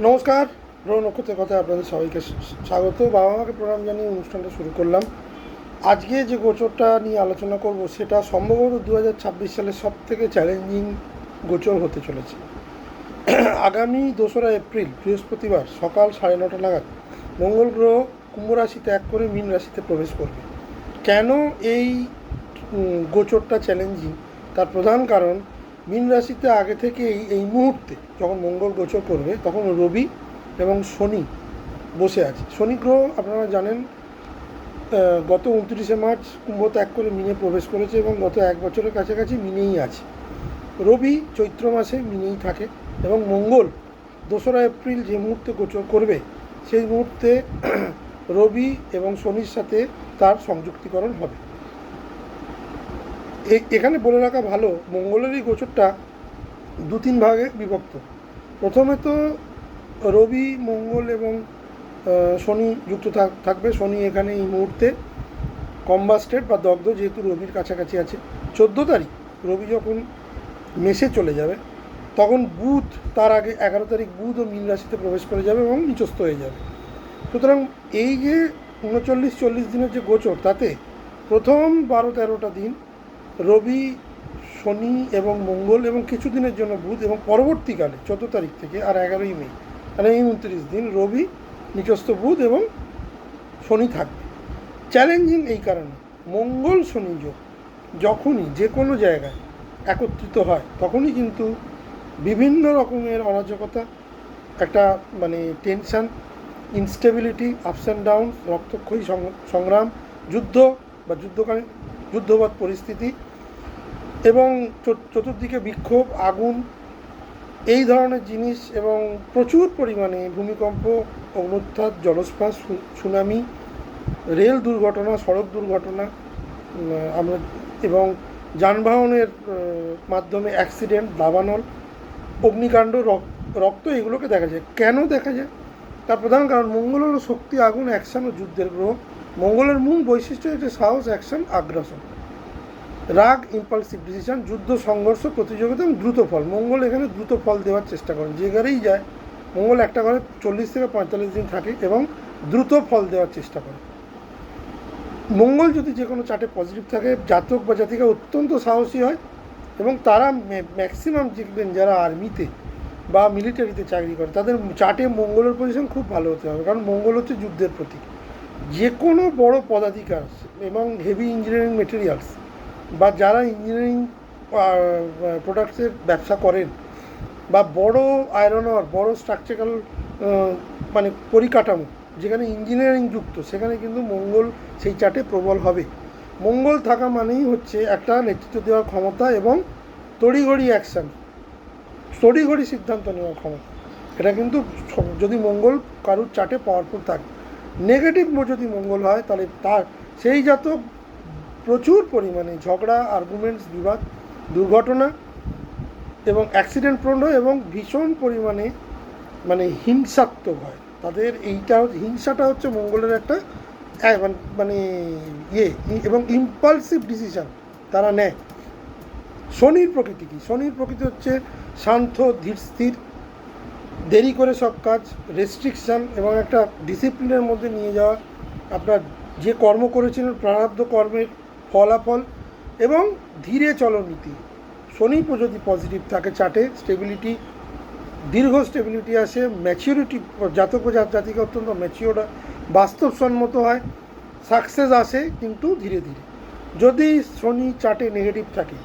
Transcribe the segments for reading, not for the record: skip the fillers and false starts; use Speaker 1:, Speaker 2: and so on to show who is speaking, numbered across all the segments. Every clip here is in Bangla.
Speaker 1: নমস্কার, গ্রহ নক্ষত্রের কথায় আপনাদের সবাইকে স্বাগত। বাবা মাকে প্রণাম জানিয়ে অনুষ্ঠানটা শুরু করলাম। আজকে যে গোচরটা নিয়ে আলোচনা করব সেটা সম্ভবত 2026 সালের সব থেকে চ্যালেঞ্জিং গোচর হতে চলেছে। আগামী 2রা এপ্রিল বৃহস্পতিবার সকাল 9:30 নাগাদ মঙ্গল গ্রহ কুম্ভ রাশি ত্যাগ করে মীন রাশিতে প্রবেশ করবে। কেন এই গোচরটা চ্যালেঞ্জিং তার প্রধান কারণ, মীন রাশিতে আগে থেকেই এই মুহূর্তে যখন মঙ্গল গোচর করবে তখন রবি এবং শনি বসে আছে। শনি গ্রহ আপনারা জানেন গত 29শে মার্চ কুম্ভ ত্যাগ করে মিনে প্রবেশ করেছে এবং গত 1 বছরের কাছাকাছি মিনেই আছে। রবি চৈত্র মাসে মিনেই থাকে এবং মঙ্গল 2রা এপ্রিল যে মুহূর্তে গোচর করবে সেই মুহূর্তে রবি এবং শনির সাথে তার সংযুক্তিকরণ হবে। এখানে বলে রাখা ভালো, মঙ্গলের এই গোচরটা 2-3 ভাগে বিভক্ত। প্রথমে তো রবি, মঙ্গল এবং শনি যুক্ত থাকবে। শনি এখানে এই মুহূর্তে কম্বাস্টেড বা দগ্ধ, যেহেতু রবির কাছাকাছি আছে। 14 তারিখ রবি যখন মেষে চলে যাবে তখন বুধ তার আগে 11 তারিখ বুধও মীন রাশিতে প্রবেশ করে যাবে এবং নিচস্থ হয়ে যাবে। সুতরাং এই যে 39-40 দিনের যে গোচর, তাতে প্রথম 12-13টা দিন রবি, শনি এবং মঙ্গল এবং কিছু দিনের জন্য বুধ, এবং পরবর্তীকালে 14 তারিখ থেকে আর 11ই মে মানে এই 29 দিন রবি নিচস্থ, বুধ এবং শনি থাকবে। চ্যালেঞ্জিং এই কারণে, মঙ্গল শনি যোগ যখনই যে কোনো জায়গায় একত্রিত হয় তখনই কিন্তু বিভিন্ন রকমের অরাজকতা, একটা tension, instability, ups and down, রক্তক্ষয়ী সংগ্রাম, যুদ্ধ বা যুদ্ধকালীন যুদ্ধবাদ পরিস্থিতি এবং চতুর্দিকে বিক্ষোভ, আগুন, এই ধরনের জিনিস, এবং প্রচুর পরিমাণে ভূমিকম্প, অগ্ন্যুৎপাত, জলোচ্ছ্বাস, সুনামি, রেল দুর্ঘটনা, সড়ক দুর্ঘটনা আমরা এবং যানবাহনের মাধ্যমে অ্যাক্সিডেন্ট, দাবানল, অগ্নিকাণ্ড, রক্ত, এগুলোকে দেখা যায়। কেন দেখা যায়? তার প্রধান কারণ, মঙ্গল হলো শক্তি, আগুন, অ্যাকশন ও যুদ্ধের গ্রহ। মঙ্গলের মূল বৈশিষ্ট্য হচ্ছে সাহস, অ্যাকশন, আগ্রাসন, রাগ, ইম্পালসিভ ডিসিশন, যুদ্ধ, সংঘর্ষ, প্রতিযোগিতা এবং দ্রুত ফল। মঙ্গল এখানে দ্রুত ফল দেওয়ার চেষ্টা করেন। যে ঘরেই যায় মঙ্গল একটা ঘরে 40 থেকে 45 দিন থাকে এবং দ্রুত ফল দেওয়ার চেষ্টা করে। মঙ্গল যদি যে কোনো চার্টে পজিটিভ থাকে, জাতক বা জাতিকা অত্যন্ত সাহসী হয় এবং তারা ম্যাক্সিমাম দেখবেন যারা আর্মিতে বা মিলিটারিতে চাকরি করে তাদের চার্টে মঙ্গলের পজিশন খুব ভালো হতে হবে, কারণ মঙ্গল হচ্ছে যুদ্ধের প্রতীক। যে কোনো বড় পদাধিকার এবং হেভি ইঞ্জিনিয়ারিং মেটেরিয়ালস বা যারা ইঞ্জিনিয়ারিং প্রোডাক্টসের ব্যবসা করেন বা বড় আয়রন ওয়ার, বড় স্ট্রাকচারাল পরিকাঠামো যেখানে ইঞ্জিনিয়ারিং যুক্ত, সেখানে কিন্তু মঙ্গল সেই চার্টে প্রবল হবে। মঙ্গল থাকা মানেই হচ্ছে একটা নেতৃত্ব দেওয়ার ক্ষমতা এবং তড়িঘড়ি অ্যাকশান, তড়িঘড়ি সিদ্ধান্ত নেওয়ার ক্ষমতা। এটা কিন্তু যদি মঙ্গল কারুর চার্টে পাওয়ারফুল থাকে। নেগেটিভ যদি মঙ্গল হয় তাহলে তার সেই জাতক প্রচুর পরিমাণে ঝগড়া, আর্গুমেন্টস, বিবাদ, দুর্ঘটনা এবং অ্যাক্সিডেন্ট প্রণ হয় এবং ভীষণ পরিমাণে হিংসাত্মক হয়। তাদের হিংসাটা হচ্ছে মঙ্গলের একটা এবং ইম্পালসিভ ডিসিশান তারা নেয়। শনির প্রকৃতি কী? শনির প্রকৃতি হচ্ছে শান্ত, ধীর স্থির, দেরি করে সব কাজ, রেস্ট্রিকশান এবং একটা ডিসিপ্লিনের মধ্যে নিয়ে যাওয়া, আপনার যে কর্ম করেছিলেন প্রারব্ধ কর্মের ফলাফল এবং ধীরে চলনীতি। শনি যদি পজিটিভ থাকে চার্টে, স্টেবিলিটি, দীর্ঘ স্টেবিলিটি আসে, ম্যাচিউরিটি, জাতক জাতিকা অত্যন্ত ম্যাচিওর হয়, বাস্তবসম্মত হয়, সাকসেস আসে কিন্তু ধীরে ধীরে। যদি শনি চার্টে নেগেটিভ থাকে,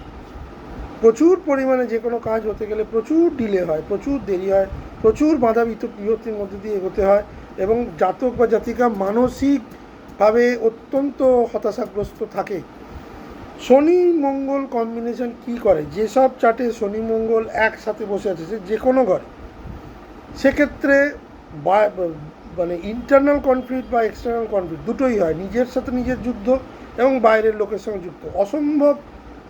Speaker 1: প্রচুর পরিমাণে যে কোনো কাজ হতে গেলে প্রচুর ডিলে হয়, প্রচুর দেরি হয়, প্রচুর বাধা বিপত্তির মধ্যে দিয়ে এগোতে হয় এবং জাতক বা জাতিকা মানসিকভাবে অত্যন্ত হতাশাগ্রস্ত থাকে। শনি মঙ্গল কম্বিনেশন কি করে? যেসব চার্টে শনি মঙ্গল একসাথে বসে আছে, যে কোনো ঘরে, সেক্ষেত্রে ইন্টারনাল কনফ্লিক্ট বা এক্সটার্নাল কনফ্লিক্ট দুটোই হয়। নিজের সাথে নিজের যুদ্ধ এবং বাইরের লোকের সঙ্গে যুদ্ধ, অসম্ভব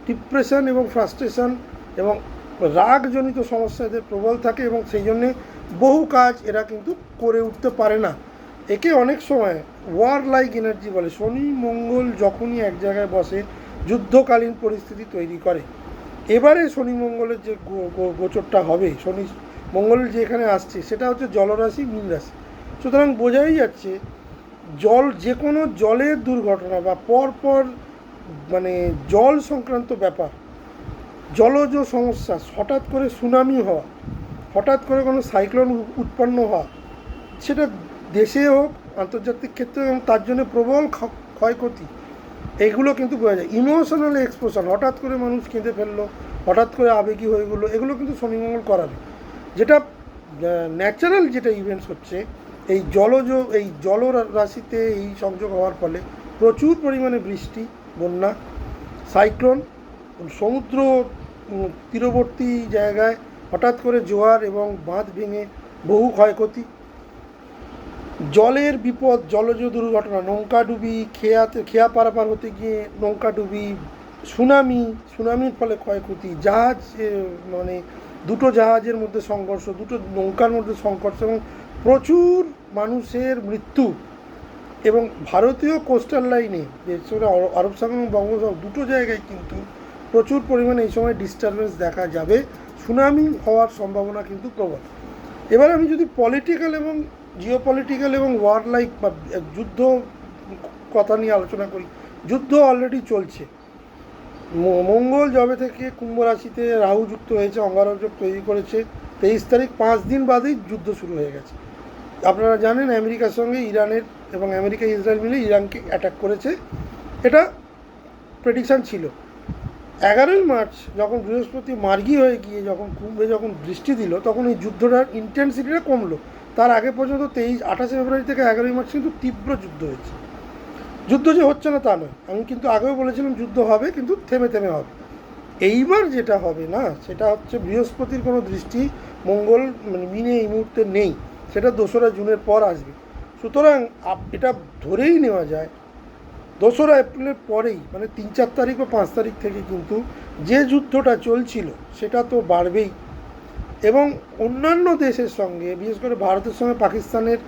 Speaker 1: ডিপ্রেশন এবং ফ্রাস্ট্রেশন এবং রাগজনিত সমস্যা এদের প্রবল থাকে এবং সেই জন্যে বহু কাজ এরা কিন্তু করে উঠতে পারে না। একে অনেক সময় ওয়ার লাইক এনার্জি বলে। শনি মঙ্গল যখনই এক জায়গায় বসে যুদ্ধকালীন পরিস্থিতি তৈরি করে। এবারে শনি মঙ্গলের যে গোচরটা হবে, শনি মঙ্গল যেখানে আসছে সেটা হচ্ছে জলরাশি মীন রাশি। সুতরাং বোঝাই যাচ্ছে জল, যে কোনো জলের দুর্ঘটনা বা পরপর মানে জল সংক্রান্ত ব্যাপার, জলজ সমস্যা, হঠাৎ করে সুনামি হওয়া, হঠাৎ করে কোনো সাইক্লোন উৎপন্ন হওয়া, সেটা দেশে হোক আন্তর্জাতিক ক্ষেত্রে, এবং তার জন্য প্রবল ক্ষয়ক্ষতি, এগুলো কিন্তু বোঝা যায়। ইমোশনাল এক্সপ্রেশন, হঠাৎ করে মানুষ কেঁদে ফেললো, হঠাৎ করে আবেগী হয়ে গেলো, এগুলো কিন্তু শনি মঙ্গল করাবে। যেটা ন্যাচারাল যেটা ইভেন্টস হচ্ছে, এই জল রাশিতে এই সংযোগ হওয়ার ফলে প্রচুর পরিমাণে বৃষ্টি, বন্যা, সাইক্লোন, সমুদ্র তীরবর্তী জায়গায় হঠাৎ করে জোয়ার এবং বাঁধ ভেঙে বহু ক্ষয়ক্ষতি, জলের বিপদ, জলজ দুর্ঘটনা, নৌকাডুবি, খেয়া পারাপার হতে গিয়ে নৌকাডুবি, সুনামির ফলে ক্ষয়ক্ষতি, জাহাজ মানে দুটো জাহাজের মধ্যে সংঘর্ষ, দুটো নৌকার মধ্যে সংঘর্ষ এবং প্রচুর মানুষের মৃত্যু। এবং ভারতীয় কোস্টাল লাইনে, বিশেষ করে আরব সাগর এবং বঙ্গোপসাগর দুটো জায়গায় কিন্তু প্রচুর পরিমাণে এই সময় ডিস্টারবেন্স দেখা যাবে, সুনামি হওয়ার সম্ভাবনা কিন্তু প্রবল। এবার আমি যদি পলিটিক্যাল এবং জিওপলিটিক্যাল এবং ওয়ার লাইক বা যুদ্ধ কথা নিয়ে আলোচনা করি, যুদ্ধ অলরেডি চলছে। মঙ্গল যবে থেকে কুম্ভ রাশিতে রাহু যুক্ত হয়েছে, অঙ্গারক তৈরি করেছে, 23 তারিখ 5 দিন বাদেই যুদ্ধ শুরু হয়ে গেছে। আপনারা জানেন আমেরিকার সঙ্গে ইরানের, এবং আমেরিকা ইসরায়েল মিলে ইরানকে অ্যাটাক করেছে, এটা প্রেডিকশান ছিল। 11ই মার্চ যখন বৃহস্পতি মার্গী হয়ে গিয়ে যখন কুম্ভে যখন দৃষ্টি দিল, তখন এই যুদ্ধটার ইন্টেন্সিটিটা কমলো। তার আগে পর্যন্ত 28 ফেব্রুয়ারি থেকে 11ই মার্চ কিন্তু তীব্র যুদ্ধ হয়েছে। যুদ্ধ যে হচ্ছে না তা নয়, আমি কিন্তু আগেও বলেছিলাম যুদ্ধ হবে, কিন্তু থেমে থেমে হবে। এইবার যেটা হবে না, সেটা হচ্ছে বৃহস্পতির কোনো দৃষ্টি মঙ্গল মানে মিনে এই মুহূর্তে নেই, সেটা 2রা জুনের পর আসবে। সুতরাং এটা ধরেই নেওয়া যায় 2রা এপ্রিলের পরেই, মানে 3-4 তারিখ বা 5 তারিখ থেকে কিন্তু যে যুদ্ধটা চলছিল সেটা তো বাড়বেই। এবং অন্যান্য দেশের সঙ্গে, বিশেষ করে ভারতের সঙ্গে পাকিস্তানের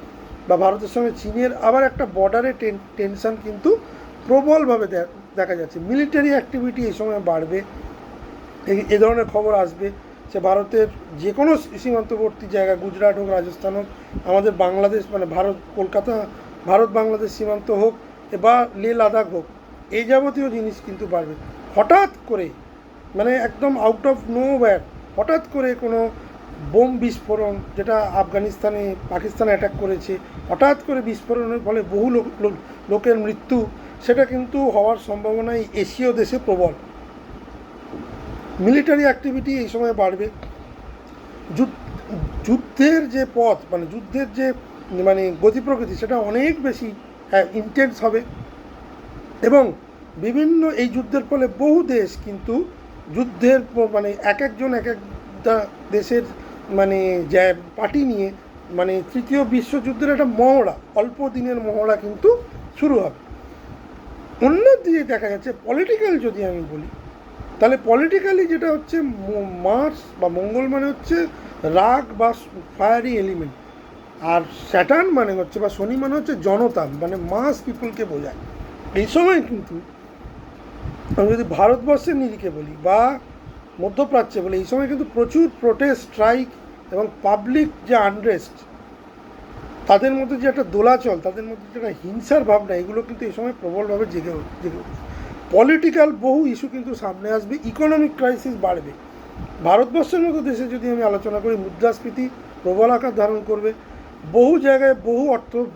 Speaker 1: বা ভারতের সঙ্গে চীনের আবার একটা বর্ডারে টেনশন কিন্তু প্রবলভাবে দেখা যাচ্ছে। মিলিটারি অ্যাক্টিভিটি এই সময় বাড়বে, এ ধরনের খবর আসবে। সে ভারতের যে কোনো সীমান্তবর্তী জায়গা, গুজরাট হোক, রাজস্থান হোক, আমাদের বাংলাদেশ মানে কলকাতা, ভারত বাংলাদেশ সীমান্ত হোক, বা লে লাদাখ হোক, এই যাবতীয় জিনিস কিন্তু বাড়বে। হঠাৎ করে মানে একদম আউট অফ নোওয়্যার হঠাৎ করে কোনো বোম বিস্ফোরণ, যেটা আফগানিস্তানে পাকিস্তানে অ্যাটাক করেছে, হঠাৎ করে বিস্ফোরণের ফলে বহু লোকের মৃত্যু, সেটা কিন্তু হওয়ার সম্ভাবনা এই এশীয় দেশে প্রবল। মিলিটারি অ্যাক্টিভিটি এই সময় বাড়বে। যুদ্ধের যে পথ, মানে যুদ্ধের যে মানে গতি প্রকৃতি, সেটা অনেক বেশি ইন্টেন্স হবে। এবং বিভিন্ন এই যুদ্ধের ফলে বহু দেশ কিন্তু যুদ্ধের মানে এক একটা দেশের মানে পার্টি নিয়ে মানে তৃতীয় বিশ্বযুদ্ধের একটা মহড়া, অল্প দিনের মহড়া কিন্তু শুরু হবে। অন্য দিকে দেখা যাচ্ছে পলিটিক্যাল, যদি আমি বলি তাহলে পলিটিক্যালি যেটা হচ্ছে মার্স বা মঙ্গল মানে হচ্ছে রাগ বা ফায়ারি এলিমেন্ট, আর স্যাটার্ন মানে হচ্ছে বা শনি মানে হচ্ছে জনতা, মানে মাস পিপলকে বোঝায়। এই সময় কিন্তু আমি যদি ভারতবর্ষের নিরিখে বলি বা মধ্যপ্রাচ্যে বলি, এই সময় কিন্তু প্রচুর প্রোটেস্ট, স্ট্রাইক এবং পাবলিক যে আনরেস্ট, তাদের মধ্যে যে একটা দোলাচল, তাদের মধ্যে যে একটা হিংসার ভাবনা, এগুলো কিন্তু এই সময় প্রবলভাবে জেগে উঠছে। পলিটিক্যাল বহু ইস্যু কিন্তু সামনে আসবে, ইকোনমিক ক্রাইসিস বাড়বে। ভারতবর্ষের মতো দেশে যদি আমি আলোচনা করি, মুদ্রাস্ফীতি প্রবল আকার ধারণ করবে। বহু জায়গায় বহু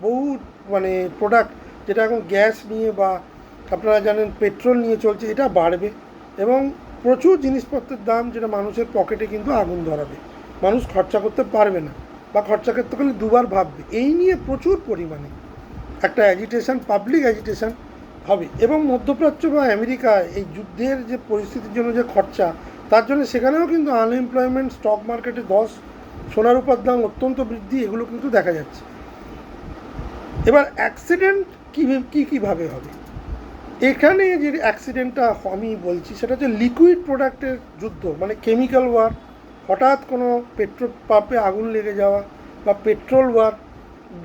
Speaker 1: বহু মানে প্রোডাক্ট, যেটা এখন গ্যাস নিয়ে বা আপনারা জানেন পেট্রোল নিয়ে চলছে, এটা বাড়বে। এবং প্রচুর জিনিসপত্রের দাম, যেটা মানুষের পকেটে কিন্তু আগুন ধরাবে, মানুষ খরচা করতে পারবে না বা খরচা করতে গেলে দুবার ভাববে। এই নিয়ে প্রচুর পরিমাণে একটা অ্যাজিটেশন, পাবলিক অ্যাজিটেশন হবে। এবং মধ্যপ্রাচ্য বা আমেরিকা এই যুদ্ধের যে পরিস্থিতির জন্য যে খরচা, তার জন্য সেখানেও কিন্তু আনএমপ্লয়মেন্ট, স্টক মার্কেটে ধস, সোনার রূপার দাম অত্যন্ত বৃদ্ধি, এগুলো কিন্তু দেখা যাচ্ছে। এবার অ্যাক্সিডেন্ট কীভাবে হবে? এখানে যে অ্যাক্সিডেন্টটা আমি বলছি, সেটা হচ্ছে লিকুইড প্রোডাক্টের যুদ্ধ, মানে কেমিক্যাল ওয়ার, হঠাৎ কোনো পেট্রোল পাম্পে আগুন লেগে যাওয়া, বা পেট্রোল ওয়ার,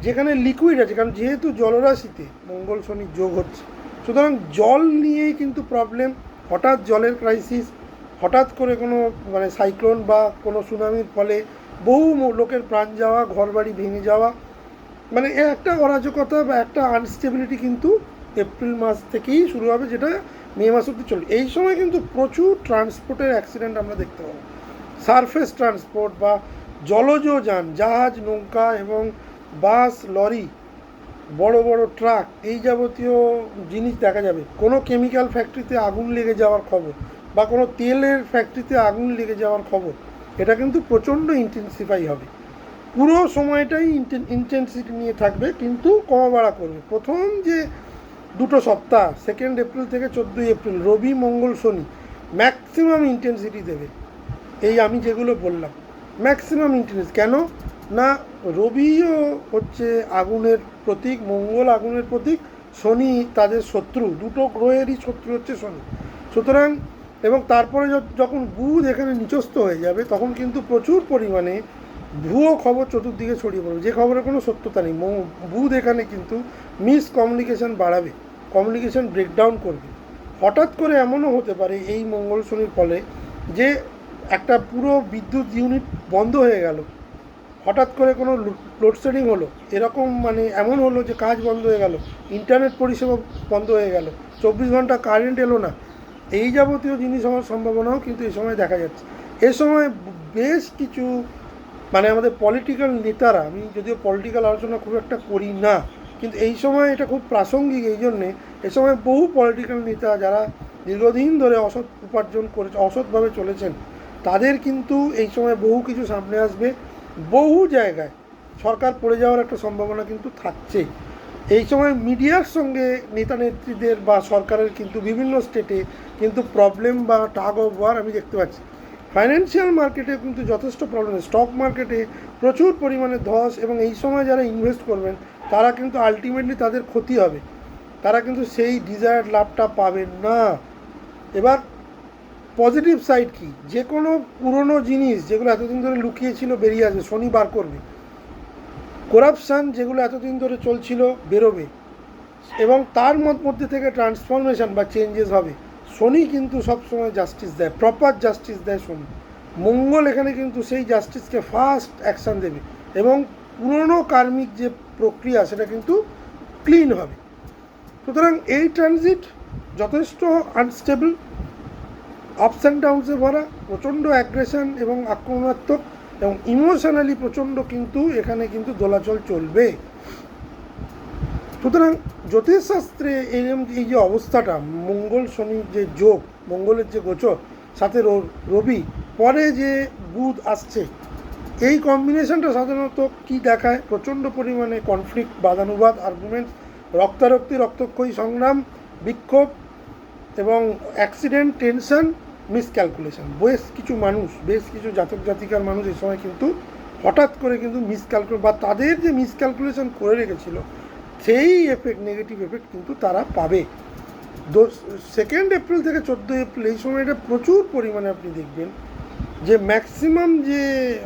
Speaker 1: যেখানে লিকুইড আছে। কারণ যেহেতু জলরাশিতে মঙ্গল শনি যোগ হচ্ছে, সুতরাং জল নিয়েই কিন্তু প্রবলেম। হঠাৎ জলের ক্রাইসিস, হঠাৎ করে কোনো মানে সাইক্লোন বা কোনো সুনামির ফলে বহু লোকের প্রাণ যাওয়া, ঘরবাড়ি ভেঙে যাওয়া, মানে এ একটা অরাজকতা বা একটা আনস্টেবিলিটি কিন্তু এপ্রিল মাস থেকেই শুরু হবে, যেটা মে মাস অব্দি চলবে। এই সময় কিন্তু প্রচুর ট্রান্সপোর্টের অ্যাক্সিডেন্ট আমরা দেখতে পাবো। সারফেস ট্রান্সপোর্ট বা জলজ যান, জাহাজ, নৌকা এবং বাস, লরি, বড় বড় ট্রাক, এই যাবতীয় জিনিস দেখা যাবে। কোনো কেমিক্যাল ফ্যাক্টরিতে আগুন লেগে যাওয়ার খবর বা কোনো তেলের ফ্যাক্টরিতে আগুন লেগে যাওয়ার খবর, এটা কিন্তু প্রচণ্ড ইন্টেন্সিফাই হবে। পুরো সময়টাই ইন্টেন্সিটি নিয়ে থাকবে, কিন্তু কমা বাড়া করবে। প্রথম যে দুটো সপ্তাহ, 2 এপ্রিল থেকে 14 এপ্রিল, রবি, মঙ্গল, শনি ম্যাক্সিমাম ইন্টেন্সিটি দেবে। এই আমি যেগুলো বললাম ম্যাক্সিমাম ইন্টেন্সিটি। কেন না, রবিও হচ্ছে আগুনের প্রতীক, মঙ্গল আগুনের প্রতীক, শনি তাদের শত্রু, দুটো গ্রহেরই শত্রু হচ্ছে শনি। সুতরাং এবং তারপরে যখন বুধ এখানে নিচস্থ হয়ে যাবে, তখন কিন্তু প্রচুর পরিমাণে ভুয়ো খবর চতুর্দিকে ছড়িয়ে পড়বে, যে খবরের কোনো সত্যতা নেই। বুধ এখানে কিন্তু মিসকমিউনিকেশন বাড়াবে, কমিউনিকেশন ব্রেকডাউন করবে। হঠাৎ করে এমনও হতে পারে এই মঙ্গল শনির ফলে যে একটা পুরো বিদ্যুৎ ইউনিট বন্ধ হয়ে গেল, হঠাৎ করে কোনো লোডশেডিং হলো, এরকম মানে এমন হলো যে কাজ বন্ধ হয়ে গেল, ইন্টারনেট পরিষেবা বন্ধ হয়ে গেল, 24 ঘন্টা কারেন্ট এলো না, এই যাবতীয় জিনিস হওয়ার সম্ভাবনাও কিন্তু এই সময় দেখা যাচ্ছে। এ সময় বেশ কিছু মানে আমাদের পলিটিক্যাল নেতারা, আমি যদিও পলিটিক্যাল আলোচনা খুব একটা করি না, কিন্তু এই সময় এটা খুব প্রাসঙ্গিক। এই জন্যে এই সময় বহু পলিটিক্যাল নেতা যারা দীর্ঘদিন ধরে অসৎ উপার্জন করে অসৎভাবে চলেছেন, তাদের কিন্তু এই সময় বহু কিছু সামনে আসবে। বহু জায়গায় সরকার পড়ে যাওয়ার একটা সম্ভাবনা কিন্তু থাকছে। এই সময় মিডিয়ার সঙ্গে নেতা নেত্রীদের বা সরকারের কিন্তু বিভিন্ন স্টেটে কিন্তু প্রবলেম বা টাগ অফ ওয়ার আমি দেখতে পাচ্ছি। ফাইন্যান্সিয়াল মার্কেটে কিন্তু যথেষ্ট প্রবলেম, স্টক মার্কেটে প্রচুর পরিমাণে ধস, এবং এই সময় যারা ইনভেস্ট করবেন তারা কিন্তু আলটিমেটলি তাদের ক্ষতি হবে, তারা কিন্তু সেই ডিজায়ার্ড লাভটা পাবেন না। এবার পজিটিভ সাইড কি, যে কোনো পুরনো জিনিস যেগুলো এতদিন ধরে লুকিয়ে ছিল বেরিয়ে আসবে, শনি বার করবে। করাপশান যেগুলো এতদিন ধরে চলছিল বেরোবে, এবং তার মধ্যে থেকে ট্রান্সফরমেশন বা চেঞ্জেস হবে। শনি কিন্তু সবসময় জাস্টিস দেয়, প্রপার জাস্টিস দেয় শনি। মঙ্গল এখানে কিন্তু সেই জাস্টিসকে ফাস্ট অ্যাকশান দেবে, এবং পুরনো কার্মিক যে প্রক্রিয়া সেটা কিন্তু ক্লিন হবে। সুতরাং এই ট্রানজিট যথেষ্ট আনস্টেবল, আপস অ্যান্ড ডাউনসে ভরা, প্রচণ্ড অ্যাগ্রেশন এবং আক্রমণাত্মক, এবং ইমোশনালি প্রচণ্ড কিন্তু এখানে কিন্তু দোলাচল চলবে। সুতরাং জ্যোতিষশাস্ত্রে এই যে অবস্থাটা, মঙ্গল শনির যে যোগ, মঙ্গলের যে গোচর, সাথে রবি, পরে যে বুধ আসছে, এই কম্বিনেশনটা সাধারণত কি দেখায়, প্রচণ্ড পরিমাণে কনফ্লিক্ট, বাদানুবাদ, আর্গুমেন্টস, রক্তারক্তি, রক্তক্ষয়ী সংগ্রাম, বিক্ষোভ এবং অ্যাক্সিডেন্ট, টেনশন, মিসক্যালকুলেশন। বেশ কিছু জাতক জাতিকার মানুষ এই সময় কিন্তু হঠাৎ করে কিন্তু বা তাদের যে মিসক্যালকুলেশন করে রেখেছিল সেই এফেক্ট, নেগেটিভ এফেক্ট কিন্তু তারা পাবে। 2 এপ্রিল থেকে 14 এপ্রিল এই সময়টা প্রচুর পরিমাণে আপনি দেখবেন যে ম্যাক্সিমাম যে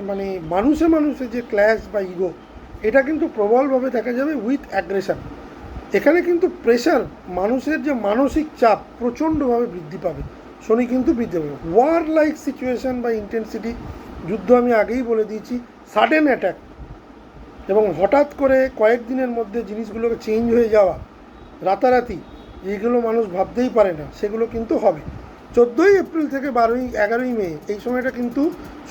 Speaker 1: মানে মানুষে যে ক্ল্যাশ বা ইগো, এটা কিন্তু প্রবলভাবে দেখা যাবে উইথ অ্যাগ্রেশন। এখানে কিন্তু প্রেশার, মানুষের যে মানসিক চাপ প্রচণ্ডভাবে বৃদ্ধি পাবে, শনি কিন্তু বৃদ্ধি পাবে। ওয়ার লাইক সিচুয়েশান বা ইন্টেন্সিটি, যুদ্ধ আমি আগেই বলে দিয়েছি, সাডেন অ্যাট্যাক, এবং হঠাৎ করে কয়েকদিনের মধ্যে জিনিসগুলোকে চেঞ্জ হয়ে যাওয়া, রাতারাতি, যেগুলো মানুষ ভাবতেই পারে না সেগুলো কিন্তু হবে। 14 এপ্রিল থেকে 11ই মে এই সময়টা কিন্তু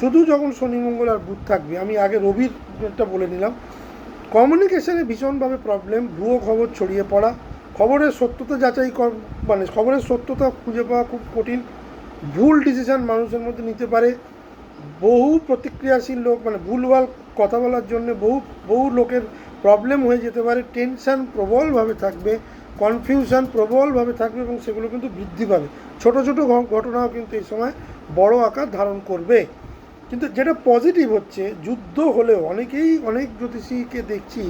Speaker 1: শুধু যখন শনি, মঙ্গল আর বুধ থাকবে। আমি আগে রবিরটা বলে নিলাম। কমিউনিকেশানে ভীষণভাবে প্রবলেম, ভুয়ো খবর ছড়িয়ে পড়া, খবরের সত্যতা যাচাই মানে খবরের সত্যতা খুঁজে পাওয়া খুব কঠিন, ভুল ডিসিশান মানুষের মধ্যে নিতে পারে, বহু প্রতিক্রিয়াশীল লোক মানে ভুলভাল কথা বলার জন্য বহু লোকের প্রবলেম হয়ে যেতে পারে, টেনশান প্রবলভাবে থাকবে, কনফিউশন প্রবলভাবে থাকবে, এবং সেগুলো কিন্তু বৃদ্ধি পাবে। ছোট ছোট ঘটনাও কিন্তু এই সময় বড় আকার ধারণ করবে। কিন্তু যেটা পজিটিভ হচ্ছে, যুদ্ধ হলেও অনেক জ্যোতিষীকে দেখছি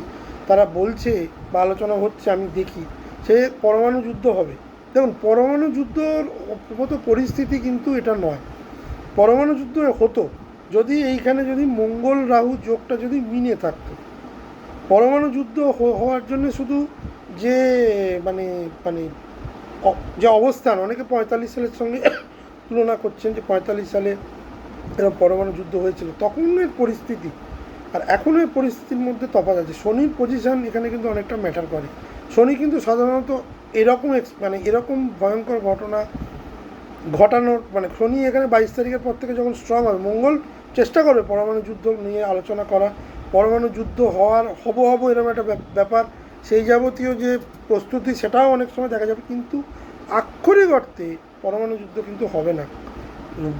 Speaker 1: তারা বলছে বা আলোচনা হচ্ছে, আমি দেখি সে পরমাণু যুদ্ধ হবে। দেখুন, পরমাণু যুদ্ধর মতো পরিস্থিতি কিন্তু এটা নয়। পরমাণু যুদ্ধ হতো যদি এইখানে যদি মঙ্গল রাহু যোগটা যদি মিনে থাকতো। পরমাণু যুদ্ধ হওয়ার জন্য শুধু যে মানে মানে যে অবস্থান, অনেকে 45 সালের সঙ্গে তুলনা করছেন যে 45 সালে এরকম পরমাণু যুদ্ধ হয়েছিল তখনের পরিস্থিতি আর এখনের পরিস্থিতির মধ্যে তফাৎ আছে। শনির পজিশন এখানে কিন্তু অনেকটা ম্যাটার করে। শনি কিন্তু সাধারণত এরকম মানে এরকম ভয়ঙ্কর ঘটনা ঘটানোর মানে শনি এখানে 22 তারিখের পর থেকে যখন স্ট্রং হবে, মঙ্গল চেষ্টা করবে পরমাণু যুদ্ধ নিয়ে আলোচনা করা, পরমাণু যুদ্ধ হওয়ার হব এরকম একটা ব্যাপার, সেই যাবতীয় যে প্রস্তুতি সেটাও অনেক সময় দেখা যাবে, কিন্তু আক্ষরিক অর্থে পরমাণু যুদ্ধ কিন্তু হবে না।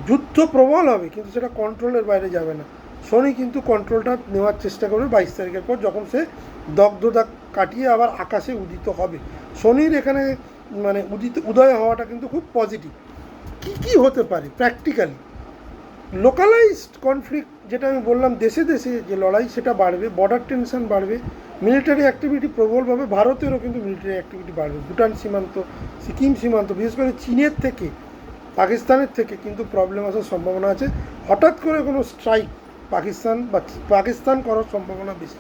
Speaker 1: যুদ্ধ প্রবল হবে কিন্তু সেটা কন্ট্রোলের বাইরে যাবে না। শনি কিন্তু কন্ট্রোলটা নেওয়ার চেষ্টা করবে 22 তারিখের পর, যখন সে দগ্ধতা কাটিয়ে আবার আকাশে উদিত হবে। শনির এখানে মানে উদয় হওয়াটা কিন্তু খুব পজিটিভ। কী হতে পারে প্র্যাকটিক্যালি? লোকালাইজড কনফ্লিক্ট, যেটা আমি বললাম, দেশে দেশে যে লড়াই সেটা বাড়বে, বর্ডার টেনশন বাড়বে, মিলিটারি অ্যাক্টিভিটি প্রবলভাবে, ভারতেরও কিন্তু মিলিটারি অ্যাক্টিভিটি বাড়বে। ভুটান সীমান্ত, সিকিম সীমান্ত, বিশেষ করে চীনের থেকে, পাকিস্তানের থেকে কিন্তু প্রবলেম আসার সম্ভাবনা আছে। হঠাৎ করে কোনো স্ট্রাইক পাকিস্তান করার সম্ভাবনা বেশি।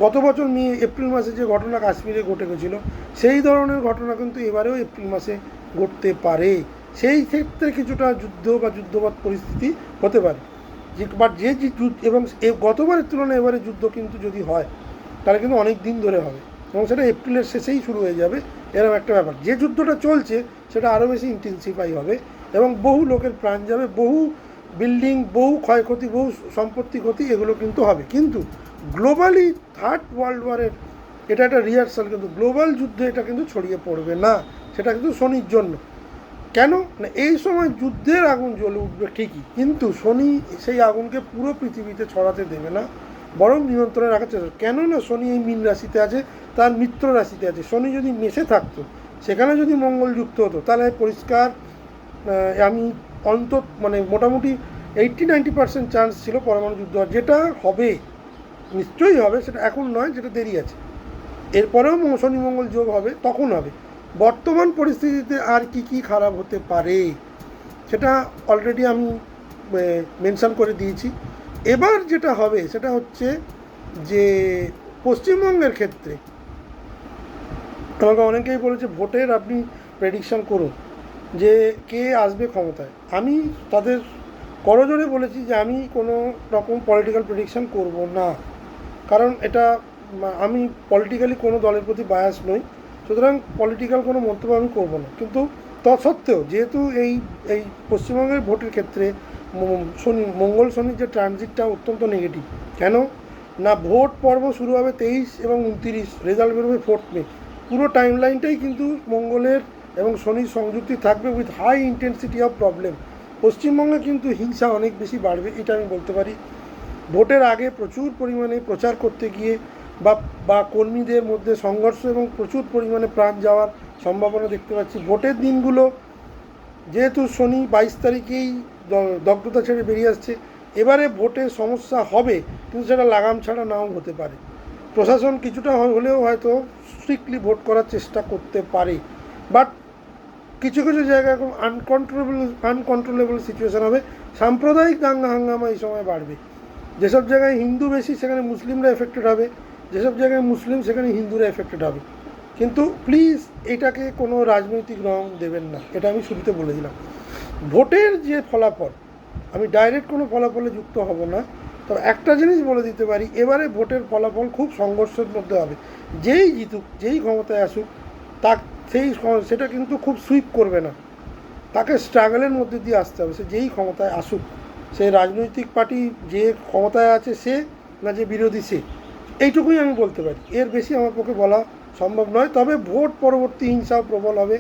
Speaker 1: গত বছর এপ্রিল মাসে যে ঘটনা কাশ্মীরে ঘটে গেছিলো, সেই ধরনের ঘটনা কিন্তু এবারেও এপ্রিল মাসে ঘটতে পারে। সেই ক্ষেত্রে কিছুটা যুদ্ধ বা যুদ্ধবাদ পরিস্থিতি হতে পারে। বাট যে এবং গতবারের তুলনায় এবারে যুদ্ধ কিন্তু যদি হয় তাহলে কিন্তু অনেক দিন ধরে হবে এবং সেটা এপ্রিলের শেষেই শুরু হয়ে যাবে, এরকম একটা ব্যাপার। যে যুদ্ধটা চলছে সেটা আরও বেশি ইন্টেন্সিফাই হবে এবং বহু লোকের প্রাণ যাবে, বহু বিল্ডিং, বহু ক্ষয়ক্ষতি, বহু সম্পত্তি ক্ষতি, এগুলো কিন্তু হবে। কিন্তু গ্লোবালি থার্ড ওয়ার্ল্ড ওয়ারের এটা একটা রিহার্সাল, কিন্তু গ্লোবাল যুদ্ধে এটা কিন্তু ছড়িয়ে পড়বে না, সেটা কিন্তু শনির জন্য। কেন না, এই সময় যুদ্ধের আগুন জ্বলে উঠবে ঠিকই, কিন্তু শনি সেই আগুনকে পুরো পৃথিবীতে ছড়াতে দেবে না, বরং নিয়ন্ত্রণে রাখার চেষ্টা। কেন না, শনি এই মীন রাশিতে আছে, তার মিত্র রাশিতে আছে। শনি যদি মেসে থাকতো, সেখানে যদি মঙ্গল যুক্ত হতো, তাহলে পরিষ্কার আমি মানে মোটামুটি 80-90% চান্স ছিল পরমাণু যুদ্ধ হওয়ার, যেটা হবে নিশ্চয়ই হবে, সেটা এখন নয়, যেটা দেরি আছে। এরপরেও শনি মঙ্গল যোগ হবে, তখন হবে। বর্তমান পরিস্থিতিতে আর কি খারাপ হতে পারে সেটা অলরেডি আমি মেনশন করে দিয়েছি। এবার যেটা হবে সেটা হচ্ছে যে পশ্চিমবঙ্গের ক্ষেত্রে আমাকে অনেকেই বলেছে ভোটের আপনি প্রেডিকশান করুন যে কে আসবে ক্ষমতায়। আমি তাদের করজোরে বলেছি যে আমি কোনো রকম পলিটিক্যাল প্রেডিকশান করব না, কারণ এটা আমি পলিটিক্যালি কোনো দলের প্রতি বায়াস নই, সুতরাং পলিটিক্যাল কোনো মন্তব্য আমি করব না। কিন্তু তৎসত্ত্বেও যেহেতু এই পশ্চিমবঙ্গের ভোটের ক্ষেত্রে মঙ্গল শনির যে ট্রানজিটটা অত্যন্ত নেগেটিভ। কেন না, ভোট পর্ব শুরু হবে 23 এবং 29, রেজাল্ট বেরোবে 4 মে। পুরো টাইম লাইনটাই কিন্তু মঙ্গলের এবং শনির সংযুক্তি থাকবে with high intensity of problem. পশ্চিমবঙ্গে কিন্তু হিংসা অনেক বেশি বাড়বে, এটা আমি বলতে পারি। ভোটের আগে প্রচুর পরিমাণে প্রচার করতে গিয়ে বা কর্মীদের মধ্যে সংঘর্ষ এবং প্রচুর পরিমাণে প্রাণ যাওয়ার সম্ভাবনা দেখতে পাচ্ছি। ভোটের দিনগুলো যেহেতু শনি 22 তারিখেই দগ্ধতা ছেড়ে বেরিয়ে আসছে, এবারে ভোটের সমস্যা হবে, কিন্তু সেটা লাগাম ছাড়া নাও হতে পারে। প্রশাসন কিছুটা হলেও হয়তো স্ট্রিক্টলি ভোট করার চেষ্টা করতে পারে, বাট কিছু কিছু জায়গায় এখন আনকন্ট্রোলেবল সিচুয়েশান হবে। সাম্প্রদায়িক দাঙ্গা হাঙ্গামা এই সময় বাড়বে। যেসব জায়গায় হিন্দু বেশি সেখানে মুসলিমরা এফেক্টেড হবে, যেসব জায়গায় মুসলিম সেখানে হিন্দুরা এফেক্টেড হবে। কিন্তু প্লিজ এটাকে কোনো রাজনৈতিক রং দেবেন না, এটা আমি শুরুতে বলে দিলাম। ভোটের যে ফলাফল, আমি ডাইরেক্ট কোনো ফলাফলে যুক্ত হব না, তবে একটা জিনিস বলে দিতে পারি, এবারে ভোটের ফলাফল খুব সংঘর্ষের মধ্যে হবে। যেই জিতুক, যেই ক্ষমতায় আসুক, সেটা কিন্তু খুব সুইপ করবে না, তাকে স্ট্রাগলের মধ্যে দিয়ে আসতে হবে। সে যেই ক্ষমতায় আসুক, সে রাজনৈতিক পার্টি যে ক্ষমতায় আছে সে, না যে বিরোধী সে, এইটুকুই আমি বলতে পারি। এর বেশি আমার পক্ষে বলা সম্ভব নয়। তবে ভোট পরবর্তী হিংসাও প্রবল হবে।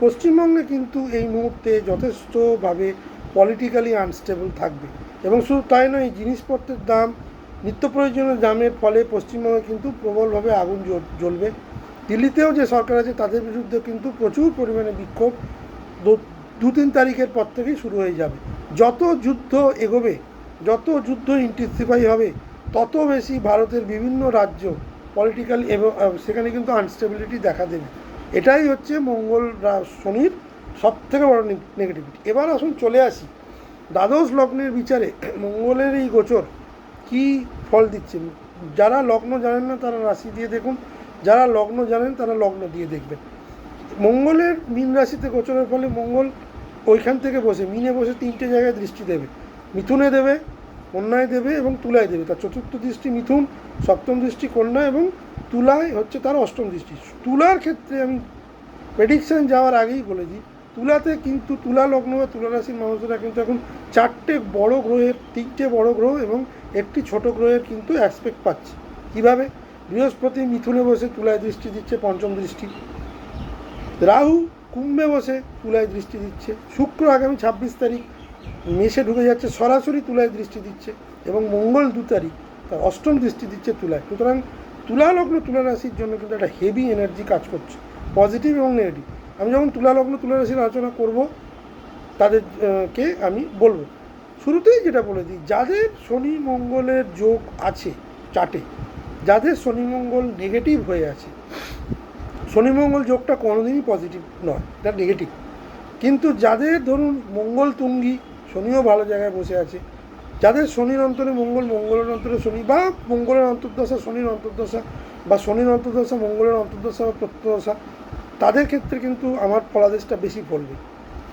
Speaker 1: পশ্চিমবঙ্গে কিন্তু এই মুহূর্তে যথেষ্টভাবে পলিটিক্যালি আনস্টেবল থাকবে, এবং শুধু তাই নয়, জিনিসপত্রের দাম, নিত্য প্রয়োজনীয় দামের ফলে পশ্চিমবঙ্গে কিন্তু প্রবলভাবে আগুন জ্বলবে। দিল্লিতেও যে সরকার আছে তাদের বিরুদ্ধে কিন্তু প্রচুর পরিমাণে বিক্ষোভ 2-3 তারিখের পর থেকেই শুরু হয়ে যাবে। যত যুদ্ধ এগোবে, যত যুদ্ধ ইন্টেন্সিফাই হবে, তত বেশি ভারতের বিভিন্ন রাজ্য পলিটিক্যাল এবং সেখানে কিন্তু আনস্টেবিলিটি দেখা দেবে। এটাই হচ্ছে মঙ্গল শনির সবথেকে বড় নেগেটিভিটি। এবার আসুন চলে আসি দ্বাদশ লগ্নের বিচারে মঙ্গলের এই গোচর কি ফল দিচ্ছে। যারা লগ্ন জানেন না তারা রাশি দিয়ে দেখুন, যারা লগ্ন জানেন তারা লগ্ন দিয়ে দেখবেন। মঙ্গলের মীন রাশিতে গোচরের ফলে মঙ্গল ওইখান থেকে বসে মিনে বসে 3টে জায়গায় দৃষ্টি দেবে। মিথুনে দেবে, কন্যায় দেবে এবং তুলায় দেবে। তার চতুর্থ দৃষ্টি মিথুন, সপ্তম দৃষ্টি কন্যা এবং তুলায় হচ্ছে তার অষ্টম দৃষ্টি। তুলার ক্ষেত্রে আমি প্রেডিকশান যাওয়ার আগেই বলে দিই, তুলাতে কিন্তু তুলা লগ্ন বা তুলা রাশির মানুষেরা কিন্তু এখন 4টে বড় গ্রহের, 3টে বড় গ্রহ এবং একটি ছোট গ্রহের কিন্তু অ্যাসপেক্ট পাচ্ছে। কীভাবে? বৃহস্পতি মিথুনে বসে তুলায় দৃষ্টি দিচ্ছে, পঞ্চম দৃষ্টি। রাহু কুম্ভে বসে তুলায় দৃষ্টি দিচ্ছে। শুক্র আগামী 26 তারিখ মেষে ঢুকে যাচ্ছে, সরাসরি তুলায় দৃষ্টি দিচ্ছে। এবং মঙ্গল 2 তারিখ তার অষ্টম দৃষ্টি দিচ্ছে তুলায়। সুতরাং তুলা লগ্ন তুলা রাশির জন্য কিন্তু একটা হেভি এনার্জি কাজ করছে, পজিটিভ এবং নেগেটিভ। আমি যখন তুলা লগ্ন তুলা রাশির আলোচনা করব তাদেরকে আমি বলবো, শুরুতেই যেটা বলে দিই, যাদের শনি মঙ্গলের যোগ আছে চার্টে, যাদের শনি মঙ্গল নেগেটিভ হয়ে আছে, শনি মঙ্গল যোগটা কোনোদিনই পজিটিভ নয়, এটা নেগেটিভ। কিন্তু যাদের ধরুন মঙ্গল তুঙ্গি, শনিও ভালো জায়গায় বসে আছে, যাদের শনির অন্তরে মঙ্গল, মঙ্গলের অন্তরে শনি, বা মঙ্গলের অন্তর্দশা শনির অন্তর্দশা, বা শনির অন্তর্দশা মঙ্গলের অন্তর্দশা বা প্রত্যদশা, তাদের ক্ষেত্রে কিন্তু আমার ফলাদেশটা বেশি পড়বে।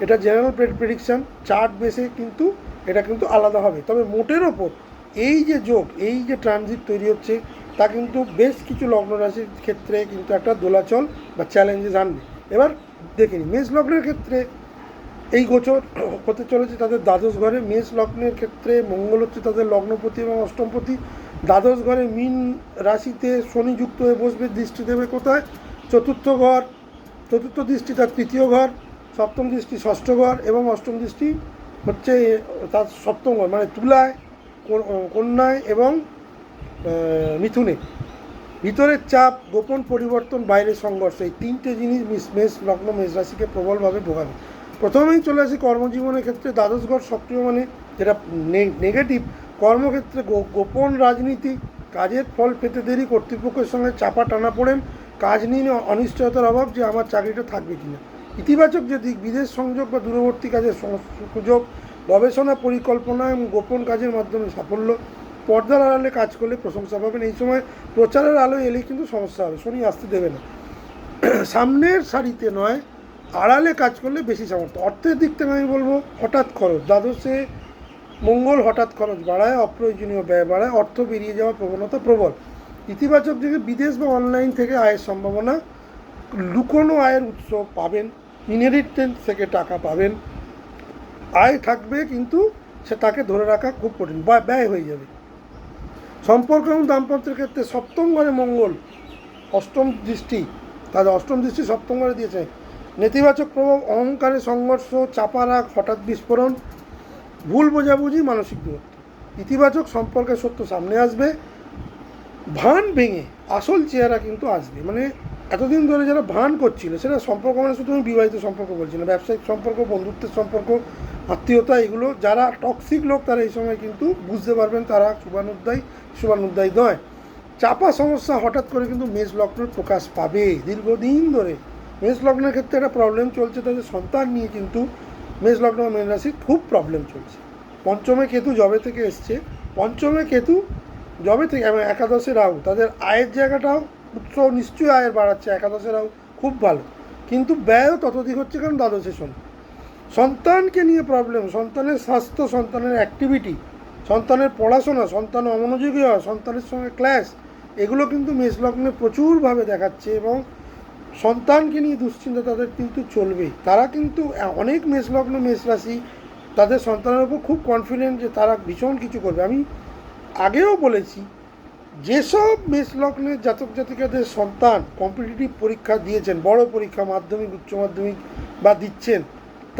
Speaker 1: এটা জেনারেল প্রেডিকশান, চার্ট বেসে কিন্তু এটা কিন্তু আলাদা হবে। তবে মোটের ওপর এই যে যোগ, এই যে ট্রানজিট তৈরি হচ্ছে, তা কিন্তু বেশ কিছু লগ্ন রাশির ক্ষেত্রে কিন্তু একটা দোলাচল বা চ্যালেঞ্জেস আনবে। এবার দেখে নিই মেষ লগ্নের ক্ষেত্রে এই গোচর হতে চলেছে তাদের দ্বাদশ ঘরে। মেষ লগ্নের ক্ষেত্রে মঙ্গল হচ্ছে তাদের লগ্নপতি এবং অষ্টমপতি। দ্বাদশ ঘরে মীন রাশিতে শনি যুক্ত হয়ে বসবে, দৃষ্টি দেবে কোথায়? চতুর্থ ঘর। চতুর্থ দৃষ্টি তার তৃতীয় ঘর, সপ্তম দৃষ্টি ষষ্ঠ ঘর এবং অষ্টম দৃষ্টি হচ্ছে তার সপ্তম ঘর, মানে তুলায়, কন্যায় এবং মিথুনে। ভিতরের চাপ, গোপন পরিবর্তন, বাইরের সংঘর্ষ, এই 3টে জিনিস মেষ লগ্ন মেষ রাশিকে প্রবলভাবে ভোগাবে। প্রথমেই চলে আসি কর্মজীবনের ক্ষেত্রে। দ্বাদশ ঘর সক্রিয় মানে যেটা নেগেটিভ, কর্মক্ষেত্রে গোপন রাজনীতি, কাজের ফল পেতে দেরি, কর্তৃপক্ষের সঙ্গে চাপা টানা পড়েন, কাজ নিয়ে অনিশ্চয়তার অভাব যে আমার চাকরিটা থাকবে কিনা। ইতিবাচক যে দিক, বিদেশ সংযোগ বা দূরবর্তী কাজের সুযোগ, গবেষণা পরিকল্পনা এবং গোপন কাজের মাধ্যমে সাফল্য। পর্দার আড়ালে কাজ করলে প্রশংসা পাবেন। এই সময় প্রচারের আলোয় এলেই কিন্তু সমস্যা হবে, শনি আসতে দেবে না। সামনের সারিতে নয়, আড়ালে কাজ করলে বেশি সামর্থ্য। অর্থের দিক থেকে আমি বলবো হঠাৎ খরচ, দ্বাদশে মঙ্গল হঠাৎ খরচ বাড়ায়, অপ্রয়োজনীয় ব্যয় বাড়ায়, অর্থ বেরিয়ে যাওয়ার প্রবণতা প্রবল। ইতিবাচক দিকে বিদেশ বা অনলাইন থেকে আয়ের সম্ভাবনা, লুকোনো আয়ের উৎস পাবেন, ইনহেরিটেন্স থেকে টাকা পাবেন, আয় থাকবে কিন্তু সে তাকে ধরে রাখা খুব কঠিন বা ব্যয় হয়ে যাবে। সম্পর্ক এবং দাম্পত্যের ক্ষেত্রে সপ্তম ঘরে মঙ্গল, অষ্টম দৃষ্টি, তাদের অষ্টম দৃষ্টি সপ্তম ঘরে দিয়েছে। নেতিবাচক প্রভাব, অহংকারে সংঘর্ষ, চাপা রাগ, হঠাৎ বিস্ফোরণ, ভুল বোঝাবুঝি, মানসিক দূরত্ব। ইতিবাচক সম্পর্কের সত্য সামনে আসবে, ভান ভেঙে আসল চেহারা কিন্তু আসবে। মানে এতদিন ধরে যারা ভান করছিল, সেটা সম্পর্ক মানে শুধু আমি বিবাহিত সম্পর্ক বলছি না, ব্যবসায়িক সম্পর্ক, বন্ধুত্বের সম্পর্ক, আত্মীয়তা, এগুলো যারা টক্সিক লোক তারা এই সময় কিন্তু বুঝতে পারবেন তারা শুভানুধ্যায়ী নয়। চাপা সমস্যা হঠাৎ করে কিন্তু মেষ লগ্নের প্রকাশ পাবে। দীর্ঘদিন ধরে মেষ লগ্নের ক্ষেত্রে একটা প্রবলেম চলছে, তাদের সন্তান নিয়ে কিন্তু মেষ লগ্ন মেষ রাশির খুব প্রবলেম চলছে। পঞ্চমে কেতু জবে থেকে এসছে, পঞ্চমে কেতু জবে থেকে এবং একাদশে রাহু, তাদের আয়ের জায়গাটাও উৎস নিশ্চয়ই আয়ের বাড়াচ্ছে। একাদশে রাহু খুব ভালো, কিন্তু ব্যয়ও ততোধিক হচ্ছে, কারণ দ্বাদশে শনি। সন্তানকে নিয়ে প্রবলেম, সন্তানের স্বাস্থ্য, সন্তানের অ্যাক্টিভিটি, সন্তানের পড়াশোনা, সন্তান অমনোযোগী হওয়া, সন্তানের সঙ্গে ক্ল্যাশ, এগুলো কিন্তু মেষ লগ্নে প্রচুরভাবে দেখাচ্ছে। এবং সন্তানকে নিয়ে দুশ্চিন্তা তাদের কিন্তু চলবেই। তারা কিন্তু অনেক মেষ লগ্ন মেষ রাশি তাদের সন্তানের উপর খুব কনফিডেন্ট যে তারা ভীষণ কিছু করবে। আমি আগেও বলেছি, যেসব মেষ লগ্নের জাতক জাতিকাদের সন্তান কম্পিটিটিভ পরীক্ষা দিয়েছেন, বড় পরীক্ষা, মাধ্যমিক, উচ্চ মাধ্যমিক বা দিচ্ছেন,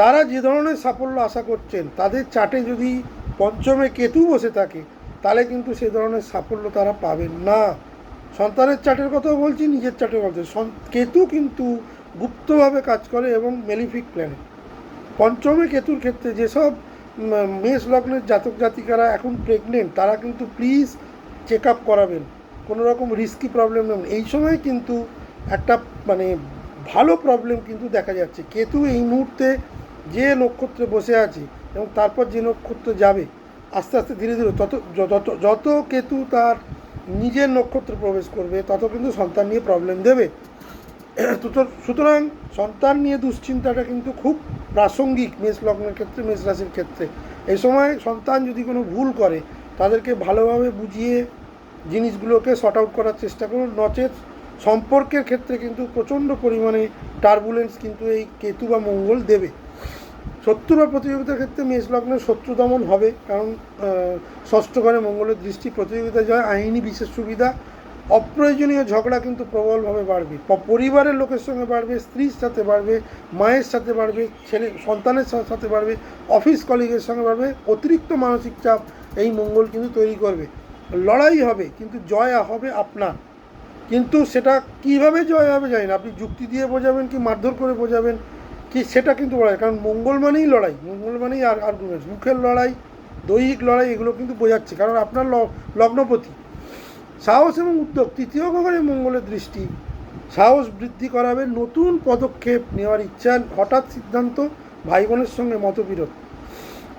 Speaker 1: তারা যে ধরনের সাফল্য আশা করছেন, তাদের চার্টে যদি পঞ্চমে কেতু বসে থাকে, তাহলে কিন্তু সে ধরনের সাফল্য তারা পাবেন না। সন্তানের চার্টের কথাও বলছি, নিজের চার্টের কথা। কেতু কিন্তু গুপ্তভাবে কাজ করে এবং মেলিফিক প্ল্যানেট। পঞ্চমে কেতুর ক্ষেত্রে যেসব মেষ লগ্নের জাতক জাতিকারা এখন প্রেগনেন্ট, তারা কিন্তু প্লিজ চেক আপ করাবেন, কোনো রকম রিস্কি প্রবলেম নেবেন। এই সময় কিন্তু একটা মানে ভালো প্রবলেম কিন্তু দেখা যাচ্ছে। কেতু এই মুহূর্তে যে নক্ষত্রে বসে আছে এবং তারপর যে নক্ষত্র যাবে, আস্তে আস্তে ধীরে ধীরে যত কেতু তার নিজের নক্ষত্রে প্রবেশ করবে, তত কিন্তু সন্তান নিয়ে প্রবলেম দেবে। সুতরাং সন্তান নিয়ে দুশ্চিন্তাটা কিন্তু খুব প্রাসঙ্গিক মেষ লগ্নের ক্ষেত্রে, মেষ রাশির ক্ষেত্রে। এই সময় সন্তান যদি কোনো ভুল করে তাদেরকে ভালোভাবে বুঝিয়ে জিনিসগুলোকে শর্ট আউট করার চেষ্টা করুন, নচেত সম্পর্কের ক্ষেত্রে কিন্তু প্রচণ্ড পরিমাণে টার্বুলেন্স কিন্তু এই কেতু বা মঙ্গল দেবে। শত্রু বা প্রতিযোগিতার ক্ষেত্রে মেষ লগ্নের শত্রু দমন হবে, কারণ ষষ্ঠ ঘরে মঙ্গলের দৃষ্টি, প্রতিযোগিতা জয়, আইনি বিশেষ সুবিধা, অপ্রয়োজনীয় ঝগড়া কিন্তু প্রবলভাবে বাড়বে, পরিবারের লোকের সঙ্গে বাড়বে, স্ত্রীর সাথে বাড়বে, মায়ের সাথে বাড়বে, ছেলে সন্তানের সাথে বাড়বে, অফিস কলিগের সঙ্গে বাড়বে। অতিরিক্ত মানসিক চাপ এই মঙ্গল কিন্তু তৈরি করবে। লড়াই হবে কিন্তু জয় হবে আপনার, কিন্তু সেটা কীভাবে জয় হবে জানি না, আপনি যুক্তি দিয়ে বোঝাবেন কি মারধর করে বোঝাবেন কি সেটা কিন্তু লড়াই, কারণ মঙ্গল মানেই লড়াই, মঙ্গল মানেই আর্গুমেন্টস, মুখের লড়াই, দৈহিক লড়াই, এগুলো কিন্তু বোঝাচ্ছে, কারণ আপনার লগ্নপতি। সাহস এবং উদ্যোগ, তৃতীয় ঘরে মঙ্গলের দৃষ্টি সাহস বৃদ্ধি করাবে, নতুন পদক্ষেপ নেওয়ার ইচ্ছা, হঠাৎ সিদ্ধান্ত, ভাই বোনের সঙ্গে মতবিরোধ।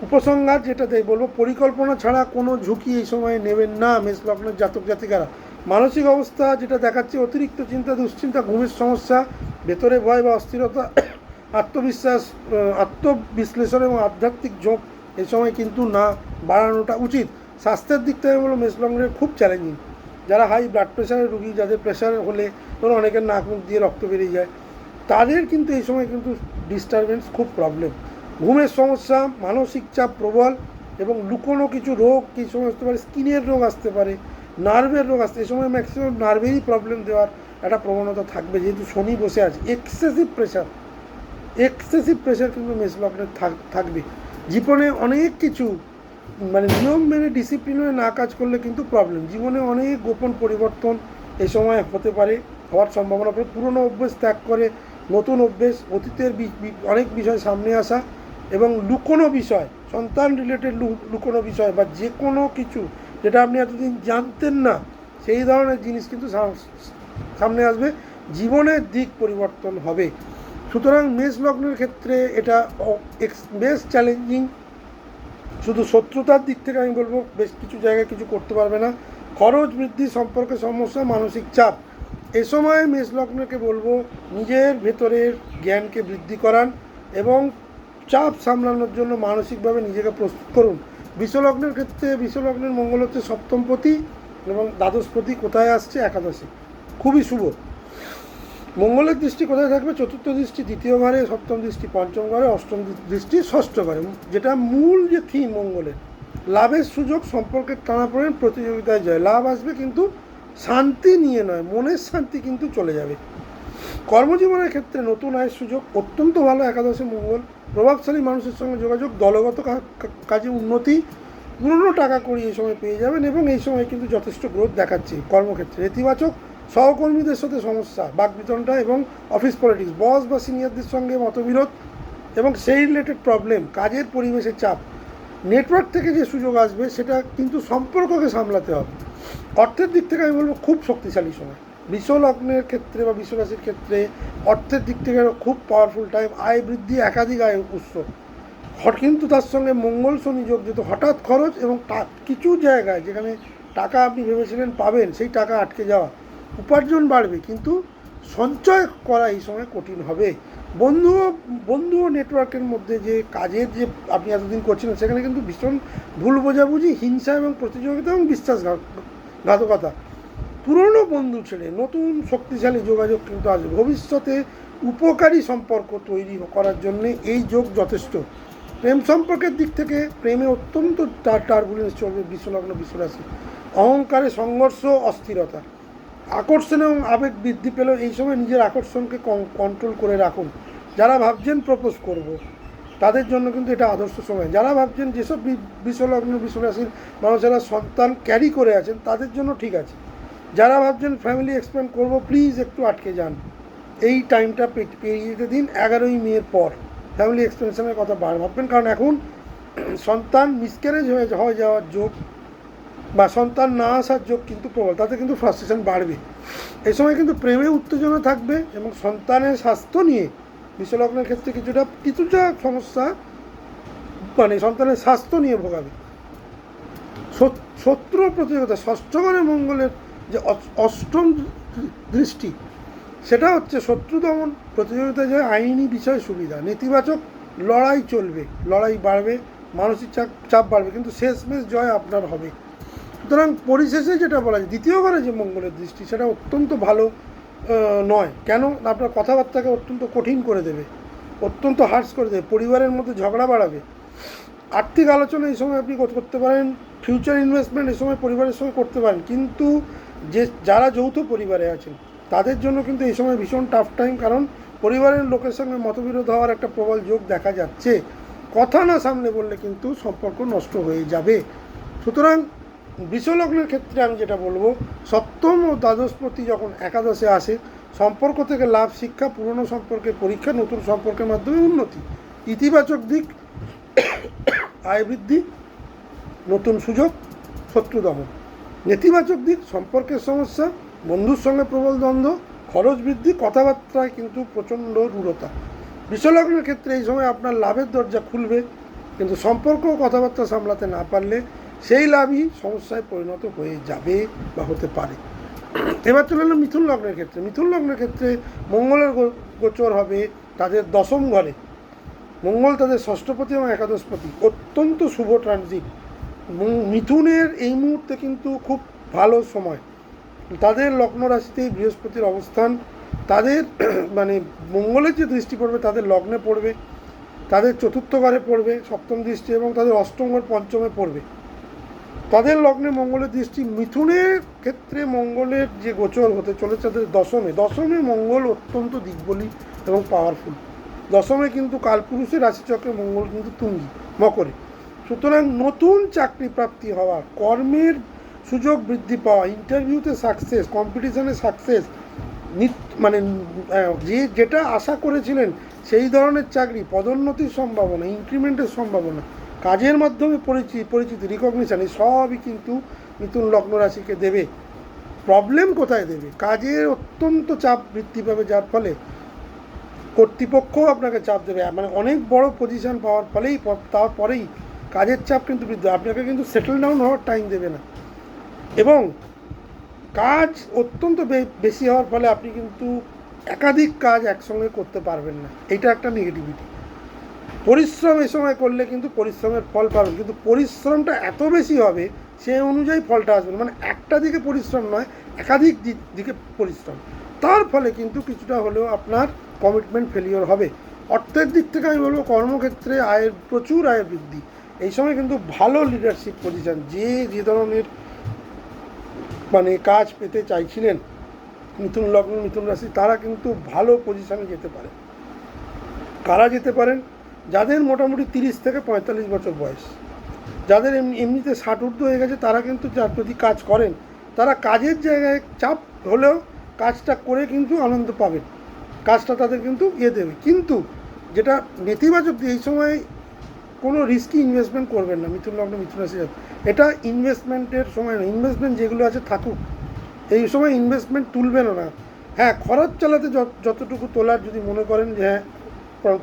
Speaker 1: উপসংহার যেটা বলবো, পরিকল্পনা ছাড়া কোনো ঝুঁকি এই সময় নেবেন না মেষ লগ্নের জাতক জাতিকারা। মানসিক অবস্থা যেটা দেখাচ্ছে, অতিরিক্ত চিন্তা, দুশ্চিন্তা, ঘুমের সমস্যা, ভেতরে ভয় বা অস্থিরতা, আত্মবিশ্বাস, আত্মবিশ্লেষণ এবং আধ্যাত্মিক ঝোঁক এই সময় কিন্তু না বাড়ানোটা উচিত। স্বাস্থ্যের দিক থেকে বলো মেষ লগ্নের খুব চ্যালেঞ্জিং। যারা হাই ব্লাড প্রেশারের রুগী, যাদের প্রেশার হলে ধরুন অনেকের নাক মুখ দিয়ে রক্ত বেরিয়ে যায়, তাদের কিন্তু এই সময় কিন্তু ডিস্টারবেন্স খুব প্রবলেম। ঘুমের সমস্যা, মানসিক চাপ প্রবল এবং লুকোনো কিছু রোগ এই সময় আসতে পারে, স্কিনের রোগ আসতে পারে, নার্ভের রোগ আসতে, এই সময় ম্যাক্সিমাম নার্ভেরই প্রবলেম দেওয়ার একটা প্রবণতা থাকবে, যেহেতু শনি বসে আছে। এক্সেসিভ প্রেশার কিন্তু মেষ লগ্নে থাকবে। জীবনে অনেক কিছু মানে নিয়ম মেনে ডিসিপ্লিন হয়ে না কাজ করলে কিন্তু প্রবলেম। জীবনে অনেক গোপন পরিবর্তন এই সময় হতে পারে, হওয়ার সম্ভাবনা পড়ে। পুরনো অভ্যেস ত্যাগ করে নতুন অভ্যেস, অতীতের অনেক বিষয় সামনে আসা এবং লুকোনো বিষয়, সন্তান রিলেটেড লুকোনো বিষয় বা যে কোনো কিছু যেটা আপনি এতদিন জানতেন না, সেই ধরনের জিনিস কিন্তু সামনে আসবে। জীবনের দিক পরিবর্তন হবে। সুতরাং মেষ লগ্নের ক্ষেত্রে এটা বেশ চ্যালেঞ্জিং। শুধু শত্রুতার দিক থেকে আমি বলবো বেশ কিছু জায়গায় কিছু করতে পারবে না। খরচ বৃদ্ধি, সম্পর্কে সমস্যা, মানসিক চাপ। এ সময় মেষ লগ্নকে বলবো নিজের ভেতরের জ্ঞানকে বৃদ্ধি করান এবং চাপ সামলানোর জন্য মানসিকভাবে নিজেকে প্রস্তুত করুন। বিশ্বলগ্নের ক্ষেত্রে বিশ্বলগ্নের মঙ্গল হচ্ছে সপ্তমপতি এবং দ্বাদশপতি কোথায় আসছে? একাদশে, খুবই শুভ। মঙ্গলের দৃষ্টি কোথায় থাকবে? চতুর্থ দৃষ্টি দ্বিতীয় ঘরে, সপ্তম দৃষ্টি পঞ্চম ঘরে, অষ্টম দৃষ্টি ষষ্ঠ ঘরে। যেটা মূল যে থিম মঙ্গলের, লাভের সুযোগ, সম্পর্কের টানাপোড়েন, প্রতিযোগিতায় জয়। লাভ আসবে কিন্তু শান্তি নিয়ে নয়, মনের শান্তি কিন্তু চলে যাবে। কর্মজীবনের ক্ষেত্রে নতুন আয়ের সুযোগ, অত্যন্ত ভালো একাদশে মঙ্গল। প্রভাবশালী মানুষের সঙ্গে যোগাযোগ, দলগত কাজে উন্নতি, পুরনো টাকা করি এই সময় পেয়ে যাবেন এবং এই সময় কিন্তু যথেষ্ট গ্রোথ দেখাচ্ছে। কর্মক্ষেত্রে নেতিবাচক, সহকর্মীদের সাথে সমস্যা, বাকবিতণ্ডা এবং অফিস পলিটিক্স, বস বা সিনিয়রদের সঙ্গে মতবিরোধ এবং সেই রিলেটেড প্রবলেম, কাজের পরিবেশের চাপ। নেটওয়ার্ক থেকে যে সুযোগ আসবে সেটা কিন্তু সম্পর্ককে সামলাতে হবে। অর্থের দিক থেকে আমি বলবো খুব শক্তিশালী সময়। বিশ্বলগ্নের ক্ষেত্রে বা বিশ্বরাশির ক্ষেত্রে অর্থের দিক থেকে খুব পাওয়ারফুল টাইম। আয় বৃদ্ধি, একাধিক আয় উৎস, কিন্তু তার সঙ্গে মঙ্গল শনি যোগ, যেহেতু হঠাৎ খরচ এবং কিছু জায়গায় যেখানে টাকা আপনি ভেবেছিলেন পাবেন সেই টাকা আটকে যাওয়া। উপার্জন বাড়বে কিন্তু সঞ্চয় করা এই সময় কঠিন হবে। বন্ধু ও নেটওয়ার্কের মধ্যে যে কাজের যে আপনি এতদিন করছিলেন সেখানে কিন্তু ভীষণ ভুল বোঝাবুঝি, হিংসা এবং প্রতিযোগিতা এবং বিশ্বাসঘাতকতা। পুরনো বন্ধু ছেড়ে নতুন শক্তিশালী যোগাযোগ কিন্তু আসবে। ভবিষ্যতে উপকারী সম্পর্ক তৈরি করার জন্যে এই যোগ যথেষ্ট। প্রেম সম্পর্কের দিক থেকে প্রেমে অত্যন্ত টার্বুলেন্স চলবে বিশ্বলগ্ন বিশ্বরাশি। অহংকারে সংঘর্ষ, অস্থিরতা। আকর্ষণ এবং আবেগ বৃদ্ধি পেলেও এই সময় নিজের আকর্ষণকে কন্ট্রোল করে রাখুন। যারা ভাবছেন প্রপোজ করব তাদের জন্য কিন্তু এটা আদর্শ সময়। যারা ভাবছেন যেসব বিশ্বলগ্ন বিশ্বরাশির মানুষেরা সন্তান ক্যারি করে আছেন তাদের জন্য ঠিক আছে। যারা ভাবছেন ফ্যামিলি এক্সপ্যান্ড করব, প্লিজ একটু আটকে যান, এই টাইমটা পেরিয়ে যেতে দিন। 11ই মের পর ফ্যামিলি এক্সপেনশনের কথা ভাববেন, কারণ এখন সন্তান মিসক্যারেজ হয়ে যাওয়ার যোগ বা সন্তান না আসার যোগ কিন্তু প্রবল, তাতে কিন্তু ফ্রাস্ট্রেশন বাড়বে। এই সময় কিন্তু প্রেমে উত্তেজনা থাকবে এবং সন্তানের স্বাস্থ্য নিয়ে বিশ্বলগ্নের ক্ষেত্রে কিছুটা সমস্যা, মানে সন্তানের স্বাস্থ্য নিয়ে ভোগাবে। শত্রু প্রতিযোগিতা, ষষ্ঠ ঘরে মঙ্গলের যে অষ্টম দৃষ্টি, সেটা হচ্ছে শত্রু দমন, প্রতিযোগিতা জয়, আইনি বিষয় সুবিধা। নেতিবাচক লড়াই চলবে, লড়াই বাড়বে, মানসিক চাপ বাড়বে, কিন্তু শেষমেশ জয় আপনার হবে। সুতরাং পরিশেষে যেটা বলা যায়, দ্বিতীয় ঘরে যে মঙ্গলের দৃষ্টি সেটা অত্যন্ত ভালো নয়। কেন? আপনার কথাবার্তাকে অত্যন্ত কঠিন করে দেবে, অত্যন্ত হার্শ করে দেবে, পরিবারের মধ্যে ঝগড়া বাড়াবে। আর্থিক আলোচনা এই সময় আপনি করতে পারেন, ফিউচার ইনভেস্টমেন্ট এই সময় পরিবারের সঙ্গে করতে পারেন, কিন্তু যারা যৌথ পরিবারে আছেন তাদের জন্য কিন্তু এই সময় ভীষণ টাফ টাইম, কারণ পরিবারের লোকের সঙ্গে মতবিরোধ হওয়ার একটা প্রবল যোগ দেখা যাচ্ছে। কথা না সামনে বললে কিন্তু সম্পর্ক নষ্ট হয়ে যাবে। সুতরাং বৃষলগ্নের ক্ষেত্রে আমি যেটা বলবো, সপ্তম ও দ্বাদশপতি যখন একাদশে আসে, সম্পর্ক থেকে লাভ, শিক্ষা, পুরনো সম্পর্কের পরীক্ষা, নতুন সম্পর্কের মাধ্যমে উন্নতি। ইতিবাচক দিক আয় বৃদ্ধি, নতুন সুযোগ, শত্রু দমন। নেতিবাচক দিক সম্পর্কের সমস্যা, বন্ধুর সঙ্গে প্রবল দ্বন্দ্ব, খরচ বৃদ্ধি, কথাবার্তায় কিন্তু প্রচণ্ড রূঢ়তা। বৃষলগ্নের ক্ষেত্রে এই সময় আপনার লাভের দরজা খুলবে, কিন্তু সম্পর্ক ও কথাবার্তা সামলাতে না পারলে সেই লাভই সমস্যায় পরিণত হয়ে যাবে বা হতে পারে। এবার চলে এলো মিথুন লগ্নের ক্ষেত্রে। মিথুন লগ্নের ক্ষেত্রে মঙ্গলের গোচর হবে তাদের দশম ঘরে। মঙ্গল তাদের ষষ্ঠপতি এবং একাদশপতি, অত্যন্ত শুভ ট্রানজিট। মিথুনের এই মুহূর্তে কিন্তু খুব ভালো সময়। তাদের লগ্ন রাশিতেই বৃহস্পতির অবস্থান, তাদের মানে মঙ্গলের যে দৃষ্টি পড়বে তাদের লগ্নে পড়বে, তাদের চতুর্থ ঘরে পড়বে সপ্তম দৃষ্টি, এবং তাদের অষ্টম ঘর পঞ্চমে পড়বে। তাদের লগ্নে মঙ্গলের দৃষ্টি। মিথুনের ক্ষেত্রে মঙ্গলের যে গোচর হতে চলেছে তাদের দশমে মঙ্গল অত্যন্ত দিগ্বলী এবং পাওয়ারফুল। দশমে কিন্তু কালপুরুষের রাশিচক্রে মঙ্গল কিন্তু তুঙ্গি মকরে। সুতরাং নতুন চাকরি প্রাপ্তি হওয়া, কর্মের সুযোগ বৃদ্ধি পাওয়া, ইন্টারভিউতে সাকসেস, কম্পিটিশনে সাকসেস, মানে যেটা আশা করেছিলেন সেই ধরনের চাকরি, পদোন্নতির সম্ভাবনা, ইনক্রিমেন্টের সম্ভাবনা, কাজের মাধ্যমে পরিচিতি, রিকগনিশন, এই সবই কিন্তু মিথুন লগ্ন রাশিকে দেবে। প্রবলেম কোথায় দেবে? কাজের অত্যন্ত চাপ বৃদ্ধি পাবে, যার ফলে কর্তৃপক্ষও আপনাকে চাপ দেবে। মানে অনেক বড় পজিশন পাওয়ার ফলেই তারপরেই কাজের চাপ কিন্তু বৃদ্ধি, আপনাকে কিন্তু সেটেল ডাউন হওয়ার টাইম দেবে না, এবং কাজ অত্যন্ত বেশি হওয়ার ফলে আপনি কিন্তু একাধিক কাজ একসঙ্গে করতে পারবেন না। এটা একটা নেগেটিভিটি। পরিশ্রম এ সময় করলে কিন্তু পরিশ্রমের ফল পাবেন, কিন্তু পরিশ্রমটা এত বেশি হবে সেই অনুযায়ী ফলটা আসবে না। মানে একটা দিকে পরিশ্রম নয়, একাধিক দিকে পরিশ্রম, তার ফলে কিন্তু কিছুটা হলেও আপনার কমিটমেন্ট ফেলিওর হবে। অর্থের দিক থেকে আমি বলবো কর্মক্ষেত্রে প্রচুর আয়ের বৃদ্ধি। এই সময় কিন্তু ভালো লিডারশিপ পজিশন, যে ধরনের মানে কাজ পেতে চাইছিলেন মিথুন লগ্ন মিথুন রাশি, তারা কিন্তু ভালো পজিশনে যেতে পারে। কারা যেতে পারেন? যাদের মোটামুটি 30 থেকে 45 বছর বয়স, যাদের এমনিতে 60 ঊর্ধ্ব হয়ে গেছে, তারা কিন্তু যদি কাজ করেন, তারা কাজের জায়গায় চাপ হলেও কাজটা করে কিন্তু আনন্দ পাবেন, কাজটা তাদের কিন্তু দেবে। কিন্তু যেটা নেতিবাচক, এই সময় কোনো রিস্কি ইনভেস্টমেন্ট করবেন না মিথুন লগ্ন মিথুন রাশি। এটা ইনভেস্টমেন্টের সময় না, ইনভেস্টমেন্ট যেগুলো আছে থাকুক, এই সময় ইনভেস্টমেন্ট তুলবেনও না। হ্যাঁ, খরচ চালাতে যতটুকু তোলার যদি মনে করেন যে হ্যাঁ,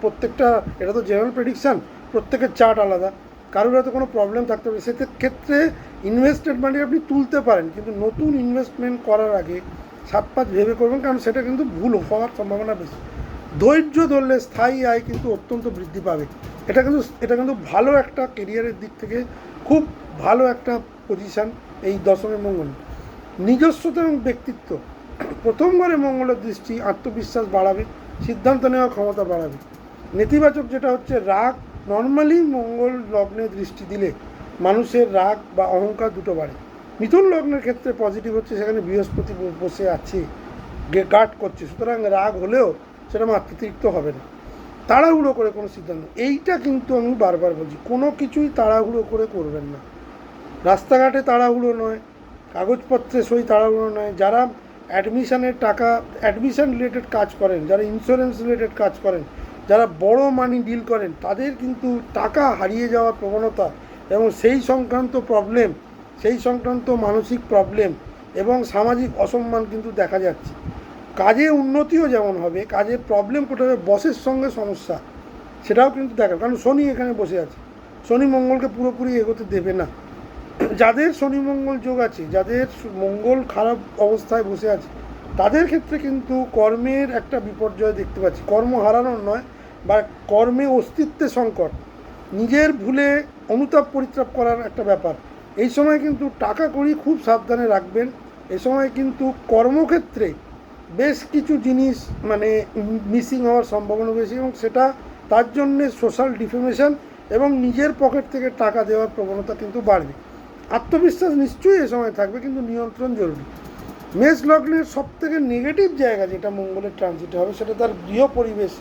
Speaker 1: প্রত্যেকটা, এটা তো জেনারেল প্রেডিকশান, প্রত্যেকের চার্ট আলাদা, কারোর হয়তো কোনো প্রবলেম থাকতে পারে, সেক্ষেত্রে ইনভেস্টেড মানি আপনি তুলতে পারেন, কিন্তু নতুন ইনভেস্টমেন্ট করার আগে 7-5 ভেবে করবেন, কারণ সেটা কিন্তু ভুল হওয়ার সম্ভাবনা বেশি। ধৈর্য ধরলে স্থায়ী আয় কিন্তু অত্যন্ত বৃদ্ধি পাবে। এটা কিন্তু ভালো একটা কেরিয়ারের দিক থেকে খুব ভালো একটা পজিশান এই দশমে মঙ্গল। নিজস্বতা এবং ব্যক্তিত্ব, প্রথম ঘরে মঙ্গলের দৃষ্টি আত্মবিশ্বাস বাড়াবে, সিদ্ধান্ত নেওয়ার ক্ষমতা বাড়াবে। নেতিবাচক যেটা হচ্ছে রাগ, নর্মালি মঙ্গল লগ্নে দৃষ্টি দিলে মানুষের রাগ বা অহংকার দুটো বাড়ে। মিথুন লগ্নের ক্ষেত্রে পজিটিভ হচ্ছে সেখানে বৃহস্পতি বসে আছে, গার্ড করছে, সুতরাং রাগ হলেও সেটা মাত্রাতিরিক্ত হবে না। তাড়াহুড়ো করে কোনো সিদ্ধান্ত, এইটা কিন্তু আমি বারবার বলছি, কোনো কিছুই তাড়াহুড়ো করে করবেন না। রাস্তাঘাটে তাড়াহুড়ো নয়, কাগজপত্রে সই তাড়াহুড়ো নয়। যারা অ্যাডমিশনের টাকা, অ্যাডমিশন রিলেটেড কাজ করেন, যারা ইন্স্যুরেন্স রিলেটেড কাজ করেন, যারা বড় মানি ডিল করেন, তাদের কিন্তু টাকা হারিয়ে যাওয়ার প্রবণতা এবং সেই সংক্রান্ত প্রবলেম, সেই সংক্রান্ত মানসিক প্রবলেম এবং সামাজিক অসম্মান কিন্তু দেখা যাচ্ছে। কাজে উন্নতিও যেমন হবে, কাজে প্রবলেম কোথাও হবে, বসের সঙ্গে সমস্যা, সেটাও কিন্তু দেখা, কারণ শনি এখানে বসে আছে, শনি মঙ্গলকে পুরোপুরি এগোতে দেবে না। যাদের শনি মঙ্গল যোগ আছে, যাদের মঙ্গল খারাপ অবস্থায় বসে আছে, তাদের ক্ষেত্রে কিন্তু কর্মের একটা বিপর্যয় দেখতে পাচ্ছি। কর্ম হারানোর নয়, বা কর্মে অস্তিত্বে সংকট, নিজের ভুলে অনুতাপ পরিত্রাপ করার একটা ব্যাপার। এই সময় কিন্তু টাকা কড়ি খুব সাবধানে রাখবেন। এ সময় কিন্তু কর্মক্ষেত্রে বেশ কিছু জিনিস মানে মিসিং হওয়ার সম্ভাবনা বেশি, এবং সেটা তার জন্যে সোশ্যাল ডিফেমেশন এবং নিজের পকেট থেকে টাকা দেওয়ার প্রবণতা কিন্তু বাড়বে। আত্মবিশ্বাস নিশ্চয়ই এ সময় থাকবে, কিন্তু নিয়ন্ত্রণ জরুরি। মেষ লগ্নের সবথেকে নেগেটিভ জায়গা যেটা মঙ্গলের ট্রানজিটে হবে, সেটা তার গৃহ পরিবেশ।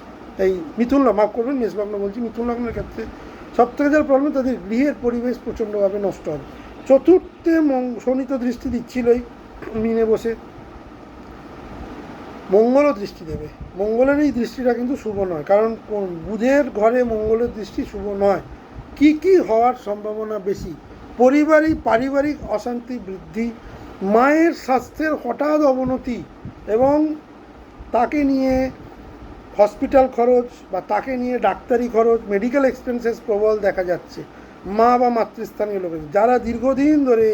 Speaker 1: এই মিথুন লগ্ন, মাফ করবেন মেষ লগ্ন বলছি, মিথুন লগ্নের ক্ষেত্রে সবথেকে যার প্রবলেম, তাদের গৃহের পরিবেশ প্রচণ্ডভাবে নষ্ট হবে। চতুর্থে শনি তো দৃষ্টি দিচ্ছিলই মিনে বসে, মঙ্গলও দৃষ্টি দেবে। মঙ্গলের এই দৃষ্টিটা কিন্তু শুভ নয়, কারণ বুধের ঘরে মঙ্গলের দৃষ্টি শুভ নয়। কি কি হওয়ার সম্ভাবনা বেশি? পারিবারিক অশান্তি বৃদ্ধি, মায়ের স্বাস্থ্যের হঠাৎ অবনতি, এবং তাকে নিয়ে হসপিটাল খরচ বা তাকে নিয়ে ডাক্তারি খরচ, মেডিকেল এক্সপেন্সেস প্রবল দেখা যাচ্ছে। মা বা মাতৃস্থানীয় লোকের যারা দীর্ঘদিন ধরে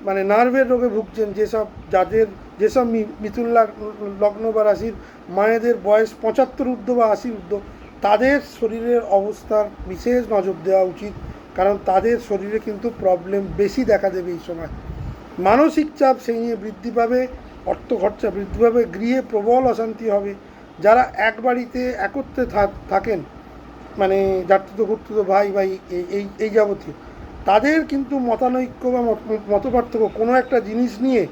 Speaker 1: মানে নার্ভের রোগে ভুগছেন, যেসব মিথুন লগ্ন বা রাশির মায়েদের বয়স 75 ঊর্ধ্ব বা 80 ঊর্ধ্ব, তাদের শরীরের অবস্থার বিশেষ নজর দেওয়া উচিত, কারণ তাদের শরীরে কিন্তু প্রবলেম বেশি দেখা দেবে এই সময়। মানসিক চাপ সেই নিয়ে বৃদ্ধি পাবে, অর্থ খরচা বৃদ্ধি পাবে, গৃহে প্রবল অশান্তি হবে। যারা এক বাড়িতে একত্রে থাকেন, মানে জাতৃত কর্তৃত ভাই এই যাবতীয়, তাদের কিন্তু মতানৈক্য বা মতপার্থক্য কোনো একটা জিনিস নিয়ে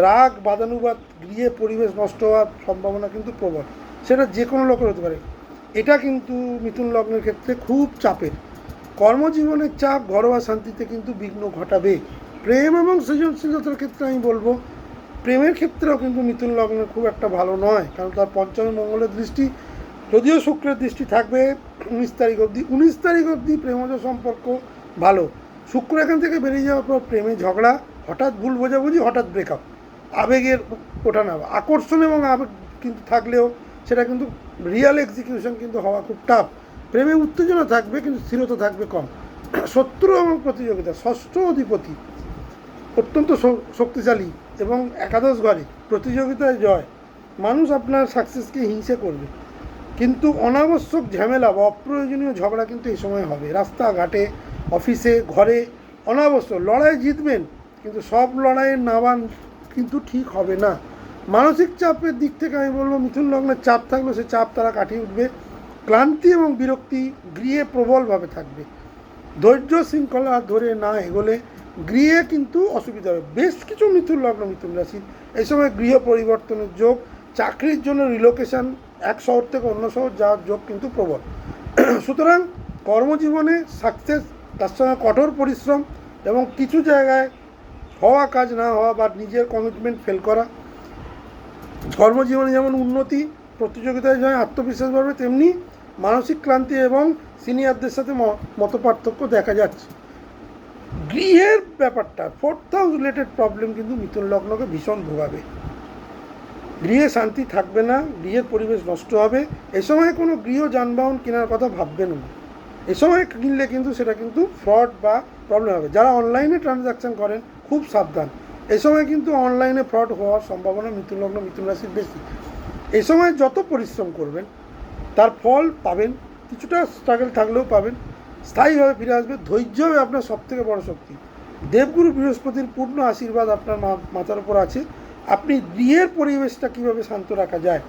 Speaker 1: রাগ বাদানুবাদ, গৃহে পরিবেশ নষ্ট হওয়ার সম্ভাবনা কিন্তু প্রবল। সেটা যে কোনো লোকের হতে পারে। এটা কিন্তু মিথুন লগ্নের ক্ষেত্রে খুব চাপের। কর্মজীবনের চাপ ঘরোয়া শান্তিতে কিন্তু বিঘ্ন ঘটাবে। প্রেম এবং সৃজনশীলতার ক্ষেত্রে আমি বলবো, প্রেমের ক্ষেত্রেও কিন্তু মিথুন লগ্নের খুব একটা ভালো নয়, কারণ তার পঞ্চমে মঙ্গলের দৃষ্টি, যদিও শুক্রের দৃষ্টি থাকবে 19 তারিখ অবধি। 19 তারিখ অবধি প্রেমজ সম্পর্ক ভালো। শুক্র এখান থেকে বেরিয়ে যাওয়ার পর প্রেমে ঝগড়া, হঠাৎ ভুল বোঝাবুঝি, হঠাৎ ব্রেকআপ, আবেগের ওঠানামা, আকর্ষণ এবং আবেগ কিন্তু থাকলেও সেটা কিন্তু রিয়াল এক্সিকিউশন কিন্তু হওয়া খুব টাফ। প্রেমে উত্তেজনা থাকবে, কিন্তু স্থিরতা থাকবে কম। শত্রু এবং প্রতিযোগিতা, ষষ্ঠ অধিপতি অত্যন্ত শক্তিশালী এবং একাদশ ঘরে প্রতিযোগিতায় জয়। মানুষ আপনার সাকসেসকে হিংসে করবে, কিন্তু অনাবশ্যক ঝামেলা বা অপ্রয়োজনীয় ঝগড়া কিন্তু এই সময় হবে। রাস্তাঘাটে, অফিসে, ঘরে অনাবশ্যক লড়াই জিতবেন, কিন্তু সব লড়াইয়ের নাবান কিন্তু ঠিক হবে না। মানসিক চাপের দিক থেকে আমি বলবো, মিথুন লগ্নের চাপ থাকলেও সে চাপ তারা কাটিয়ে উঠবে। ক্লান্তি এবং বিরক্তি গৃহে প্রবলভাবে থাকবে। ধৈর্য শৃঙ্খলা ধরে না এগোলে গৃহে কিন্তু অসুবিধা হবে। বেশ কিছু মিথুন লগ্ন, মিথুন রাশি এই সময় গৃহ পরিবর্তনের যোগ, চাকরির জন্য রিলোকেশন, এক শহর থেকে অন্য শহর যাওয়ার যোগ কিন্তু প্রবল। সুতরাং কর্মজীবনে সাকসেস, তার সঙ্গে কঠোর পরিশ্রম এবং কিছু জায়গায় হওয়া কাজ না হওয়া বা নিজের কমিটমেন্ট ফেল করা। কর্মজীবনে যেমন উন্নতি, প্রতিযোগিতায় জয়, আত্মবিশ্বাস বাড়বে, তেমনি মানসিক ক্লান্তি এবং সিনিয়রদের সাথে মতপার্থক্য দেখা যাচ্ছে। গৃহের ব্যাপারটা, 4th হাউস রিলেটেড প্রবলেম কিন্তু মিথুন লগ্নকে ভীষণ ভোগাবে। গৃহে শান্তি থাকবে না, গৃহের পরিবেশ নষ্ট হবে। এ সময় কোনো গৃহ যানবাহন কেনার কথা ভাববেন না। এ সময় কিনলে কিন্তু সেটা কিন্তু ফ্রড বা প্রবলেম হবে। যারা অনলাইনে ট্রানজ্যাকশান করেন খুব সাবধান। এই সময় কিন্তু অনলাইনে ফ্রড হওয়ার সম্ভাবনা মিথুন লগ্ন, মিথুন রাশির বেশি। এই সময় যত পরিশ্রম করবেন তার ফল পাবেন, কিছুটা স্ট্রাগল থাকলেও পাবেন, স্থায়ীভাবে ফিরে আসবে। ধৈর্য হবে আপনার সবথেকে বড় শক্তি। দেবগুরু বৃহস্পতির পূর্ণ আশীর্বাদ আপনার মাথার উপর আছে। আপনি গৃহের পরিবেশটা কীভাবে শান্ত রাখা যায়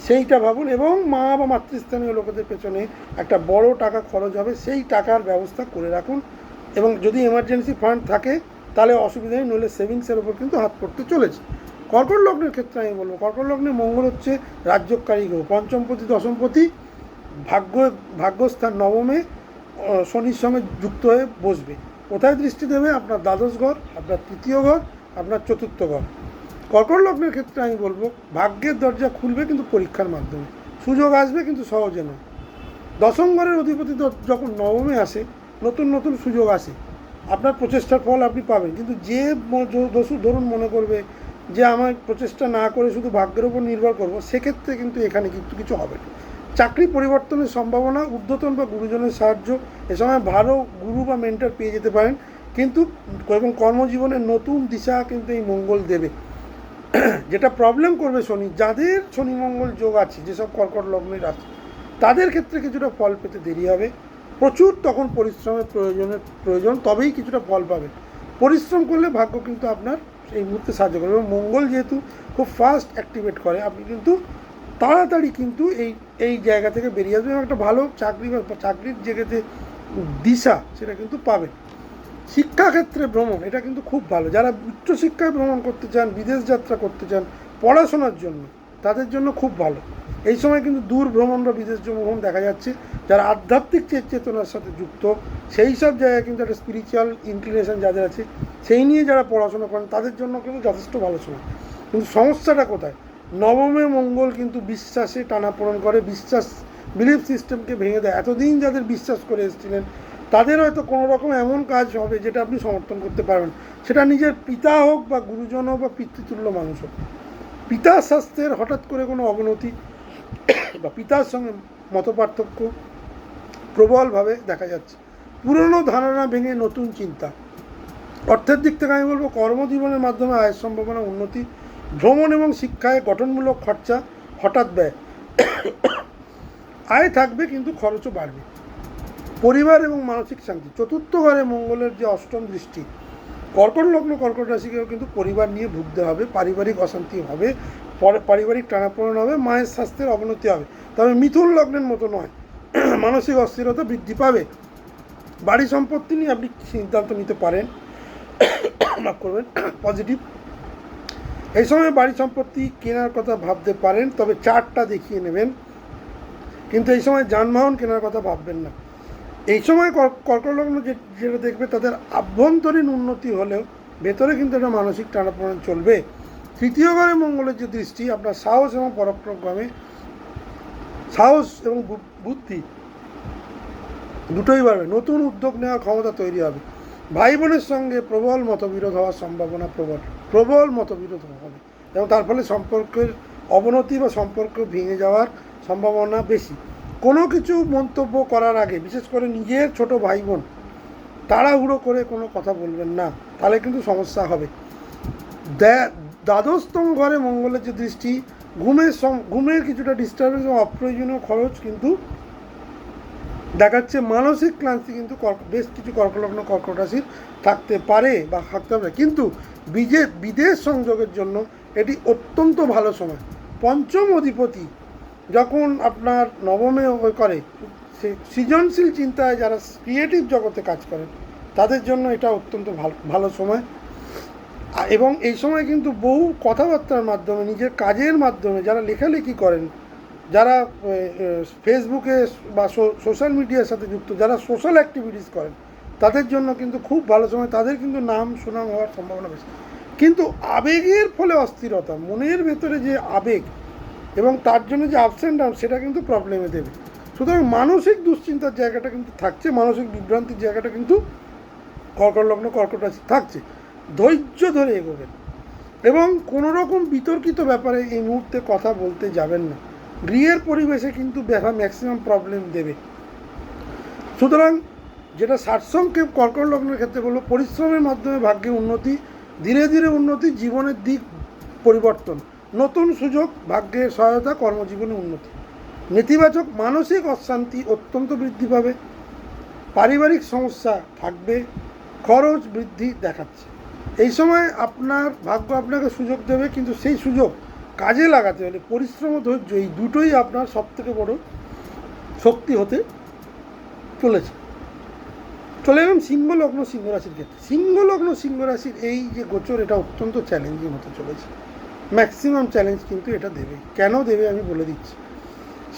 Speaker 1: সেইটা ভাবুন, এবং মা বা মাতৃস্থানীয় লোকেদের পেছনে একটা বড় টাকা খরচ হবে, সেই টাকার ব্যবস্থা করে রাখুন। এবং যদি এমার্জেন্সি ফান্ড থাকে তাহলে অসুবিধা নেই, নইলে সেভিংসের ওপর কিন্তু হাত পড়তে চলেছে। কর্কট লগ্নের ক্ষেত্রে আমি বলবো, কর্কট লগ্নে মঙ্গল হচ্ছে রাজ্যকারী গ্রহ, পঞ্চমপতি দশমপতি, ভাগ্যস্থান নবমে শনির সঙ্গে যুক্ত হয়ে বসবে। কোথায় দৃষ্টি দেবে? আপনার দ্বাদশ ঘর, আপনার তৃতীয় ঘর, আপনার চতুর্থ ঘর। কর্কট লগ্নের ক্ষেত্রে আমি বলবো, ভাগ্যের দরজা খুলবে কিন্তু পরীক্ষার মাধ্যমে, সুযোগ আসবে কিন্তু সহজে নয়। দশম ঘরের অধিপতি যখন নবমে আসে, নতুন নতুন সুযোগ আসে, আপনার প্রচেষ্টার ফল আপনি পাবেন। কিন্তু যে ধরুন মনে করবে যে আমার প্রচেষ্টা না করে শুধু ভাগ্যের উপর নির্ভর করব, সেক্ষেত্রে কিন্তু এখানে কিন্তু কিছু হবে না। চাকরি পরিবর্তনের সম্ভাবনা, ঊর্ধ্বতন বা গুরুজনের সাহায্য, এ সময় ভালো গুরু বা মেন্টর পেয়ে যেতে পারেন, কিন্তু এবং কর্মজীবনের নতুন দিশা কিন্তু এই মঙ্গল দেবে। যেটা প্রবলেম করবে শনি, যাদের শনি মঙ্গল যোগ আছে, যেসব কর্কট লগ্নের আছে, তাদের ক্ষেত্রে কিছুটা ফল পেতে দেরি হবে। প্রচুর তখন পরিশ্রমের প্রয়োজন, তবেই কিছুটা ফল পাবে। পরিশ্রম করলে ভাগ্য কিন্তু আপনার এই মুহূর্তে সাহায্য করবে। এবং মঙ্গল যেহেতু খুব ফাস্ট অ্যাক্টিভেট করে, আপনি কিন্তু তাড়াতাড়ি কিন্তু এই জায়গা থেকে বেরিয়ে আসবেন এবং একটা ভালো চাকরি বা চাকরির জায়গাতে দিশা সেটা কিন্তু পাবেন। শিক্ষাক্ষেত্রে ভ্রমণ এটা কিন্তু খুব ভালো। যারা উচ্চশিক্ষায় ভ্রমণ করতে চান, বিদেশ যাত্রা করতে চান পড়াশোনার জন্য, তাদের জন্য খুব ভালো। এই সময় কিন্তু দূর ভ্রমণ বা বিদেশ ভ্রমণ দেখা যাচ্ছে। যারা আধ্যাত্মিক চেতনার সাথে যুক্ত, সেই সব জায়গায় কিন্তু একটা স্পিরিচুয়াল ইনক্লিনেশন যাদের আছে, সেই নিয়ে যারা পড়াশোনা করেন তাদের জন্য কিন্তু যথেষ্ট ভালো সময়। কিন্তু সমস্যাটা কোথায়? নবমে মঙ্গল কিন্তু বিশ্বাসে টানাপোড়েন করে, বিলিফ সিস্টেমকে ভেঙে দেয়। এতদিন যাদের বিশ্বাস করে এসেছিলেন তাদের হয়তো কোনো রকম এমন কাজ হবে যেটা আপনি সমর্থন করতে পারবেন, সেটা নিজের পিতা হোক বা গুরুজন হোক বা পিতৃতুল্য মানুষ হোক। পিতার স্বাস্থ্যের হঠাৎ করে কোনো অবনতি বা পিতার সঙ্গে মতপার্থক্য প্রবলভাবে দেখা যাচ্ছে। পুরনো ধারণা ভেঙে নতুন চিন্তা। অর্থের দিক থেকে আমি বলবো কর্মজীবনের মাধ্যমে আয়ের সম্ভাবনা উন্নতি। ভ্রমণ এবং শিক্ষায় গঠনমূলক খরচা, হঠাৎ ব্যয়। আয় থাকবে কিন্তু খরচও বাড়বে। পরিবার এবং মানসিক শান্তি। চতুর্থ ঘরে মঙ্গলের যে অষ্টম দৃষ্টি, কর্কট লগ্ন কর্কট রাশিকেও কিন্তু পরিবার নিয়ে ভুগতে হবে, পারিবারিক অশান্তি হবে, পারিবারিক টানাপোড়েন হবে, মায়ের স্বাস্থ্যের অবনতি হবে। তবে মিথুন লগ্নের মতো নয়, মানসিক অস্থিরতা বৃদ্ধি পাবে। বাড়ি সম্পত্তি নিয়ে আপনি সিদ্ধান্ত নিতে পারেন, মাফ করবেন, পজিটিভ। এই সময় বাড়ি সম্পত্তি কেনার কথা ভাবতে পারেন, তবে চার্টটা দেখিয়ে নেবেন। কিন্তু এই সময় যানবাহন কেনার কথা ভাববেন না। এই সময় কর্কট লগ্ন যেটা দেখবে তাদের আভ্যন্তরীণ উন্নতি হলেও ভেতরে কিন্তু একটা মানসিক টানাপোড়েন চলবে। তৃতীয় ঘরে মঙ্গলের যে দৃষ্টি, আপনার সাহস এবং পরাক্রমে, সাহস এবং বুদ্ধি দুটোই বাড়বে। নতুন উদ্যোগ নেওয়ার ক্ষমতা তৈরি হবে। ভাই বোনের সঙ্গে প্রবল মতবিরোধ হওয়ার সম্ভাবনা প্রবল মতবিরোধ হবে এবং তার ফলে সম্পর্কের অবনতি বা সম্পর্ক ভেঙে যাওয়ার সম্ভাবনা বেশি। কোনো কিছু মন্তব্য করার আগে, বিশেষ করে নিজের ছোট ভাই বোন, তাড়াহুড়ো করে কোনো কথা বলবেন না, তাহলে কিন্তু সমস্যা হবে। দ্বাদশতম ঘরে মঙ্গলের যে দৃষ্টি, ঘুমের কিছুটা ডিস্টার্বেন্স এবং অপ্রয়োজনীয় খরচ কিন্তু দেখাচ্ছে। মানসিক ক্লান্তি কিন্তু বেশ কিছু কর্কলগ্ন কর্কট রাশির থাকতে পারে বা থাকতে হবে, কিন্তু বিদেশ সংযোগের জন্য এটি অত্যন্ত ভালো সময়। পঞ্চম অধিপতি যখন আপনার নবমে করে, সৃজনশীল চিন্তায় যারা ক্রিয়েটিভ জগতে কাজ করেন তাদের জন্য এটা অত্যন্ত ভালো সময়। এবং এই সময় কিন্তু বহু কথাবার্তার মাধ্যমে, নিজের কাজের মাধ্যমে, যারা লেখালেখি করেন, যারা ফেসবুকে বা সোশ্যাল মিডিয়ার সাথে যুক্ত, যারা সোশ্যাল অ্যাক্টিভিটিস করেন, তাদের জন্য কিন্তু খুব ভালো সময়। তাদের কিন্তু নাম সুনাম হওয়ার সম্ভাবনা বেশি। কিন্তু আবেগের ফলে অস্থিরতা, মনের ভেতরে যে আবেগ এবং তার জন্য যে আপস অ্যান্ড ডাউন, সেটা কিন্তু প্রবলেমে দেবে। সুতরাং মানসিক দুশ্চিন্তার জায়গাটা কিন্তু থাকছে, মানসিক বিভ্রান্তির জায়গাটা কিন্তু কর্কট লগ্ন কর্কট রাশি থাকছে। ধৈর্য ধরে এগোবেন এবং কোনো রকম বিতর্কিত ব্যাপারে এই মুহূর্তে কথা বলতে যাবেন না। গৃহের পরিবেশে কিন্তু ম্যাক্সিমাম প্রবলেম দেবে। সুতরাং যেটা সারসংক্ষেপ কর্কট লগ্নের ক্ষেত্রে বলবো, পরিশ্রমের মাধ্যমে ভাগ্যে উন্নতি, ধীরে ধীরে উন্নতি, জীবনের দিক পরিবর্তন, নতুন সুযোগ, ভাগ্যের সহায়তা, কর্মজীবনে উন্নতি। নেতিবাচক মানসিক অশান্তি অত্যন্ত বৃদ্ধি পাবে, পারিবারিক সমস্যা থাকবে, খরচ বৃদ্ধি দেখাচ্ছে। এই সময় আপনার ভাগ্য আপনাকে সুযোগ দেবে, কিন্তু সেই সুযোগ কাজে লাগাতে হলে পরিশ্রম ও ধৈর্য, এই দুটোই আপনার সবথেকে বড় শক্তি হতে চলেছে। চলে এলাম সিংহ লগ্ন সিংহ রাশির ক্ষেত্রে। সিংহ লগ্ন সিংহ রাশির এই যে গোচর, এটা অত্যন্ত চ্যালেঞ্জিং হতে চলেছে। ম্যাক্সিমাম চ্যালেঞ্জ কিন্তু এটা দেবে। কেন দেবে আমি বলে দিচ্ছি।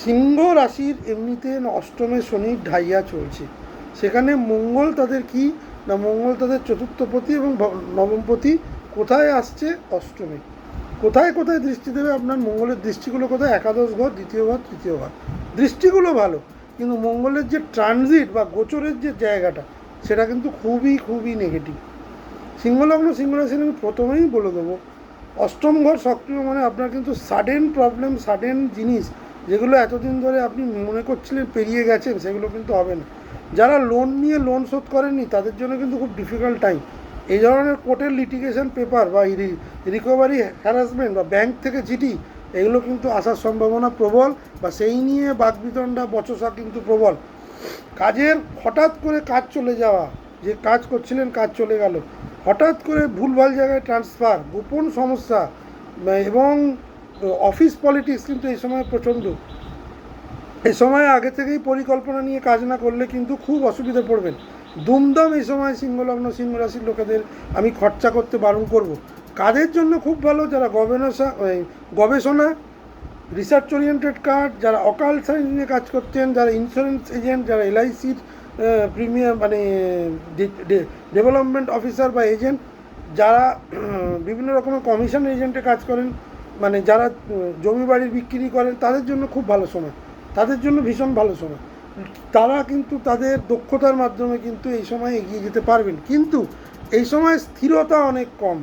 Speaker 1: সিংহ রাশির এমনিতে অষ্টমে শনি ঢাইয়া চলছে, সেখানে মঙ্গল তাদের কি না, মঙ্গল তাদের চতুর্থপতি এবং নবমপতি। কোথায় আসছে? অষ্টমে। কোথায় কোথায় দৃষ্টি দেবে? আপনার মঙ্গলের দৃষ্টিগুলো কোথায়? একাদশ ঘর, দ্বিতীয় ঘর, তৃতীয় ঘর। দৃষ্টিগুলো ভালো, কিন্তু মঙ্গলের যে ট্রানজিট বা গোচরের যে জায়গাটা, সেটা কিন্তু খুবই নেগেটিভ। সিংহলগ্ন সিংহরাশি আমি প্রথমেই বলে দেবো, অষ্টম ঘর সক্রিয় মানে আপনার কিন্তু সাডেন প্রবলেম, সাডেন জিনিস, যেগুলো এতদিন ধরে আপনি মনে করছিলেন পেরিয়ে গেছেন, সেগুলো কিন্তু হবে না। যারা লোন নিয়ে লোন শোধ করেননি তাদের জন্য কিন্তু খুব ডিফিকাল্ট টাইম। এই ধরনের কোর্টের লিটিগেশন পেপার বা রিকভারি হ্যারাসমেন্ট বা ব্যাংক থেকে চিঠি, এগুলো কিন্তু আসার সম্ভাবনা প্রবল, বা সেই নিয়ে বাকবিতণ্ডা বচসা কিন্তু প্রবল। কাজের হঠাৎ করে কাজ চলে যাওয়া, যে কাজ করছিলেন কাজ চলে গেল, হঠাৎ করে ভুলভাল জায়গায় ট্রান্সফার, গোপন সমস্যা এবং অফিস পলিটিক্স কিন্তু এই সময় প্রচণ্ড। এই সময় আগে থেকেই পরিকল্পনা নিয়ে কাজ না করলে কিন্তু খুব অসুবিধা পড়বেন। দুমদাম এই সময় সিংহলগ্ন সিংহ রাশির লোকেদের আমি খরচা করতে বারণ করব। কাজের জন্য খুব ভালো, যারা গবেষণা রিসার্চ ওরিয়েন্টেড কাজ, যারা অকাল সায়েন্স নিয়ে কাজ করছেন, যারা ইন্স্যুরেন্স এজেন্ট, যারা এলআইসির প্রিমিয়াম মানে ডেভেলপমেন্ট অফিসার বা এজেন্ট, যারা বিভিন্ন রকমের কমিশন এজেন্টে কাজ করেন, মানে যারা জমি বাড়ি বিক্রি করেন, তাদের জন্য খুব ভালো সময়, তাদের জন্য ভীষণ ভালো সময়। তারা কিন্তু তাদের দক্ষতার মাধ্যমে কিন্তু এই সময় এগিয়ে যেতে পারবেন, কিন্তু এই সময় স্থিরতা অনেক কম।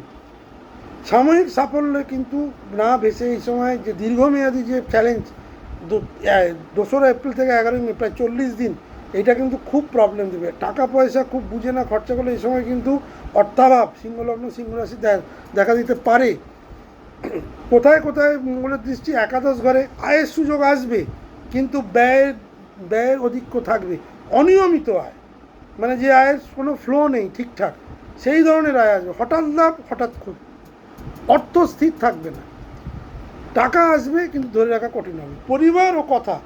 Speaker 1: সাময়িক সাফল্য কিন্তু না ভেসে এই সময় যে দীর্ঘমেয়াদী যে চ্যালেঞ্জ 2রা এপ্রিল থেকে 11ই মে, প্রায় 40 দিন, এটা কিন্তু খুব প্রবলেম দেবে। টাকা পয়সা খুব বুঝে না খরচা করলে এই সময় কিন্তু অর্থাভাব সিংহলগ্ন সিংহ রাশি দেখা দিতে পারে। কোথায় কোথায় মঙ্গলের দৃষ্টি একাদশ ঘরে, আয়ের সুযোগ আসবে, কিন্তু ব্যয়ের অধিক্য থাকবে, অনিয়মিত আয়, মানে যে আয়ের কোনো ফ্লো নেই ঠিকঠাক, সেই ধরনের আয় আসবে, হঠাৎ লাভ হঠাৎ খুব, অর্থ স্থির থাকবে না, টাকা আসবে কিন্তু ধরে রাখা কঠিন হবে। পরিবার ও কথা,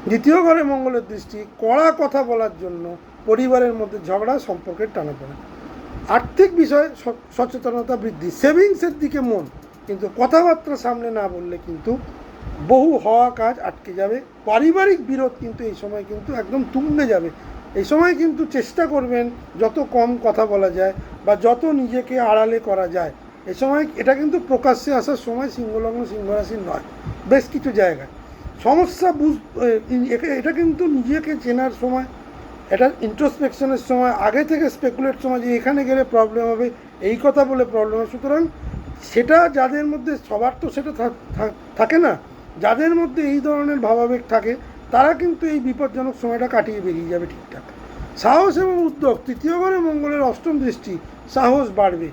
Speaker 1: দ্বিতীয় ঘরে মঙ্গলের দৃষ্টি, কড়া কথা বলার জন্য পরিবারের মধ্যে ঝগড়া, সম্পর্কের টানাপোড়েন। আর্থিক বিষয়ে সচেতনতা বৃদ্ধি, সেভিংসের দিকে মন, কিন্তু কথাবার্তা সামনে না বললে কিন্তু বহু হওয়া কাজ আটকে যাবে। পারিবারিক বিরোধ কিন্তু এই সময় কিন্তু একদম তুঙ্গে যাবে। এই সময় কিন্তু চেষ্টা করবেন যত কম কথা বলা যায় বা যত নিজেকে আড়ালে করা যায়। এই সময় এটা কিন্তু প্রকাশ্যে আসার সময় সিংহলগ্ন সিংহ রাশির নয়। বেশ কিছু জায়গায় সমস্যা এটা কিন্তু নিজেকে চেনার সময়, এটা ইন্ট্রোস্পেকশনের সময়, আগে থেকে স্পেকুলেট সময় যে এখানে গেলে প্রবলেম হবে, এই কথা বলে প্রবলেম হবে। সুতরাং সেটা যাদের মধ্যে, সবার তো সেটা থাকে না, যাদের মধ্যে এই ধরনের ভাবাবেগ থাকে তারা কিন্তু এই বিপজ্জনক সময়টা কাটিয়ে বেরিয়ে যাবে ঠিকঠাক। সাহস এবং উদ্যোগ, তৃতীয় ঘরে মঙ্গলের অষ্টম দৃষ্টি, সাহস বাড়বে,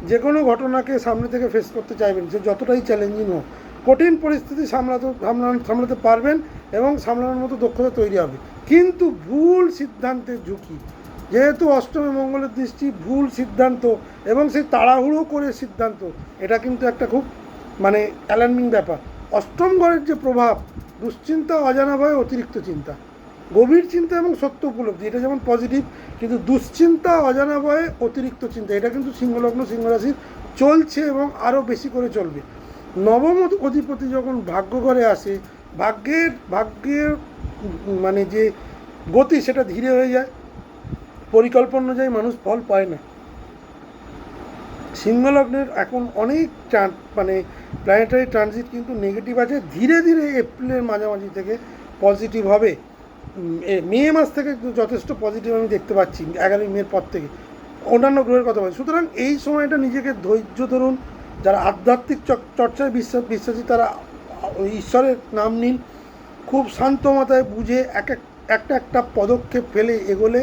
Speaker 1: যে কোনো ঘটনাকে সামনে থেকে ফেস করতে চাইবেন, সে যতটাই চ্যালেঞ্জিং হোক। কঠিন পরিস্থিতি সামলাতে পারবেন এবং সামলানোর মতো দক্ষতা তৈরি হবে, কিন্তু ভুল সিদ্ধান্তের ঝুঁকি, যেহেতু অষ্টমে মঙ্গলের দৃষ্টি, ভুল সিদ্ধান্ত এবং সেই তাড়াহুড়ো করে সিদ্ধান্ত, এটা কিন্তু একটা খুব মানে অ্যালার্মিং ব্যাপার। অষ্টম ঘরের যে প্রভাব, দুশ্চিন্তা, অজানা ভয়, অতিরিক্ত চিন্তা, গভীর চিন্তা এবং সত্য উপলব্ধি, এটা যেমন পজিটিভ, কিন্তু দুশ্চিন্তা, অজানা ভয়, অতিরিক্ত চিন্তা, এটা কিন্তু সিংহলগ্ন সিংহ রাশির চলছে এবং আরও বেশি করে চলবে। নবম অধিপতি যখন ভাগ্য ঘরে আসে, ভাগ্যের মানে যে গতি সেটা ধীরে হয়ে যায়, পরিকল্পনা অনুযায়ী মানুষ ফল পায় না। সিংহলগ্নের এখন অনেক মানে প্ল্যানেটারি ট্রানজিট কিন্তু নেগেটিভ আছে, ধীরে ধীরে এপ্রিলের মাঝামাঝি থেকে পজিটিভ হবে। মে মাস থেকে যথেষ্ট পজিটিভ আমি দেখতে পাচ্ছি, 11ই মের পর থেকে অন্যান্য গ্রহের কথা বলি। সুতরাং এই সময়টা নিজেকে ধৈর্য ধরুন, যারা আধ্যাত্মিক চর্চায় বিশ্বাসী তারা ঈশ্বরের নাম নিন, খুব শান্ত মাথায় বুঝে একটা পদক্ষেপ ফেলে এগোলে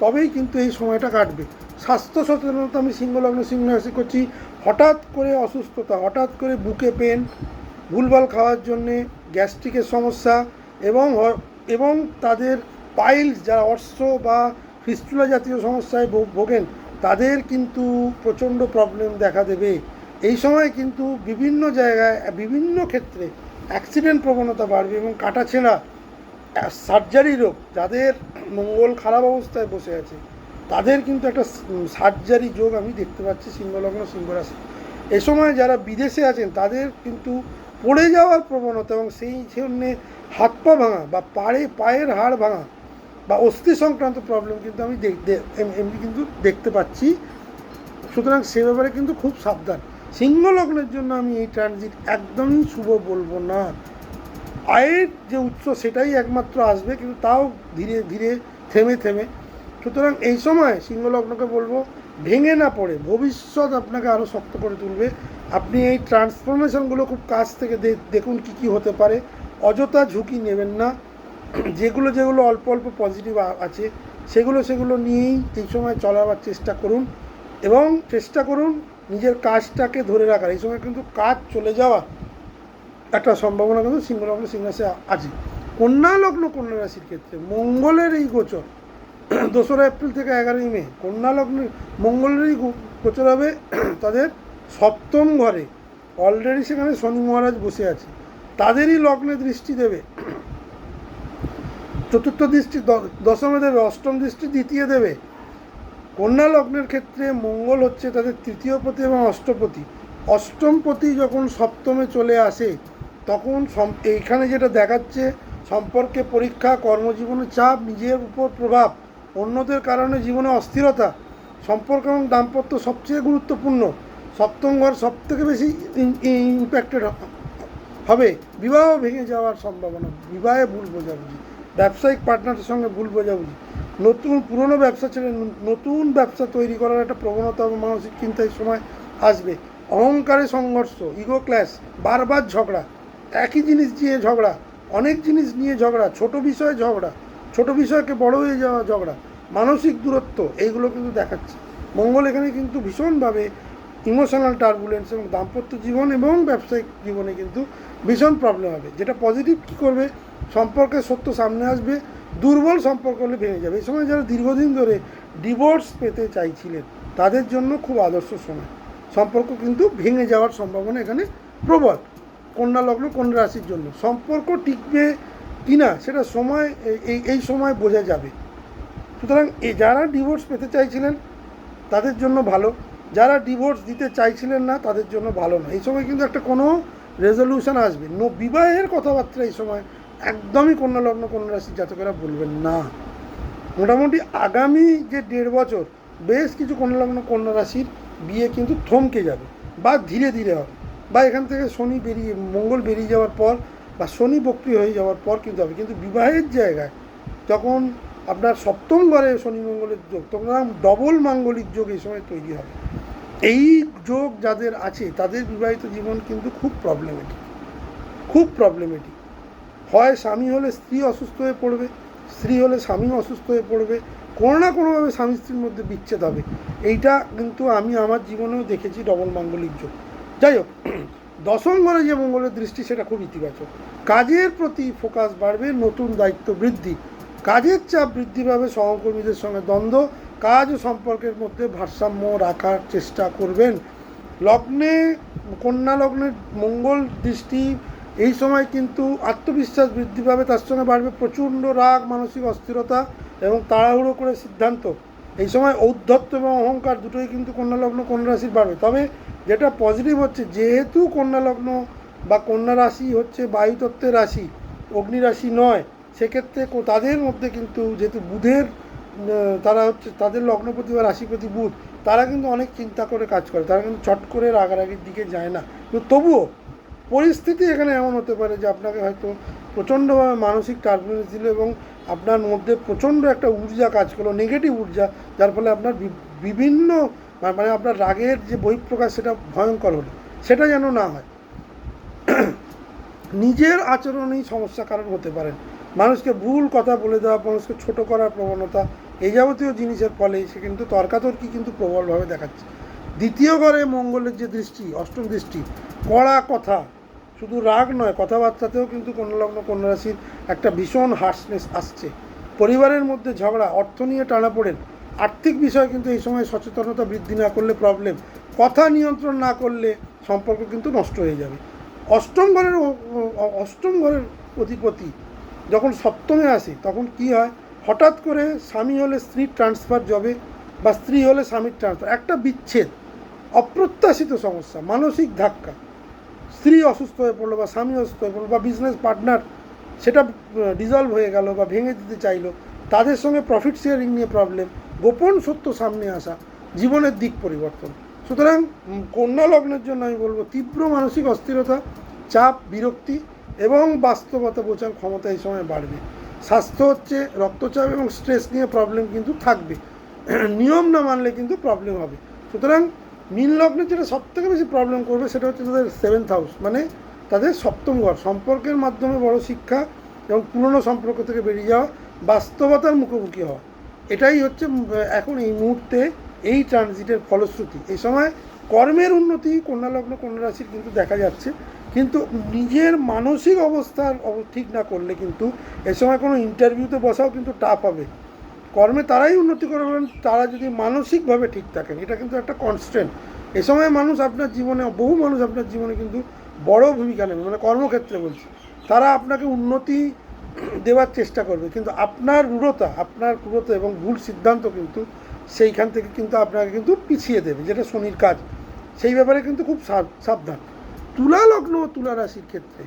Speaker 1: তবেই কিন্তু এই সময়টা কাটবে। স্বাস্থ্য সচেতনতা আমি সিংহলগ্ন সিংহ রাশি করছি, হঠাৎ করে অসুস্থতা, হঠাৎ করে বুকে পেন, ভুলভাল খাওয়ার জন্যে গ্যাস্ট্রিকের সমস্যা এবং তাদের পাইলস, যারা অর্শ বা ফিস্টুলা জাতীয় সমস্যায় ভোগেন, তাদের কিন্তু প্রচণ্ড প্রবলেম দেখা দেবে। এই সময় কিন্তু বিভিন্ন জায়গায় বিভিন্ন ক্ষেত্রে অ্যাক্সিডেন্ট প্রবণতা বাড়বে এবং কাটাছেঁড়া, সার্জারি রোগ, যাদের মঙ্গল খারাপ অবস্থায় বসে আছে তাদের কিন্তু একটা সার্জারি যোগ আমি দেখতে পাচ্ছি সিংহলগ্ন সিংহ রাশি। এ সময় যারা বিদেশে আছেন তাদের কিন্তু পড়ে যাওয়ার প্রবণতা এবং সেই জন্যে হাত পা ভাঙা বা পায়ের হাড় ভাঙা বা অস্থি সংক্রান্ত প্রবলেম কিন্তু আমি এমনি কিন্তু দেখতে পাচ্ছি। সুতরাং সে ব্যাপারে কিন্তু খুব সাবধান। সিংহলগ্নের জন্য আমি এই ট্রানজিট একদমই শুভ বলবো না। আয়ের যে উৎস সেটাই একমাত্র আসবে, কিন্তু তাও ধীরে ধীরে থেমে। সুতরাং এই সময় সিংহলগ্নকে বলবো ভেঙে না পড়ে ভবিষ্যৎ আপনাকে আরও শক্ত করে তুলবে। আপনি এই ট্রান্সফরমেশনগুলো খুব কাছ থেকে দেখুন কী হতে পারে, অযথা ঝুঁকি নেবেন না। যেগুলো অল্প পজিটিভ আছে সেগুলো নিয়েই এই সময় চলাবার চেষ্টা করুন এবং চেষ্টা করুন নিজের কাজটাকে ধরে রাখার। এই সময় কিন্তু কাজ চলে যাওয়া একটা সম্ভাবনা কিন্তু সিংহলগ্ন সিংহ রাশি আছে। কন্যা লগ্ন কন্যা রাশির ক্ষেত্রে মঙ্গলের এই গোচর 2রা এপ্রিল থেকে 11ই মে কন্যা লগ্নে মঙ্গলেরই গোচর হবে তাদের সপ্তম ঘরে। অলরেডি সেখানে শনি মহারাজ বসে আছে, তাদেরই লগ্নে দৃষ্টি দেবে, চতুর্থ দৃষ্টি দশমে দেবে, অষ্টম দৃষ্টি দ্বিতীয় দেবে। কন্যা লগ্নের ক্ষেত্রে মঙ্গল হচ্ছে তাদের তৃতীয় পতি এবং অষ্টপতি। অষ্টমপতি যখন সপ্তমে চলে আসে তখন এইখানে যেটা দেখাচ্ছে সম্পর্কে পরীক্ষা, কর্মজীবনে চাপ, নিজের উপর প্রভাব, অন্যদের কারণে জীবনে অস্থিরতা, সম্পর্ক এবং দাম্পত্য সবচেয়ে গুরুত্বপূর্ণ। সপ্তম ঘর সবথেকে বেশি ইম্প্যাক্টেড হবে। বিবাহ ভেঙে যাওয়ার সম্ভাবনা, বিবাহে ভুল বোঝাবুঝি, ব্যবসায়িক পার্টনারের সঙ্গে ভুল বোঝাবুঝি, নতুন পুরনো ব্যবসা ছেড়ে নতুন ব্যবসা তৈরি করার একটা প্রবণতা এবং মানসিক চিন্তার সময় আসবে। অহংকারে সংঘর্ষ, ইগো ক্ল্যাশ, বারবার ঝগড়া, একই জিনিস নিয়ে ঝগড়া, অনেক জিনিস নিয়ে ঝগড়া, ছোট বিষয়ে ঝগড়া, ছোট বিষয়কে বড় হয়ে যাওয়া ঝগড়া, মানসিক দূরত্ব, এইগুলো কিন্তু দেখাচ্ছে। মঙ্গল এখানে কিন্তু ভীষণভাবে ইমোশনাল টার্বুলেন্স এবং দাম্পত্য জীবন এবং ব্যবসায়িক জীবনে কিন্তু ভীষণ প্রবলেম হবে। যেটা পজিটিভ কী করবে, সম্পর্কের সত্য সামনে আসবে, দুর্বল সম্পর্ক হলে ভেঙে যাবে। এই সময় যারা দীর্ঘদিন ধরে ডিভোর্স পেতে চাইছিলেন তাদের জন্য খুব আদর্শ সময়, সম্পর্ক কিন্তু ভেঙে যাওয়ার সম্ভাবনা এখানে প্রবল। কন্যা লগ্ন কন্যা রাশির জন্য সম্পর্ক টিকবে কিনা সেটা সময় এই সময় বোঝা যাবে। সুতরাং যারা ডিভোর্স পেতে চাইছিলেন তাদের জন্য ভালো, যারা ডিভোর্স দিতে চাইছিলেন না তাদের জন্য ভালো না। এই সময় কিন্তু একটা কোনো রেজলিউশন আসবে। বিবাহের কথাবার্তা এই সময় একদমই কন্যা লগ্ন কন্যা রাশির জাতকেরা বলবেন না। মোটামুটি আগামী যে 1.5 বছর বেশ কিছু কন্যা লগ্ন কন্যা রাশির বিয়ে কিন্তু থমকে যাবে বা ধীরে ধীরে হবে, বা এখান থেকে শনি মঙ্গল বেরিয়ে যাওয়ার পর বা শনি বক্রি হয়ে যাওয়ার পর কিন্তু হবে। কিন্তু বিবাহের জায়গায় যখন আপনার সপ্তম ঘরে শনি মঙ্গলের যোগ, তখন ডবল মাঙ্গলিক যোগ এই সময় তৈরি হবে। এই যোগ যাদের আছে তাদের বিবাহিত জীবন কিন্তু খুব প্রবলেমেটিক, খুব প্রবলেমেটিক। হয় স্বামী হলে স্ত্রী অসুস্থ হয়ে পড়বে, স্ত্রী হলে স্বামী অসুস্থ হয়ে পড়বে, কোনো না কোনোভাবে স্বামী স্ত্রীর মধ্যে বিচ্ছেদ হবে। এইটা কিন্তু আমি আমার জীবনেও দেখেছি, ডবল মাঙ্গলিক যোগ। যাই হোক, দশম ঘরে যে মঙ্গলের দৃষ্টি সেটা খুব ইতিবাচক। কাজের প্রতি ফোকাস বাড়বে, নতুন দায়িত্ব বৃদ্ধি, কাজের চাপ বৃদ্ধি পাবে, সহকর্মীদের সঙ্গে দ্বন্দ্ব, কাজ ও সম্পর্কের মধ্যে ভারসাম্য রাখার চেষ্টা করবেন। লগ্নে কন্যা লগ্নের মঙ্গল দৃষ্টি এই সময় কিন্তু আত্মবিশ্বাস বৃদ্ধি পাবে, তার সঙ্গে বাড়বে প্রচণ্ড রাগ, মানসিক অস্থিরতা এবং তাড়াহুড়ো করে সিদ্ধান্ত। এই সময় ঔদ্ধত্য এবং অহংকার দুটোই কিন্তু কন্যা লগ্ন কন্যা রাশির বাড়বে। তবে যেটা পজিটিভ হচ্ছে, যেহেতু কন্যা লগ্ন বা কন্যা রাশি হচ্ছে বায়ুতত্ত্বের রাশি, অগ্নি রাশি নয়, সেক্ষেত্রে তাদের মধ্যে কিন্তু যেহেতু বুধের তারা হচ্ছে তাদের লগ্নপতি বা রাশিপতি বুধ, তারা কিন্তু অনেক চিন্তা করে কাজ করে, তারা কিন্তু চট করে রাগারাগির দিকে যায় না। কিন্তু তবুও পরিস্থিতি এখানে এমন হতে পারে যে আপনাকে হয়তো প্রচণ্ডভাবে মানসিক টার্বুলেন্স দিল এবং আপনার মধ্যে প্রচণ্ড একটা ঊর্জা কাজ করলো, নেগেটিভ ঊর্জা, যার ফলে আপনার বিভিন্ন মানে আপনার রাগের যে বহিঃপ্রকাশ সেটা ভয়ঙ্কর হলো, সেটা যেন না হয়। নিজের আচরণেই সমস্যা কারণ হতে পারেন, মানুষকে ভুল কথা বলে দেওয়া, মানুষকে ছোট করার প্রবণতা, এই যাবতীয় জিনিসের ফলে সে কিন্তু তর্কাতর্কি কিন্তু প্রবলভাবে দেখাচ্ছে। দ্বিতীয় ঘরে মঙ্গলের যে দৃষ্টি, অষ্টম দৃষ্টি, কড়া কথা, শুধু রাগ নয়, কথাবার্তাতেও কিন্তু কন্যা লগ্ন কন্যা রাশির একটা ভীষণ হার্শনেস আসছে। পরিবারের মধ্যে ঝগড়া, অর্থ নিয়ে টানাপোড়েন, আর্থিক বিষয় কিন্তু এই সময় সচেতনতা বৃদ্ধি না করলে প্রবলেম, কথা নিয়ন্ত্রণ না করলে সম্পর্ক কিন্তু নষ্ট হয়ে যাবে। অষ্টম ঘরের অধিপতি যখন সপ্তমে আসে তখন কি হয়, হঠাৎ করে স্বামী হলে স্ত্রীর ট্রান্সফার জবে বা স্ত্রী হলে স্বামীর ট্রান্সফার, একটা বিচ্ছেদ, অপ্রত্যাশিত সমস্যা, মানসিক ধাক্কা, স্ত্রী অসুস্থ হয়ে পড়লো বা স্বামী অসুস্থ হয়ে পড়লো বা বিজনেস পার্টনার সেটা ডিজলভ হয়ে গেল বা ভেঙে দিতে চাইলো, তাদের সঙ্গে প্রফিট শেয়ারিং নিয়ে প্রবলেম, গোপন সত্য সামনে আসা, জীবনের দিক পরিবর্তন। সুতরাং কন্যা লগ্নের জন্য আমি বলবো তীব্র মানসিক অস্থিরতা, চাপ, বিরক্তি এবং বাস্তবতা বোঝার ক্ষমতা এই সময় বাড়বে। স্বাস্থ্য হচ্ছে রক্তচাপ এবং স্ট্রেস নিয়ে প্রবলেম কিন্তু থাকবে, নিয়ম না মানলে কিন্তু প্রবলেম হবে। সুতরাং মীন লগ্নে যেটা সবথেকে বেশি প্রবলেম করবে সেটা হচ্ছে তাদের 7th হাউস, মানে তাদের সপ্তম ঘর, সম্পর্কের মাধ্যমে বড় শিক্ষা এবং পুরনো সম্পর্ক থেকে বেরিয়ে যাওয়া, বাস্তবতার মুখোমুখি হওয়া, এটাই হচ্ছে এখন এই মুহূর্তে এই ট্রানজিটের ফলশ্রুতি। এই সময় কর্মের উন্নতি কন্যা লগ্ন কন্যা রাশির কিন্তু দেখা যাচ্ছে, কিন্তু নিজের মানসিক অবস্থার ঠিক না করলে কিন্তু এ সময় কোনো ইন্টারভিউতে বসাও কিন্তু টাফ হবে। কর্মে তারাই উন্নতি করবেন তারা যদি মানসিকভাবে ঠিক থাকেন, এটা কিন্তু একটা কনস্ট্যান্ট। এ সময় মানুষ আপনার জীবনে, বহু মানুষ আপনার জীবনে কিন্তু বড় ভূমিকা নেবে, মানে কর্মক্ষেত্রে বলছি, তারা আপনাকে উন্নতি দেওয়ার চেষ্টা করবে, কিন্তু আপনার ক্রূরতা এবং ভুল সিদ্ধান্ত কিন্তু সেইখান থেকে কিন্তু আপনাকে কিন্তু পিছিয়ে দেবে, যেটা শনির কাজ। সেই ব্যাপারে কিন্তু খুব সাবধান। তুলা লগ্ন তুলা রাশির ক্ষেত্রে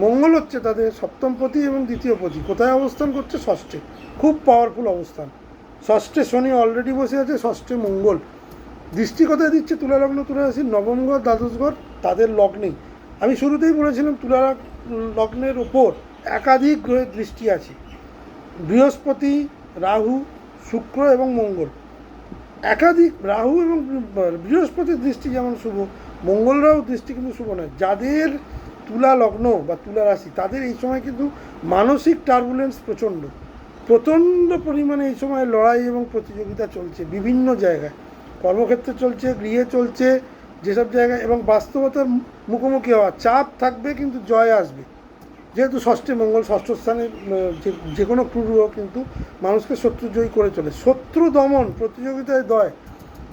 Speaker 1: মঙ্গল হচ্ছে তাদের সপ্তমপতি এবং দ্বিতীয়পতি, কোথায় অবস্থান করছে? ষষ্ঠে। খুব পাওয়ারফুল অবস্থান। ষষ্ঠে শনি অলরেডি বসে আছে, ষষ্ঠে মঙ্গল। দৃষ্টি কোথায় দিচ্ছে? তুলা লগ্ন তুলা রাশির নবম ঘর, দ্বাদশ ঘর তাদের লগ্নেই। আমি শুরুতেই বলেছিলাম তুলা লগ্নের ওপর একাধিক গ্রহের দৃষ্টি আছে, বৃহস্পতি, রাহু, শুক্র এবং মঙ্গল। একাধিক রাহু এবং বৃহস্পতির দৃষ্টি যেমন শুভ, মঙ্গল রাহু দৃষ্টি কিন্তু শুভ নয়। যাদের তুলা লগ্ন বা তুলা রাশি তাদের এই সময় কিন্তু মানসিক টার্বুলেন্স প্রচণ্ড পরিমাণে এই সময় লড়াই এবং প্রতিযোগিতা চলছে বিভিন্ন জায়গায়, কর্মক্ষেত্রে চলছে, গৃহে চলছে, যেসব জায়গায়, এবং বাস্তবতার মুখোমুখি হওয়া চাপ থাকবে, কিন্তু জয় আসবে। যেহেতু ষষ্ঠে মঙ্গল, ষষ্ঠ স্থানে যে কোনো পূর্ব কিন্তু মানুষকে শত্রু জয়ী করে চলে। শত্রু দমন, প্রতিযোগিতায়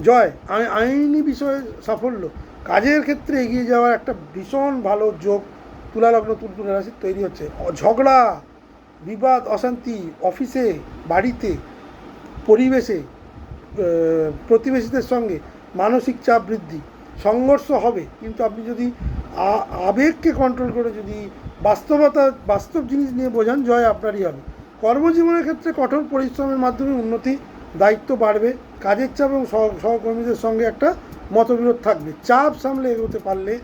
Speaker 1: জয়, আইনি বিষয়ে সাফল্য, কাজের ক্ষেত্রে এগিয়ে যাওয়ার একটা ভীষণ ভালো যোগ তুলা লগ্ন তুলা রাশির তৈরি হচ্ছে। ঝগড়া, বিবাদ, অশান্তি অফিসে, বাড়িতে, পরিবেশে, প্রতিবেশীদের সঙ্গে মানসিক চাপ বৃদ্ধি, সংঘর্ষ হবে, কিন্তু আপনি যদি আবেগকে কন্ট্রোল করে যদি বাস্তব জিনিস নিয়ে বোঝান, জয় আপনারই হবে। কর্মজীবনের ক্ষেত্রে কঠোর পরিশ্রমের মাধ্যমে উন্নতি, দায়িত্ব বাড়বে, কাজের চাপ এবং সহকর্মীদের সঙ্গে একটা মতবিরোধ থাকবে। চাপ সামলে এগোতে পারলে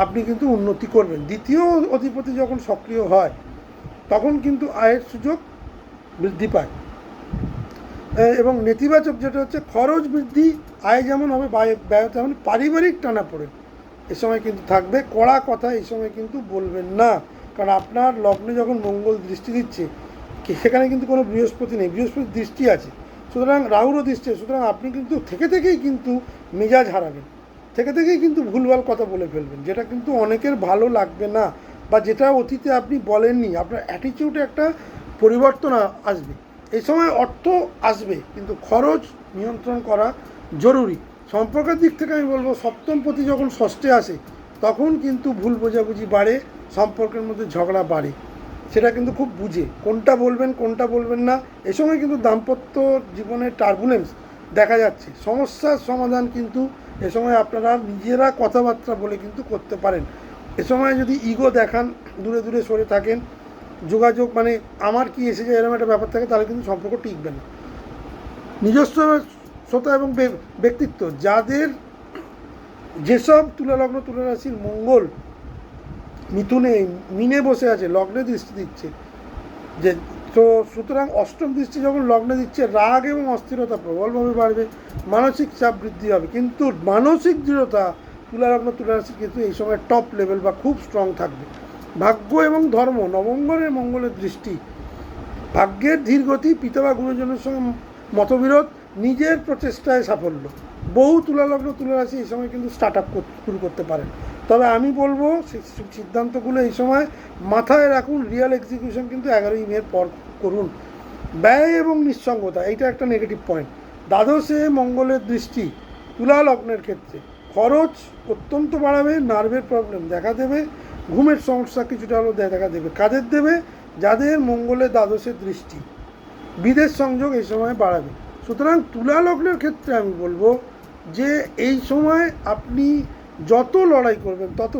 Speaker 1: আপনি কিন্তু উন্নতি করবেন। দ্বিতীয় অধিপতি যখন সক্রিয় হয় তখন কিন্তু আয়ের সুযোগ বৃদ্ধি পায়, এবং নেতিবাচক যেটা হচ্ছে খরচ বৃদ্ধি, আয় যেমন হবে ব্যয় তেমন, পারিবারিক টানাপোড়েন এ সময় কিন্তু থাকবে। কড়া কথা এই সময় কিন্তু বলবেন না, কারণ আপনার লগ্নে যখন মঙ্গল দৃষ্টি দিচ্ছে সেখানে কিন্তু কোনো বৃহস্পতি নেই, বৃহস্পতির দৃষ্টি আছে, সুতরাং রাহুরও দৃষ্টি আছে, সুতরাং আপনি কিন্তু থেকেই কিন্তু মেজাজ হারাবেন, থেকেই কিন্তু ভুলভাল কথা বলে ফেলবেন, যেটা কিন্তু অনেকের ভালো লাগবে না, বা যেটা অতীতে আপনি বলেননি। আপনার অ্যাটিটিউডে একটা পরিবর্তন আসবে। এই সময় অর্থ আসবে, কিন্তু খরচ নিয়ন্ত্রণ করা জরুরি। সম্পর্কের দিক থেকে আমি বলবো সপ্তমপতি যখন ষষ্ঠে আসে তখন কিন্তু ভুল বোঝাবুঝি বাড়ে, সম্পর্কের মধ্যে ঝগড়া বাড়ে, সেটা কিন্তু খুব বুঝে কোনটা বলবেন না। এ সময় কিন্তু দাম্পত্য জীবনের টার্বুলেন্স দেখা যাচ্ছে। সমস্যার সমাধান কিন্তু এ সময় আপনারা নিজেরা কথাবার্তা বলে কিন্তু করতে পারেন। এ সময় যদি ইগো দেখান, দূরে সরে থাকেন, যোগাযোগ মানে আমার কি এসে যায় এরকম একটা ব্যাপার থাকে, তাহলে কিন্তু সম্পর্ক টিকবে না। নিজস্বতা এবং ব্যক্তিত্ব, যাদের যেসব তুলা লগ্ন তুলা রাশির মঙ্গল মিনে বসে আছে, লগ্নে দৃষ্টি দিচ্ছে, যে তো সুতরাং অষ্টম দৃষ্টি যখন লগ্নে দিচ্ছে, রাগ এবং অস্থিরতা প্রবলভাবে বাড়বে, মানসিক চাপ বৃদ্ধি হবে, কিন্তু মানসিক দৃঢ়তা তুলা লগ্ন তুলা রাশি কিন্তু এই সময় টপ লেভেল বা খুব স্ট্রং থাকবে। ভাগ্য এবং ধর্ম, নবম ঘরে মঙ্গলের দৃষ্টি, ভাগ্যের ধীর গতি, পিতা বা গুরুজনের সঙ্গে মতবিরোধ, নিজের প্রচেষ্টায় সাফল্য। বহু তুলা লগ্ন তুলা রাশি এই সময় কিন্তু স্টার্ট আপ শুরু করতে পারেন, তবে আমি বলবো সিদ্ধান্তগুলো এই সময় মাথায় রাখুন, রিয়েল এক্সিকিউশন কিন্তু 11ই মের পর করুন। ব্যয় এবং নিঃসঙ্গতা, এইটা একটা নেগেটিভ পয়েন্ট। দ্বাদশে মঙ্গলের দৃষ্টি তুলা লগ্নের ক্ষেত্রে খরচ অত্যন্ত বাড়াবে, নার্ভের প্রবলেম দেখা দেবে, ঘুমের সমস্যা কিছুটা হলেও দেখা দেবে, কাজের দেবে। যাদের মঙ্গলের দ্বাদশের দৃষ্টি, বিদেশ সংযোগ এই সময় বাড়াবে। সুতরাং তুলা লগ্নের ক্ষেত্রে আমি বলবো যে এই সময় আপনি যত লড়াই করবেন তত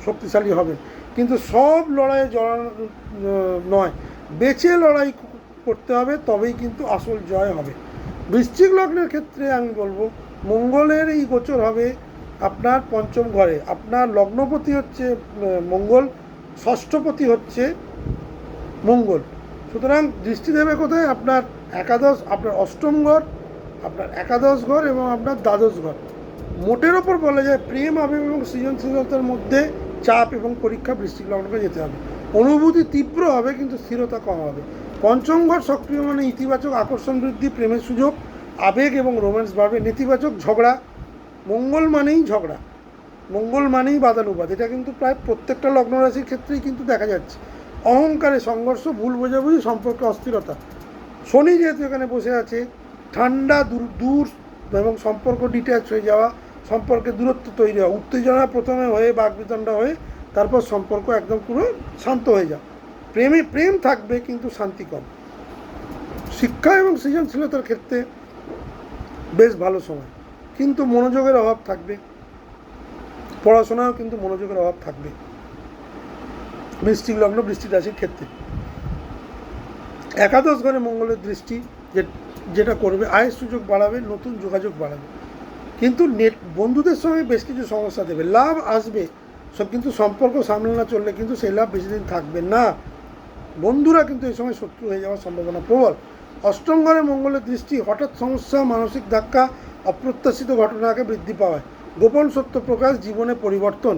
Speaker 1: শক্তিশালী হবেন, কিন্তু সব লড়াইয়ে জড়ানো নয়, বেছে লড়াই করতে হবে, তবেই কিন্তু আসল জয় হবে। বৃশ্চিক লগ্নের ক্ষেত্রে আমি বলবো মঙ্গলের এই গোচর হবে আপনার পঞ্চম ঘরে। আপনার লগ্নপতি হচ্ছে মঙ্গল, ষষ্ঠপতি হচ্ছে মঙ্গল, সুতরাং দৃষ্টি দেবে কোথায়? আপনার একাদশ, আপনার অষ্টম ঘর, আপনার একাদশ ঘর এবং আপনার দ্বাদশ ঘর। মোটের ওপর বলা যায় প্রেম, আবেগ এবং সৃজনশীলতার মধ্যে চাপ এবং পরীক্ষা বৃশ্চিক লগ্নকে যেতে হবে। অনুভূতি তীব্র হবে, কিন্তু স্থিরতা কম হবে। পঞ্চম ঘর সক্রিয় মানে ইতিবাচক আকর্ষণ বৃদ্ধি, প্রেমের সুযোগ, আবেগ এবং রোম্যান্স বাড়বে। নেতিবাচক ঝগড়া, মঙ্গল মানেই ঝগড়া, মঙ্গল মানেই বাদানুবাদ। এটা কিন্তু প্রায় প্রত্যেকটা লগ্ন রাশির ক্ষেত্রেই কিন্তু দেখা যাচ্ছে। অহংকারে সংঘর্ষ, ভুল বোঝাবুঝি, সম্পর্কে অস্থিরতা। শনি যেহেতু এখানে বসে আছে, ঠান্ডা দূর এবং সম্পর্ক ডিট্যাচ হয়ে যাওয়া, সম্পর্কে দূরত্ব তৈরি হওয়া, উত্তেজনা প্রথমে হয়ে বাকবিতণ্ডা হয়ে তারপর সম্পর্ক একদম পুরো শান্ত হয়ে যাওয়া। প্রেম থাকবে কিন্তু শান্তি কম। শিক্ষা এবং সৃজনশীলতার ক্ষেত্রে বেশ ভালো সময়, কিন্তু মনোযোগের অভাব থাকবে। পড়াশোনাও কিন্তু মনোযোগের অভাব থাকবে বৃশ্চিক লগ্ন বৃশ্চিক রাশির ক্ষেত্রে। একাদশ ঘরে মঙ্গলের দৃষ্টি যেটা করবে, আয়ের সুযোগ বাড়াবে, নতুন যোগাযোগ বাড়াবে, কিন্তু বন্ধুদের সঙ্গে বেশ কিছু সমস্যা দেবে। লাভ আসবে সব, কিন্তু সম্পর্ক সামলে না চললে কিন্তু সেই লাভ বেশি দিন থাকবে না। বন্ধুরা কিন্তু এই সময় শত্রু হয়ে যাওয়ার সম্ভাবনা প্রবল। অষ্টম ঘরে মঙ্গলের দৃষ্টি, হঠাৎ সমস্যা, মানসিক ধাক্কা, অপ্রত্যাশিত ঘটনাকে বৃদ্ধি পাওয়ায়, গোপন সত্য প্রকাশ, জীবনে পরিবর্তন।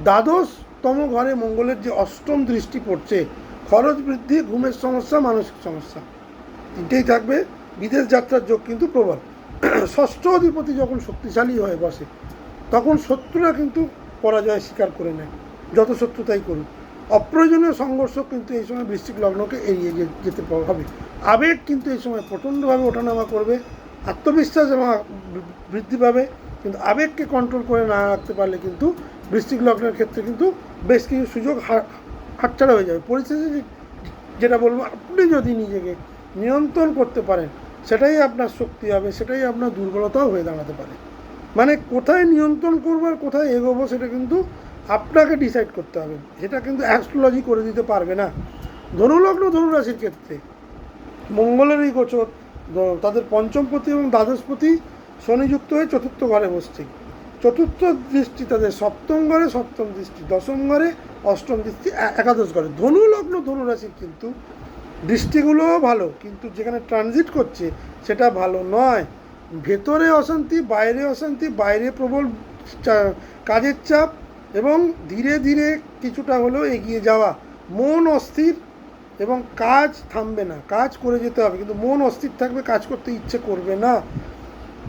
Speaker 1: দ্বাদশতম ঘরে মঙ্গলের যে অষ্টম দৃষ্টি পড়ছে, খরচ বৃদ্ধি, ঘুমের সমস্যা, মানসিক সমস্যা, তিনটেই থাকবে। বিদেশ যাত্রার যোগ কিন্তু প্রবল। ষষ্ঠ অধিপতি যখন শক্তিশালী হয়ে বসে, তখন শত্রুরা কিন্তু পরাজয় স্বীকার করে নেয়, যত শত্রু তাই করুক। অপ্রয়োজনীয় সংঘর্ষ কিন্তু এই সময় বৃশ্চিক লগ্নকে এড়িয়ে যেতে হবে। আবেগ কিন্তু এই সময় প্রচণ্ডভাবে ওঠানামা করবে, আত্মবিশ্বাস এবং বৃদ্ধি পাবে, কিন্তু আবেগকে কন্ট্রোল করে না রাখতে পারলে কিন্তু বৃশ্চিক লগ্নের ক্ষেত্রে কিন্তু বেশ কিছু সুযোগ হাতছাড়া হয়ে যাবে। পরিস্থিতি যেটা বলবো, আপনি যদি নিজেকে নিয়ন্ত্রণ করতে পারেন, সেটাই আপনার শক্তি হবে, সেটাই আপনার দুর্বলতাও হয়ে দাঁড়াতে পারে। মানে কোথায় নিয়ন্ত্রণ করবো আর কোথায় এগোবো সেটা কিন্তু আপনাকে ডিসাইড করতে হবে, সেটা কিন্তু অ্যাস্ট্রোলজি করে দিতে পারবে না। ধনুলগ্ন ধনুরাশির ক্ষেত্রে মঙ্গলের এই গোচর, তাদের পঞ্চমপতি এবং দ্বাদশপতি শনিযুক্ত হয়ে চতুর্থ ঘরে বসছে। চতুর্থ দৃষ্টি তাদের সপ্তম ঘরে, সপ্তম দৃষ্টি দশম ঘরে, অষ্টম দৃষ্টি একাদশ ঘরে। ধনুলগ্ন ধনুরাশির কিন্তু দৃষ্টিগুলোও ভালো, কিন্তু যেখানে ট্রানজিট করছে সেটা ভালো নয়। ভেতরে অশান্তি, বাইরে অশান্তি, বাইরে প্রবল কাজের চাপ এবং ধীরে ধীরে কিছুটা হলেও এগিয়ে যাওয়া। মন অস্থির এবং কাজ থামবে না, কাজ করে যেতে হবে, কিন্তু মন অস্থির থাকবে, কাজ করতে ইচ্ছে করবে না।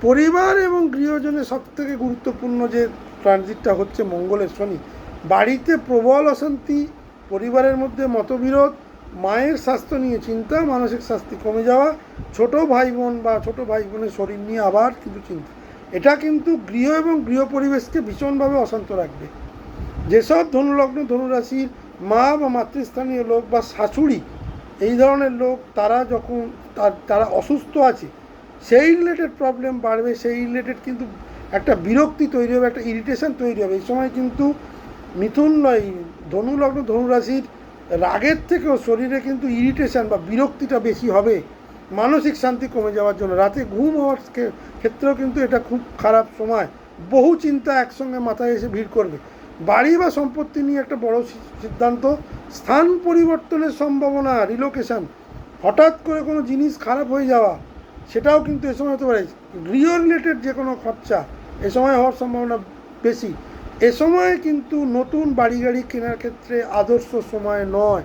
Speaker 1: পরিবার এবং গৃহজনের সবথেকে গুরুত্বপূর্ণ যে ট্রানজিটটা হচ্ছে মঙ্গলের শনি। বাড়িতে প্রবল অশান্তি, পরিবারের মধ্যে মতবিরোধ, মায়ের স্বাস্থ্য নিয়ে চিন্তা, মানসিক স্বাস্থ্য কমে যাওয়া, ছোট ভাই বোন বা ছোট ভাই বোনের শরীর নিয়ে আবার কিন্তু চিন্তা। এটা কিন্তু গৃহ এবং গৃহ পরিবেশকে ভীষণভাবে অশান্ত রাখবে। যেসব ধনুলগ্ন ধনুরাশির মা বা মাতৃস্থানীয় লোক বা শাশুড়ি এই ধরনের লোক, তারা যখন তারা অসুস্থ আছে, সেই রিলেটেড প্রবলেম বাড়বে, সেই রিলেটেড কিন্তু একটা বিরক্তি তৈরি হবে, একটা ইরিটেশন তৈরি হবে। এই সময় কিন্তু মিথুন নয়, ধনুলগ্ন ধনুরাশির রাগের থেকেও শরীরে কিন্তু ইরিটেশন বা বিরক্তিটা বেশি হবে, মানসিক শান্তি কমে যাওয়ার জন্য। রাতে ঘুম হওয়ার ক্ষেত্রেও কিন্তু এটা খুব খারাপ সময়। বহু চিন্তা একসঙ্গে মাথায় এসে ভিড় করবে। বাড়ি বা সম্পত্তি নিয়ে একটা বড় সিদ্ধান্ত, স্থান পরিবর্তনের সম্ভাবনা, রিলোকেশন, হঠাৎ করে কোনো জিনিস খারাপ হয়ে যাওয়া, সেটাও কিন্তু এ সময় হতে পারে। গৃহ রিলেটেড যে কোনো খরচা এ সময় হওয়ার সম্ভাবনা বেশি। এ সময় কিন্তু নতুন বাড়ি গাড়ি কেনার ক্ষেত্রে আদর্শ সময় নয়।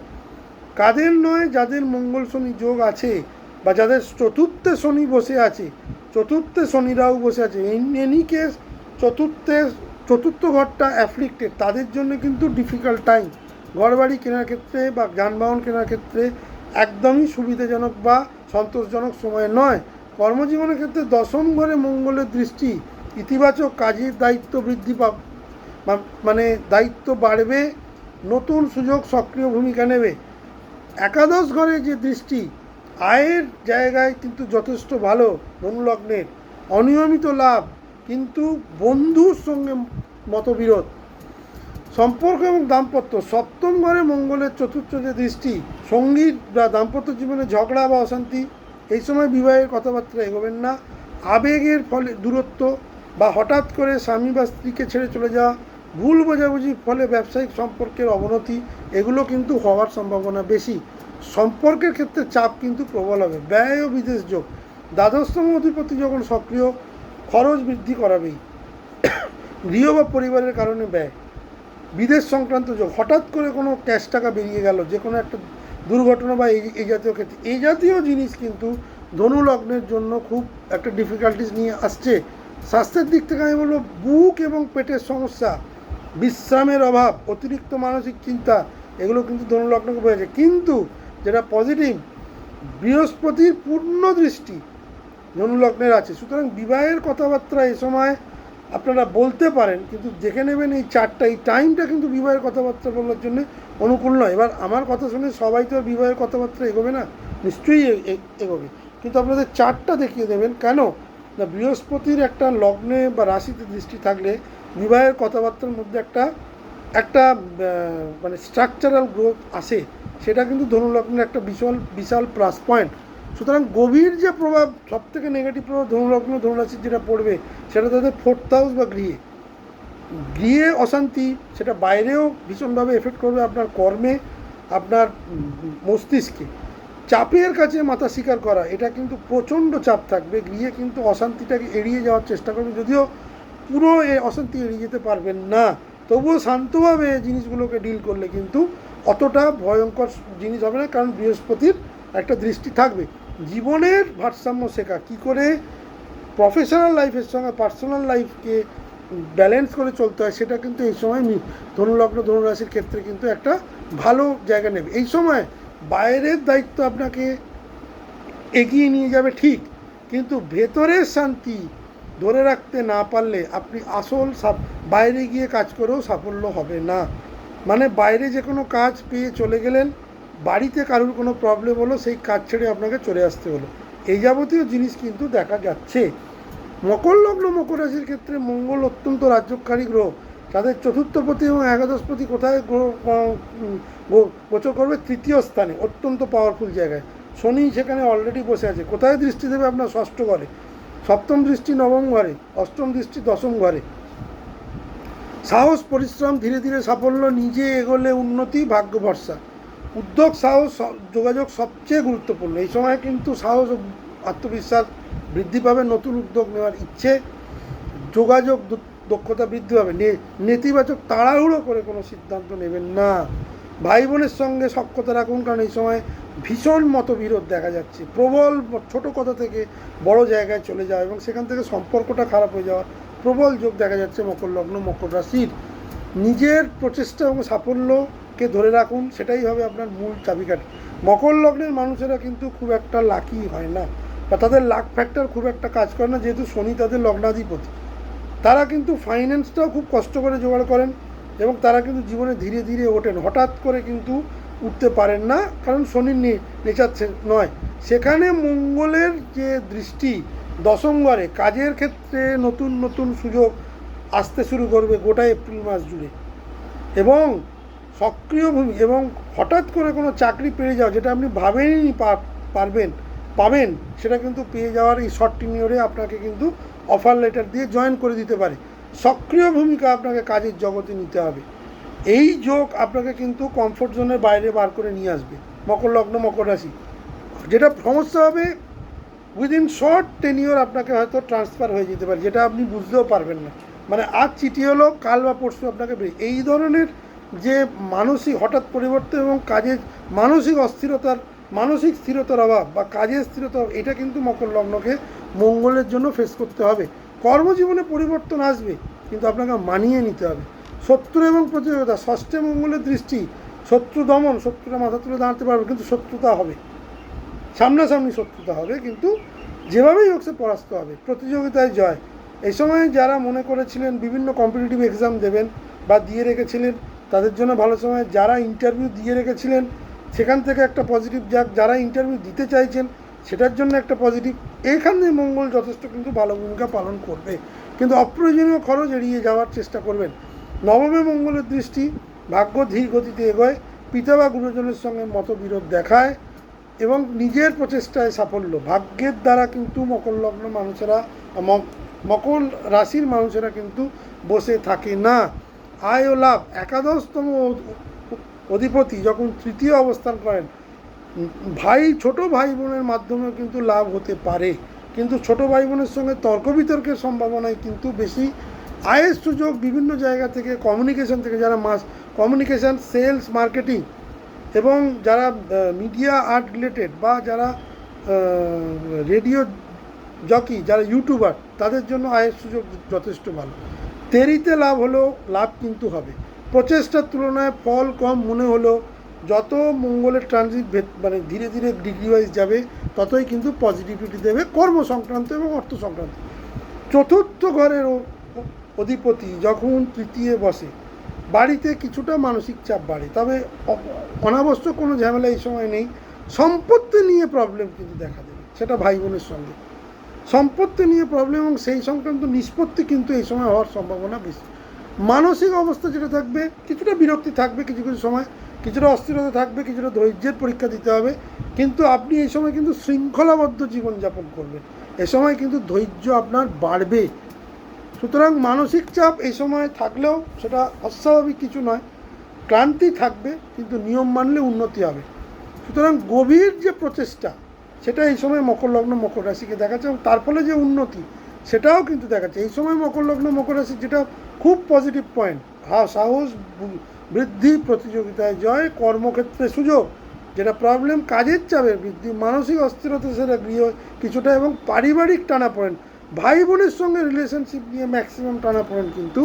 Speaker 1: কাদের নয়? যাদের মঙ্গল শনি যোগ আছে বা যাদের চতুর্থে শনি বসে আছে, চতুর্থে শনিরাও বসে আছে, এনি কেস চতুর্থ ঘরটা অ্যাফ্লিক্টেড, তাদের জন্য কিন্তু ডিফিকাল্ট টাইম। ঘর বাড়ি কেনার ক্ষেত্রে বা যানবাহন কেনার ক্ষেত্রে একদমই সুবিধাজনক বা সন্তোষজনক সময় নয়। কর্মজীবনের ক্ষেত্রে দশম ঘরে মঙ্গলের দৃষ্টি ইতিবাচক, কাজের দায়িত্ব বৃদ্ধি মানে দায়িত্ব বাড়বে, নতুন সুযোগ সক্রিয় ভূমিকা নেবে। একাদশ ঘরে যে দৃষ্টি, আয়ের জায়গায় কিন্তু যথেষ্ট ভালো ধনুলগ্নের, অনিয়মিত লাভ, কিন্তু বন্ধুর সঙ্গে মতবিরোধ। সম্পর্ক এবং দাম্পত্য, সপ্তম ঘরে মঙ্গলের চতুর্থ যে দৃষ্টি, সঙ্গীত বা দাম্পত্য জীবনে ঝগড়া বা অশান্তি, এই সময় বিবাহের কথাবার্তা এগোবেন না। আবেগের ফলে দূরত্ব বা হঠাৎ করে স্বামী বা স্ত্রীকে ছেড়ে চলে যাওয়া, ভুল বোঝাবুঝির ফলে ব্যবসায়িক সম্পর্কের অবনতি, এগুলো কিন্তু হওয়ার সম্ভাবনা বেশি। সম্পর্কের ক্ষেত্রে চাপ কিন্তু প্রবল হবে। ব্যয় ও বিদেশ যোগ, দ্বাদশতম অধিপতি যখন সক্রিয়, খরচ বৃদ্ধি করাবেই। গৃহ বা পরিবারের কারণে ব্যয়, বিদেশ সংক্রান্ত যোগ, হঠাৎ করে কোনো ক্যাশ টাকা বেরিয়ে গেল, যে কোনো একটা দুর্ঘটনা বা এই জাতীয় ক্ষেত্রে, এই জাতীয় জিনিস কিন্তু ধনু লগ্নের জন্য খুব একটা ডিফিকাল্টিস নিয়ে আসছে। স্বাস্থ্যের দিক থেকে আমি বলবো বুক এবং পেটের সমস্যা, বিশ্রামের অভাব, অতিরিক্ত মানসিক চিন্তা, এগুলো কিন্তু ধনুলগ্নকে বোঝাচ্ছে। কিন্তু যেটা পজিটিভ, বৃহস্পতির পূর্ণ দৃষ্টি ধনুলগ্নের আছে, সুতরাং বিবাহের কথাবার্তা এ সময় আপনারা বলতে পারেন, কিন্তু দেখে নেবেন এই চারটা, এই টাইমটা কিন্তু বিবাহের কথাবার্তা বলার জন্য অনুকূল নয়। এবার আমার কথা শুনে সবাই তো বিবাহের কথাবার্তা এগোবে না, নিশ্চয়ই এগোবে, কিন্তু আপনাদের চারটা দেখিয়ে দেবেন। কেন না, বৃহস্পতির একটা লগ্নে বা রাশিতে দৃষ্টি থাকলে বিবাহের কথাবার্তার মধ্যে একটা একটা মানে স্ট্রাকচারাল গ্রোথ আসে, সেটা কিন্তু ধনুলগ্নের একটা বিশাল প্লাস পয়েন্ট। সুতরাং গভীর যে প্রভাব, সবথেকে নেগেটিভ প্রভাব ধনুলগ্ন ধনুরাশির যেটা পড়বে, সেটা তাদের 4th হাউস বা গৃহে অশান্তি, সেটা বাইরেও ভীষণভাবে এফেক্ট করবে, আপনার কর্মে, আপনার মস্তিষ্কে। চাপের কাছে মাথা স্বীকার করা, এটা কিন্তু প্রচণ্ড চাপ থাকবে। গৃহে কিন্তু অশান্তিটাকে এড়িয়ে যাওয়ার চেষ্টা করবে, যদিও পুরো এই অশান্তি এড়িয়ে যেতে পারবেন না, তবুও শান্তভাবে জিনিসগুলোকে ডিল করলে কিন্তু অতটা ভয়ঙ্কর জিনিস হবে না, কারণ বৃহস্পতির একটা দৃষ্টি থাকবে। জীবনের ভারসাম্য শেখা, কী করে প্রফেশনাল লাইফের সঙ্গে পার্সোনাল লাইফকে ব্যালেন্স করে চলতে হয়, সেটা কিন্তু এই সময় ধনুলগ্ন ধনুরাশির ক্ষেত্রে কিন্তু একটা ভালো জায়গা নেবে। এই সময় বাইরের দায়িত্ব আপনাকে এগিয়ে নিয়ে যাবে ঠিক, কিন্তু ভেতরের শান্তি ধরে রাখতে না পারলে আপনি বাইরে গিয়ে কাজ করেও সাফল্য হবে না। মানে বাইরে যে কোনো কাজ পেয়ে চলে গেলেন, বাড়িতে কারোর কোনো প্রবলেম হলো, সেই কাজ ছেড়ে আপনাকে চলে আসতে হলো, এই যাবতীয় জিনিস কিন্তু দেখা যাচ্ছে। মকর লগ্ন মকর রাশির ক্ষেত্রে মঙ্গল অত্যন্ত রাজ্যকারী গ্রহ, তাদের চতুর্থপতি এবং একাদশপতি কোথায় গোচর করবে? 3য় স্থানে, অত্যন্ত পাওয়ারফুল জায়গায়। শনি সেখানে অলরেডি বসে আছে। কোথায় দৃষ্টি দেবে? আপনার 6ষ্ঠ ঘরে, 7ম দৃষ্টি 9ম ঘরে, 8ম দৃষ্টি 10ম ঘরে। সাহস, পরিশ্রম, ধীরে ধীরে সাফল্য, নিজে এগোলে উন্নতি, ভাগ্য ভরসা। উদ্যোগ, সাহস, যোগাযোগ সবচেয়ে গুরুত্বপূর্ণ। এই সময় কিন্তু সাহস ও আত্মবিশ্বাস বৃদ্ধি পাবে, নতুন উদ্যোগ নেওয়ার ইচ্ছে, যোগাযোগ দক্ষতা বৃদ্ধি পাবে। নেতিবাচক তাড়াহুড়ো করে কোনো সিদ্ধান্ত নেবেন না। ভাই বোনের সঙ্গে সখ্যতা রাখুন, কারণ এই সময় ভীষণ মতবিরোধ দেখা যাচ্ছে, প্রবল ছোট কথা থেকে বড় জায়গায় চলে যাওয়া এবং সেখান থেকে সম্পর্কটা খারাপ হয়ে যাওয়া প্রবল যোগ দেখা যাচ্ছে মকর লগ্ন মকর রাশির। নিজের প্রচেষ্টা এবং সাফল্যকে ধরে রাখুন, সেটাই হবে আপনার মূল চাবিকাঠি। মকর লগ্নের মানুষেরা কিন্তু খুব একটা লাকি হয় না, বা তাদের লাক ফ্যাক্টর খুব একটা কাজ করে না, যেহেতু শনি তাদের লগ্নাধিপতি। তারা কিন্তু ফাইন্যান্সটাও খুব কষ্ট করে জোগাড় করেন এবং তারা কিন্তু জীবনে ধীরে ধীরে ওঠেন, হঠাৎ করে কিন্তু উঠতে পারেন না, কারণ শনির নেচার নয়। সেখানে মঙ্গলের যে দৃষ্টি 10ম ঘরে, কাজের ক্ষেত্রে নতুন নতুন সুযোগ আসতে শুরু করবে গোটা এপ্রিল মাস জুড়ে, এবং সক্রিয় ভূমি এবং হঠাৎ করে কোনো চাকরি পেয়ে যাওয়া, যেটা আপনি ভাবেননি পাবেন, সেটা কিন্তু পেয়ে যাওয়ার এই শর্ট টেনিওরে আপনাকে কিন্তু অফার লেটার দিয়ে জয়েন করে দিতে পারে। সক্রিয় ভূমিকা আপনাকে কাজের জগতে নিতে হবে। এই যোগ আপনাকে কিন্তু কমফোর্ট জোনের বাইরে বার করে নিয়ে আসবে মকর লগ্ন মকর রাশি। যেটা সমস্যা হবে, উইদিন শর্ট টেনিওর আপনাকে হয়তো ট্রান্সফার হয়ে যেতে পারে, যেটা আপনি বুঝতেও পারবেন না। মানে আজ চিঠি হলো, কাল বা পরশু আপনাকে এই ধরনের যে মানসিক হঠাৎ পরিবর্তন এবং কাজের মানসিক স্থিরতার অভাব বা কাজের স্থিরতা, এটা কিন্তু মকর লগ্নকে মঙ্গলের জন্য ফেস করতে হবে। কর্মজীবনে পরিবর্তন আসবে, কিন্তু আপনাকে মানিয়ে নিতে হবে। শত্রু এবং প্রতিযোগিতা, 6ষ্ঠে মঙ্গলের দৃষ্টি, শত্রু দমন, শত্রুরা মাথা তুলে দাঁড়াতে পারবে, কিন্তু শত্রুতা হবে, সামনাসামনি শত্রুতা হবে, কিন্তু যেভাবেই হোক সে পরাস্ত হবে। প্রতিযোগিতায় জয়, এই সময় যারা মনে করেছিলেন বিভিন্ন কম্পিটিটিভ এক্সাম দেবেন বা দিয়ে রেখেছিলেন, তাদের জন্য ভালো সময়। যারা ইন্টারভিউ দিয়ে রেখেছিলেন, সেখান থেকে একটা পজিটিভ যাক, যারা ইন্টারভিউ দিতে চাইছেন সেটার জন্য একটা পজিটিভ। এখানে মঙ্গল যথেষ্ট কিন্তু ভালো ভূমিকা পালন করবে, কিন্তু অপ্রয়োজনীয় খরচ এড়িয়ে যাওয়ার চেষ্টা করবেন। 9মে মঙ্গলের দৃষ্টি, ভাগ্য ধীর গতিতে এগোয়, পিতা বা গুরুজনের সঙ্গে মতবিরোধ দেখায় এবং নিজের প্রচেষ্টায় সাফল্য। ভাগ্যের দ্বারা কিন্তু মকর লগ্ন মানুষেরা, মকর রাশির মানুষেরা কিন্তু বসে থাকে না। আয় ও লাভ, 11তম অধিপতি যখন 3য় অবস্থান করেন, ছোট ভাই বোনের মাধ্যমেও কিন্তু লাভ হতে পারে, কিন্তু ছোট ভাই বোনের সঙ্গে তর্ক বিতর্কের সম্ভাবনায় কিন্তু বেশি। আয়ের সুযোগ বিভিন্ন জায়গা থেকে, কমিউনিকেশন থেকে, যারা কমিউনিকেশান, সেলস, মার্কেটিং এবং যারা মিডিয়া আর্ট রিলেটেড বা যারা রেডিও জকি, যারা ইউটিউবার, তাদের জন্য আয়ের সুযোগ যথেষ্ট ভালো। দেরিতে লাভ হলেও লাভ কিন্তু হবে। প্রচেষ্টার তুলনায় ফল কম মনে হলেও যত মঙ্গলের ট্রানজিট মানে ধীরে ধীরে ডিগ্রি ওয়াইজ যাবে, ততই কিন্তু পজিটিভিটি দেবে কর্ম সংক্রান্ত এবং অর্থ সংক্রান্ত। চতুর্থ ঘরের অধিপতি যখন তৃতীয় বসে, বাড়িতে কিছুটা মানসিক চাপ বাড়ে, তবে অনাবশ্যক কোনো ঝামেলা এই সময় নেই। সম্পত্তি নিয়ে প্রবলেম কিন্তু দেখা দেবে, সেটা ভাই বোনের সঙ্গে সম্পত্তি নিয়ে প্রবলেম, এবং সেই সংক্রান্ত নিষ্পত্তি কিন্তু এই সময় হওয়ার সম্ভাবনা বেশি। মানসিক অবস্থা যেটা থাকবে, কিছুটা বিরক্তি থাকবে, কিছু কিছু সময় কিছুটা অস্থিরতা থাকবে, কিছুটা ধৈর্যের পরীক্ষা দিতে হবে, কিন্তু আপনি এই সময় কিন্তু শৃঙ্খলাবদ্ধ জীবনযাপন করবেন। এ সময় কিন্তু ধৈর্য আপনার বাড়বে। সুতরাং মানসিক চাপ এই সময় থাকলেও সেটা অস্বাভাবিক কিছু নয়, ক্লান্তি থাকবে, কিন্তু নিয়ম মানলে উন্নতি হবে। সুতরাং গভীর যে প্রচেষ্টা, সেটা এই সময় মকর লগ্ন মকর রাশিকে দেখাচ্ছে, এবং তার ফলে যে উন্নতি সেটাও কিন্তু দেখাচ্ছে। এই সময় মকর লগ্ন মকর রাশি যেটা খুব পজিটিভ পয়েন্ট, সাহস বৃদ্ধি, প্রতিযোগিতায় জয়, কর্মক্ষেত্রে সুযোগ, যেটা প্রবলেম কাজের চাপের বৃদ্ধি, মানসিক অস্থিরতা সেটা গৃহ কিছুটা, এবং পারিবারিক টানাপোড়েন, ভাই বোনের সঙ্গে রিলেশনশিপ নিয়ে ম্যাক্সিমাম টানাপোড়েন কিন্তু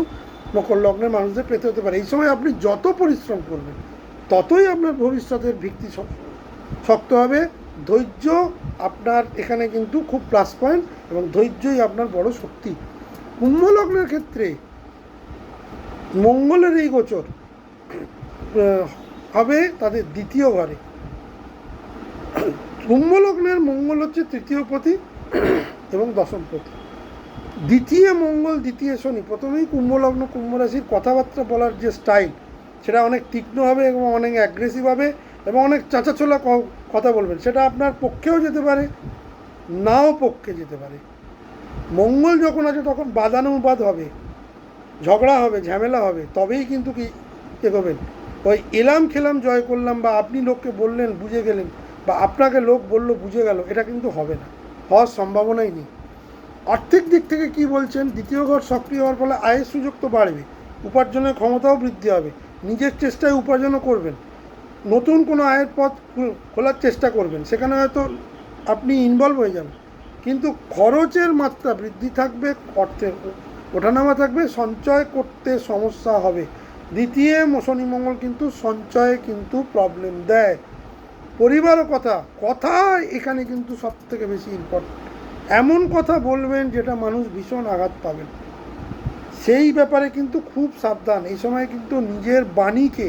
Speaker 1: মকর লগ্নের মানুষদের পেতে হতে পারে। এই সময় আপনি যত পরিশ্রম করবেন, ততই আপনার ভবিষ্যতের ভিত্তি শক্ত হবে। ধৈর্য আপনার এখানে কিন্তু খুব প্লাস পয়েন্ট, এবং ধৈর্যই আপনার বড় শক্তি। কুম্ভ লগ্নের ক্ষেত্রে মঙ্গলের এই গোচর হবে তাদের দ্বিতীয় ঘরে। কুম্ভ লগ্নের মঙ্গল হচ্ছে তৃতীয় পতি এবং দশম পতি। দ্বিতীয় মঙ্গল দ্বিতীয় শনি, প্রথমেই কুম্ভ লগ্ন কুম্ভ রাশির কথাবার্তা বলার যে স্টাইল, সেটা অনেক তীক্ষ্ণ হবে এবং অনেক অ্যাগ্রেসিভ হবে, এবং অনেক চাঁচাছোলা কথা বলবেন। সেটা আপনার পক্ষেও যেতে পারে, নাও পক্ষে যেতে পারে। মঙ্গল যখন আছে তখন বাদানুবাদ হবে, ঝগড়া হবে, ঝামেলা হবে, তবেই কিন্তু কি এগোবেন। ওই এলাম খেলাম জয় করলাম, বা আপনি লোককে বললেন বুঝে গেলেন, বা আপনাকে লোক বললো বুঝে গেল, এটা কিন্তু হবে না, হওয়ার সম্ভাবনাই নেই। আর্থিক দিক থেকে কি বলছেন, দ্বিতীয় ঘর সক্রিয় হওয়ার ফলে আয়ের সুযোগ তো বাড়বে, উপার্জনের ক্ষমতাও বৃদ্ধি হবে, নিজের চেষ্টায় উপার্জনও করবেন, নতুন কোনো আয়ের পথ খোলার চেষ্টা করবেন, সেখানে হয়তো আপনি ইনভলভ হয়ে যাবেন, কিন্তু খরচের মাত্রা বৃদ্ধি থাকবে, অর্থের ওঠানামা থাকবে, সঞ্চয় করতে সমস্যা হবে। দ্বিতীয় শনি মঙ্গল কিন্তু সঞ্চয়ে কিন্তু প্রবলেম দেয়। পরিবারও কথা এখানে কিন্তু সব থেকে বেশি ইম্পর্টেন্ট। এমন কথা বলবেন যেটা মানুষ ভীষণ আঘাত পাবেন, সেই ব্যাপারে কিন্তু খুব সাবধান। এই সময় কিন্তু নিজের বাণীকে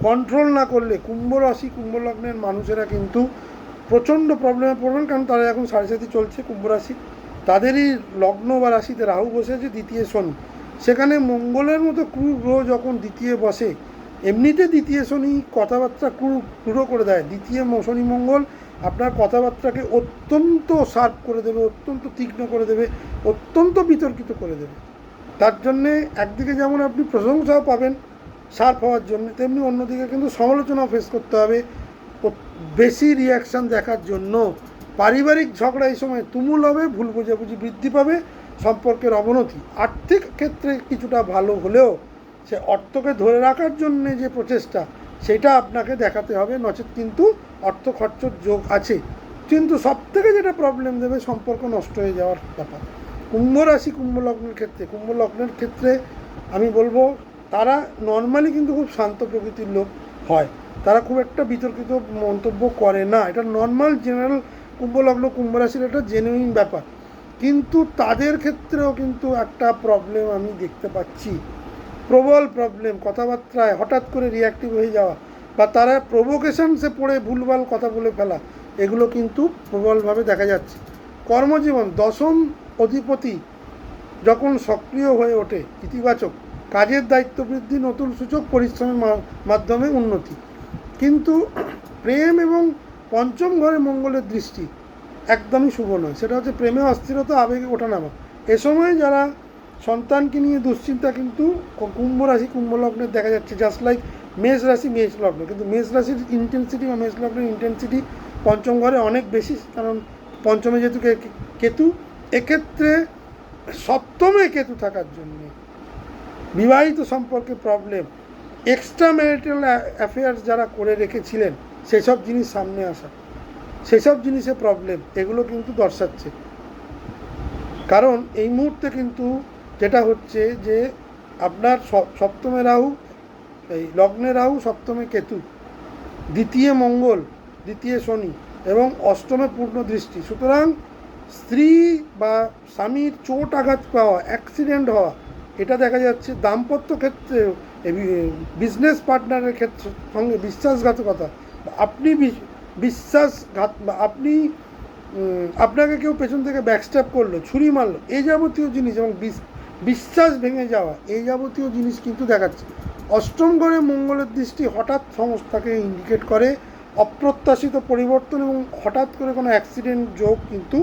Speaker 1: কন্ট্রোল না করলে কুম্ভ রাশি কুম্ভ লগ্নের মানুষেরা কিন্তু প্রচণ্ড প্রবলেমে পড়বেন, কারণ তারা এখন 7.5 চলছে কুম্ভ রাশি, তাদেরই লগ্ন বা রাশিতে রাহু বসে আছে দ্বিতীয় শনি, সেখানে মঙ্গলের মতো ক্রূর গ্রহ যখন দ্বিতীয় বসে, এমনিতে দ্বিতীয় শনি কথাবার্তা ক্রূর করে দেয়। দ্বিতীয় শনি মঙ্গল আপনার কথাবার্তাকে অত্যন্ত শার্প করে দেবে, অত্যন্ত তীক্ষ্ণ করে দেবে, অত্যন্ত বিতর্কিত করে দেবে। তার জন্যে একদিকে যেমন আপনি প্রশংসাও পাবেন শার্প হওয়ার জন্য, তেমনি অন্যদিকে কিন্তু সমালোচনাও ফেস করতে হবে বেশি রিয়াকশান দেখার জন্য। পারিবারিক ঝগড়া এই সময় তুমুল হবে, ভুল বোঝাবুঝি বৃদ্ধি পাবে, সম্পর্কের অবনতি। আর্থিক ক্ষেত্রে কিছুটা ভালো হলেও সে অর্থকে ধরে রাখার জন্য যে প্রচেষ্টা, সেটা আপনাকে দেখাতে হবে, নচেত কিন্তু অর্থ খরচর যোগ আছে। কিন্তু সবথেকে যেটা প্রবলেম দেবে, সম্পর্ক নষ্ট হয়ে যাওয়ার ব্যাপার। কুম্ভ রাশি কুম্ভ লগ্নের ক্ষেত্রে আমি বলবো, তারা নর্মালি কিন্তু খুব শান্ত প্রকৃতির লোক হয়, তারা খুব একটা বিতর্কিত মন্তব্য করে না, এটা নর্মাল জেনারেল কুম্ভ লগ্ন কুম্ভ রাশির একটা জেনুইন ব্যাপার। কিন্তু তাদের ক্ষেত্রেও কিন্তু একটা প্রবলেম আমি দেখতে পাচ্ছি, প্রবল প্রবলেম, কথাবার্তায় হঠাৎ করে রিয়াক্টিভ হয়ে যাওয়া, বা তারা প্রভোকেশনসে পড়ে ভুলভাল কথা বলে ফেলা, এগুলো কিন্তু প্রবলভাবে দেখা যাচ্ছে। কর্মজীবন দশম অধিপতি যখন সক্রিয় হয়ে ওঠে, ইতিবাচক, কাজের দায়িত্ব বৃদ্ধি, নতুন সুযোগ, পরিশ্রমের মাধ্যমে উন্নতি। কিন্তু প্রেম এবং পঞ্চম ঘরে মঙ্গলের দৃষ্টি একদমই শুভ নয়, সেটা হচ্ছে প্রেমে অস্থিরতা, আবেগে ওঠানামা। এ সময় যারা সন্তানকে নিয়ে দুশ্চিন্তা কিন্তু কুম্ভ রাশি কুম্ভ লগ্নের দেখা যাচ্ছে, জাস্ট লাইক মেষ রাশি মেষ লগ্ন, কিন্তু মেষ রাশির ইন্টেন্সিটি বা মেষ লগ্নের ইন্টেন্সিটি পঞ্চম ঘরে অনেক বেশি, কারণ পঞ্চমে যেহেতু কেতু, এক্ষেত্রে সপ্তমে কেতু থাকার জন্যে বিবাহিত সম্পর্কে প্রবলেম, এক্সট্রা ম্যারিটাল অ্যাফেয়ার্স যারা করে রেখেছিলেন সেসব জিনিস সামনে আসা, সেসব জিনিসে প্রবলেম, এগুলো কিন্তু দর্শাচ্ছে। কারণ এই মুহূর্তে কিন্তু যেটা হচ্ছে যে আপনার সপ্তমে রাহু, এই লগ্নে রাহু, সপ্তমে কেতু, দ্বিতীয় মঙ্গল, দ্বিতীয় শনি এবং অষ্টমে পূর্ণ দৃষ্টি। সুতরাং স্ত্রী বা স্বামীর চোট আঘাত পাওয়া, অ্যাক্সিডেন্ট হওয়া, এটা দেখা যাচ্ছে। দাম্পত্য ক্ষেত্রে, বিজনেস পার্টনারের ক্ষেত্রে সঙ্গে বিশ্বাসঘাতকতা, আপনি বিশ্বাসঘাত বা আপনি আপনাকে কেউ পেছন থেকে ব্যাকস্ট্যাপ করলো, ছুরি মারলো, এই যাবতীয় জিনিস এবং বিশ্বাস ভেঙে যাওয়া, এই যাবতীয় জিনিস কিন্তু দেখাচ্ছে। অষ্টম ঘরে মঙ্গলের দৃষ্টি হঠাৎ সমস্যাকে ইন্ডিকেট করে, অপ্রত্যাশিত পরিবর্তন এবং হঠাৎ করে কোনো অ্যাক্সিডেন্ট যোগ কিন্তু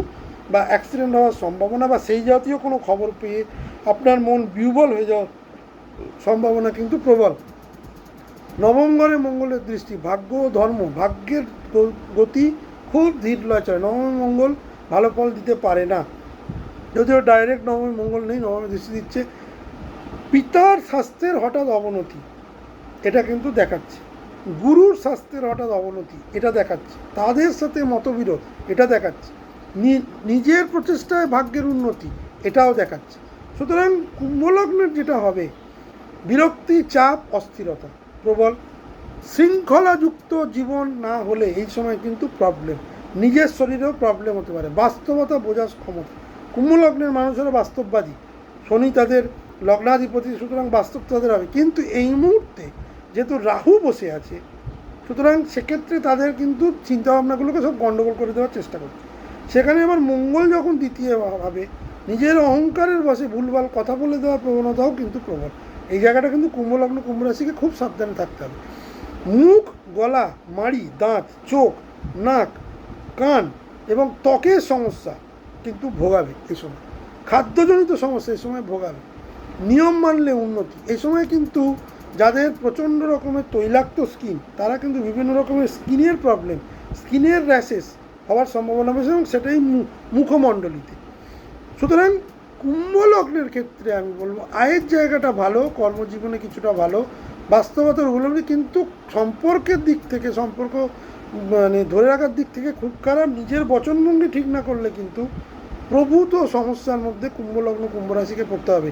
Speaker 1: বা অ্যাক্সিডেন্ট হওয়ার সম্ভাবনা বা সেই জাতীয় কোনো খবর পেয়ে আপনার মন বিহ্বল হয়ে যাওয়ার সম্ভাবনা কিন্তু প্রবল। নবম ঘরে মঙ্গলের দৃষ্টি ভাগ্য ও ধর্ম, ভাগ্যের গতি খুব ধীর লয় চলে। নবম মঙ্গল ভালো ফল দিতে পারে না, যদিও ডাইরেক্ট নবমী মঙ্গল নেই, নবমী দৃষ্টি দিচ্ছে। পিতার স্বাস্থ্যের হঠাৎ অবনতি, এটা কিন্তু দেখাচ্ছে। গুরুর স্বাস্থ্যের হঠাৎ অবনতি, এটা দেখাচ্ছে। তাদের সাথে মতবিরোধ, এটা দেখাচ্ছে। নিজের প্রচেষ্টায় ভাগ্যের উন্নতি, এটাও দেখাচ্ছে। সুতরাং কুম্ভলগ্নের যেটা হবে, বিরক্তি, চাপ, অস্থিরতা প্রবল। শৃঙ্খলাযুক্ত জীবন না হলে এই সময় কিন্তু প্রবলেম, নিজের শরীরেও প্রবলেম হতে পারে। বাস্তবতা বোঝার ক্ষমতা, কুম্ভলগ্নের মানুষেরা বাস্তববাদী, শনি তাদের লগ্নাধিপতি, সুতরাং বাস্তব তাদের হবে। কিন্তু এই মুহূর্তে যেহেতু রাহু বসে আছে, সুতরাং সেক্ষেত্রে তাদের কিন্তু চিন্তাভাবনাগুলোকে সব গণ্ডগোল করে দেওয়ার চেষ্টা করছে। সেখানে আবার মঙ্গল যখন দ্বিতীয়ভাবে, নিজের অহংকারের বসে ভুলভাল কথা বলে দেওয়ার প্রবণতাও কিন্তু প্রবল। এই জায়গাটা কিন্তু কুম্ভলগ্ন কুম্ভ রাশিকে খুব সাবধানে থাকতে হবে। মুখ, গলা, মাড়ি, দাঁত, চোখ, নাক, কান এবং ত্বকের সমস্যা কিন্তু ভোগাবে এই সময়। খাদ্যজনিত সমস্যা এই সময় ভোগাবে। নিয়ম মানলে উন্নতি এই সময় কিন্তু। যাদের প্রচণ্ড রকমের তৈলাক্ত স্কিন, তারা কিন্তু বিভিন্ন রকমের স্কিনের প্রবলেম, স্কিনের র্যাশেস হওয়ার সম্ভাবনা বেশি, এবং সেটাই মুখমণ্ডলীতে। সুতরাং কুম্ভ লগ্নের ক্ষেত্রে আমি বলবো আয়ের জায়গাটা ভালো, কর্মজীবনে কিছুটা ভালো, বাস্তবতা উপলব্ধি, কিন্তু সম্পর্কের দিক থেকে, সম্পর্ক মানে ধরে রাখার দিক থেকে খুব খারাপ। নিজের বচনভঙ্গি ঠিক না করলে কিন্তু প্রভূত সমস্যার মধ্যে কুম্ভলগ্ন কুম্ভ রাশিকে পড়তে হবে।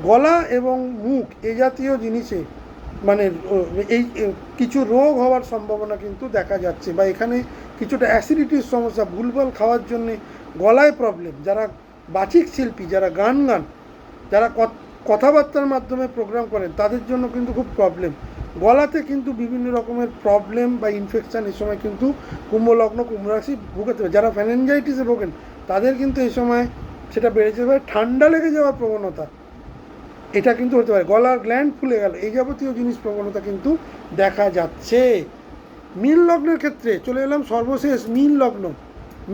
Speaker 1: গলা এবং মুখ এ জাতীয় জিনিসে মানে এই কিছু রোগ হওয়ার সম্ভাবনা কিন্তু দেখা যাচ্ছে, বা এখানে কিছুটা অ্যাসিডিটির সমস্যা, ভুলভাল খাওয়ার জন্যে গলায় প্রবলেম। যারা বাচিক শিল্পী, যারা গান যারা কথাবার্তার মাধ্যমে প্রোগ্রাম করেন, তাদের জন্য কিন্তু খুব প্রবলেম। গলাতে কিন্তু বিভিন্ন রকমের প্রবলেম বা ইনফেকশান এই সময় কিন্তু কুম্ভলগ্ন কুম্ভ রাশি ভুগতে হবে। যারা ফ্যারেঞ্জাইটিসে ভোগেন, তাদের কিন্তু এই সময় সেটা বেড়ে যেতে পারে। ঠান্ডা লেগে যাওয়ার প্রবণতা, এটা কিন্তু হতে পারে। গলার গ্ল্যান্ড ফুলে গেল, এই যাবতীয় জিনিস প্রবণতা কিন্তু দেখা যাচ্ছে। মীন লগ্নের ক্ষেত্রে চলে এলাম সর্বশেষ।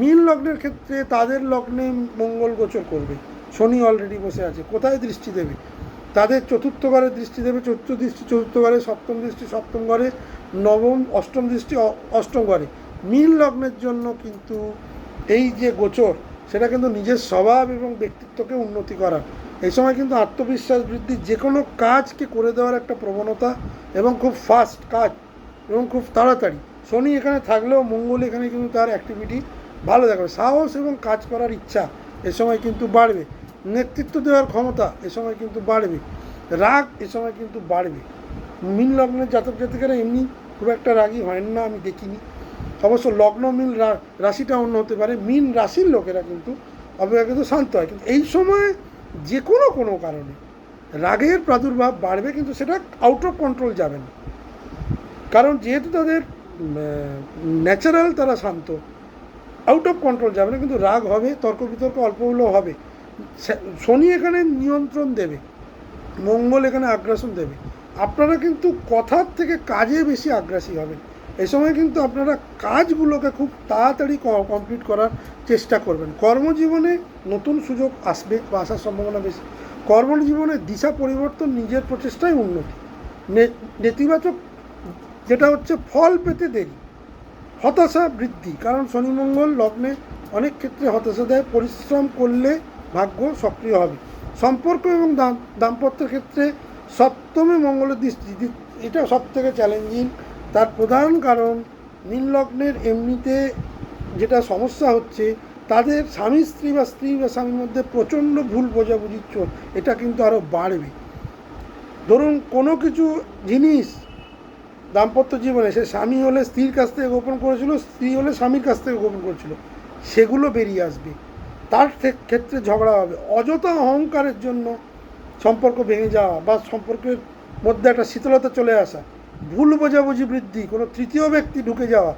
Speaker 1: মীন লগ্নের ক্ষেত্রে তাদের লগ্নে মঙ্গল গোচর করবে, শনি অলরেডি বসে আছে। কোথায় দৃষ্টি দেবে? তাদের চতুর্থ ঘরে দৃষ্টি দেবে, চতুর্থ ঘরে, সপ্তম দৃষ্টি সপ্তম ঘরে, নবম অষ্টম দৃষ্টি অষ্টম ঘরে। মীন লগ্নের জন্য কিন্তু এই যে গোচর, সেটা কিন্তু নিজের স্বভাব এবং ব্যক্তিত্বকে উন্নতি করা। এই সময় কিন্তু আত্মবিশ্বাস বৃদ্ধি, যে কোনো কাজকে করে দেওয়ার একটা প্রবণতা, এবং খুব ফাস্ট কাজ এবং খুব তাড়াতাড়ি। শনি এখানে থাকলেও মঙ্গল এখানে কিন্তু তার অ্যাক্টিভিটি ভালো দেখাবে। সাহস এবং কাজ করার ইচ্ছা এ সময় কিন্তু বাড়বে। নেতৃত্ব দেওয়ার ক্ষমতা এ সময় কিন্তু বাড়বে। রাগ এ সময় কিন্তু বাড়বে। মীন লগ্নের জাতক জাতিকারা এমনি খুব একটা রাগী হয় না, আমি দেখিনি। অবশ্য লগ্ন মীন রাশিটা অন্য হতে পারে। মীন রাশির লোকেরা কিন্তু অপেক্ষাকৃত শান্ত হয়, কিন্তু এই সময় যে কোনো কারণে রাগের প্রাদুর্ভাব বাড়বে, কিন্তু সেটা আউট অফ কন্ট্রোল যাবে না। কারণ যেহেতু তাদের ন্যাচারাল, তারা শান্ত, আউট অফ কন্ট্রোল যাবে না, কিন্তু রাগ হবে, তর্ক বিতর্ক অল্প হলেও হবে। শনি এখানে নিয়ন্ত্রণ দেবে, মঙ্গল এখানে আগ্রাসন দেবে। আপনারা কিন্তু কথার থেকে কাজে বেশি আগ্রাসী হবেন। এই সময় কিন্তু আপনারা কাজগুলোকে খুব তাড়াতাড়ি কমপ্লিট করার চেষ্টা করবেন। কর্মজীবনে নতুন সুযোগ আসবে বা আসার সম্ভাবনা বেশি। কর্মজীবনের দিশা পরিবর্তন, নিজের প্রচেষ্টায় উন্নতি। নেতিবাচক যেটা হচ্ছে ফল পেতে দেরি, হতাশা বৃদ্ধি, কারণ শনি মঙ্গল লগ্নে অনেক ক্ষেত্রে হতাশা দেয়। পরিশ্রম করলে ভাগ্য সক্রিয় হবে। সম্পর্ক এবং দাম্পত্যের ক্ষেত্রে সপ্তমে মঙ্গলের দৃষ্টি, এটা সব থেকে চ্যালেঞ্জিং। তার প্রধান কারণ মীন লগ্নের এমনিতে যেটা সমস্যা হচ্ছে, তাদের স্বামী স্ত্রী বা স্বামীর মধ্যে প্রচণ্ড ভুল বোঝাবুঝির এটা কিন্তু আরও বাড়বে। ধরুন কোনো কিছু জিনিস দাম্পত্য জীবনে সে স্বামী হলে স্ত্রীর কাছ থেকে গোপন করেছিল, স্ত্রী হলে স্বামীর কাছ থেকে গোপন করেছিল, সেগুলো বেরিয়ে আসবে। তার ক্ষেত্রে ঝগড়া হবে। অযথা অহংকারের জন্য সম্পর্ক ভেঙে যাওয়া বা সম্পর্কের মধ্যে একটা শীতলতা চলে আসা, ভুল বোঝাবুঝি বৃদ্ধি, কোনো তৃতীয় ব্যক্তি ঢুকে যাওয়া,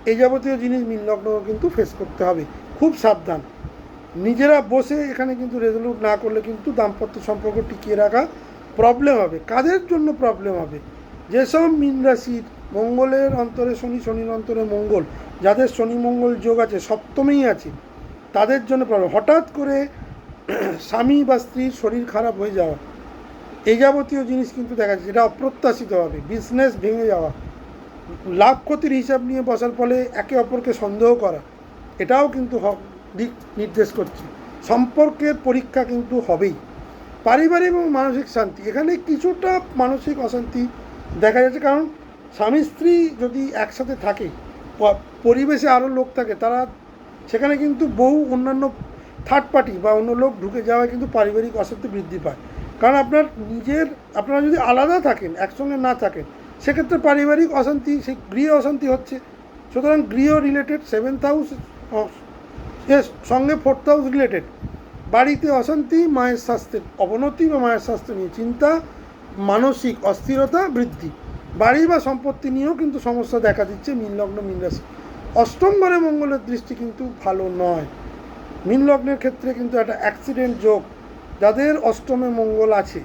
Speaker 1: এই যাবতীয় জিনিস মীন লগ্ন কিন্তু ফেস করতে হবে। খুব সাবধান। নিজেরা বসে এখানে কিন্তু রেজলিউট না করলে কিন্তু দাম্পত্য সম্পর্ক টিকিয়ে রাখা প্রবলেম হবে। কাদের জন্য প্রবলেম হবে? যেসব মীন রাশির মঙ্গলের অন্তরে শনি, শনির অন্তরে মঙ্গল, যাদের শনি মঙ্গল যোগ আছে, সপ্তমেই আছে, তাদের জন্য প্রবলেম। হঠাৎ করে স্বামী বা স্ত্রীর শরীর খারাপ হয়ে যাওয়া, এই যাবতীয় জিনিস কিন্তু দেখা যাচ্ছে, যেটা অপ্রত্যাশিত হবে। বিজনেস ভেঙে যাওয়া, লাভ ক্ষতির হিসাব নিয়ে বসার ফলে একে অপরকে সন্দেহ করা, এটাও কিন্তু দিক নির্দেশ করছে। সম্পর্কের পরীক্ষা কিন্তু হবেই। পারিবারিক এবং মানসিক শান্তি, এখানে কিছুটা মানসিক অশান্তি দেখা যাচ্ছে, কারণ স্বামী স্ত্রী যদি একসাথে থাকে, পরিবেশে আরও লোক থাকে, তারা সেখানে কিন্তু বহু অন্যান্য থার্ড পার্টি বা অন্য লোক ঢুকে যাওয়ায় কিন্তু পারিবারিক অশান্তি বৃদ্ধি পায়। কারণ আপনারা যদি আলাদা থাকেন, একসঙ্গে না থাকেন, সেক্ষেত্রে পারিবারিক অশান্তি, সেই গৃহ অশান্তি হচ্ছে। সুতরাং গৃহ রিলেটেড 7th হাউস এর সঙ্গে 4th হাউস রিলেটেড, বাড়িতে অশান্তি, মায়ের স্বাস্থ্যের অবনতি বা মায়ের স্বাস্থ্য নিয়ে চিন্তা, মানসিক অস্থিরতা বৃদ্ধি, বাড়ি বা সম্পত্তি নিয়েও কিন্তু সমস্যা দেখা দিচ্ছে মীন লগ্ন, মীন রাশি। অষ্টম ঘরে মঙ্গলের দৃষ্টি কিন্তু ভালো নয়। মীন লগ্নের ক্ষেত্রে কিন্তু একটা অ্যাক্সিডেন্ট যোগ, যাদের অষ্টমে মঙ্গল আছে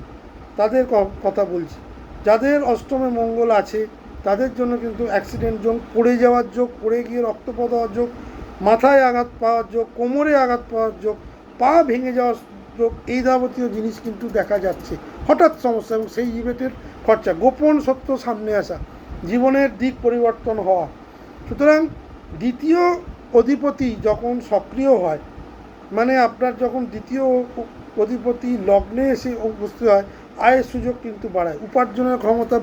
Speaker 1: তাদের কথা বলছি, যাদের অষ্টমে মঙ্গল আছে তাদের জন্য কিন্তু অ্যাক্সিডেন্ট যোগ, পড়ে যাওয়ার যোগ, পড়ে গিয়ে রক্তপাত হওয়ার যোগ, মাথায় আঘাত পাওয়ার যোগ, কোমরে আঘাত পাওয়ার যোগ, পা ভেঙে যাওয়ার যোগ, এই যাবতীয় জিনিস কিন্তু দেখা যাচ্ছে। হঠাৎ সমস্যা এবং সেই রিলেটেড খরচা, গোপন সত্য সামনে আসা, জীবনের দিক পরিবর্তন হওয়া। সুতরাং দ্বিতীয় অধিপতি যখন সক্রিয় হয়, মানে আপনার যখন দ্বিতীয় অধিপতি লগ্নে এসে উপস্থিত হয়, আয়ের সুযোগ কিন্তু বাড়ায়, উপার্জনের ক্ষমতা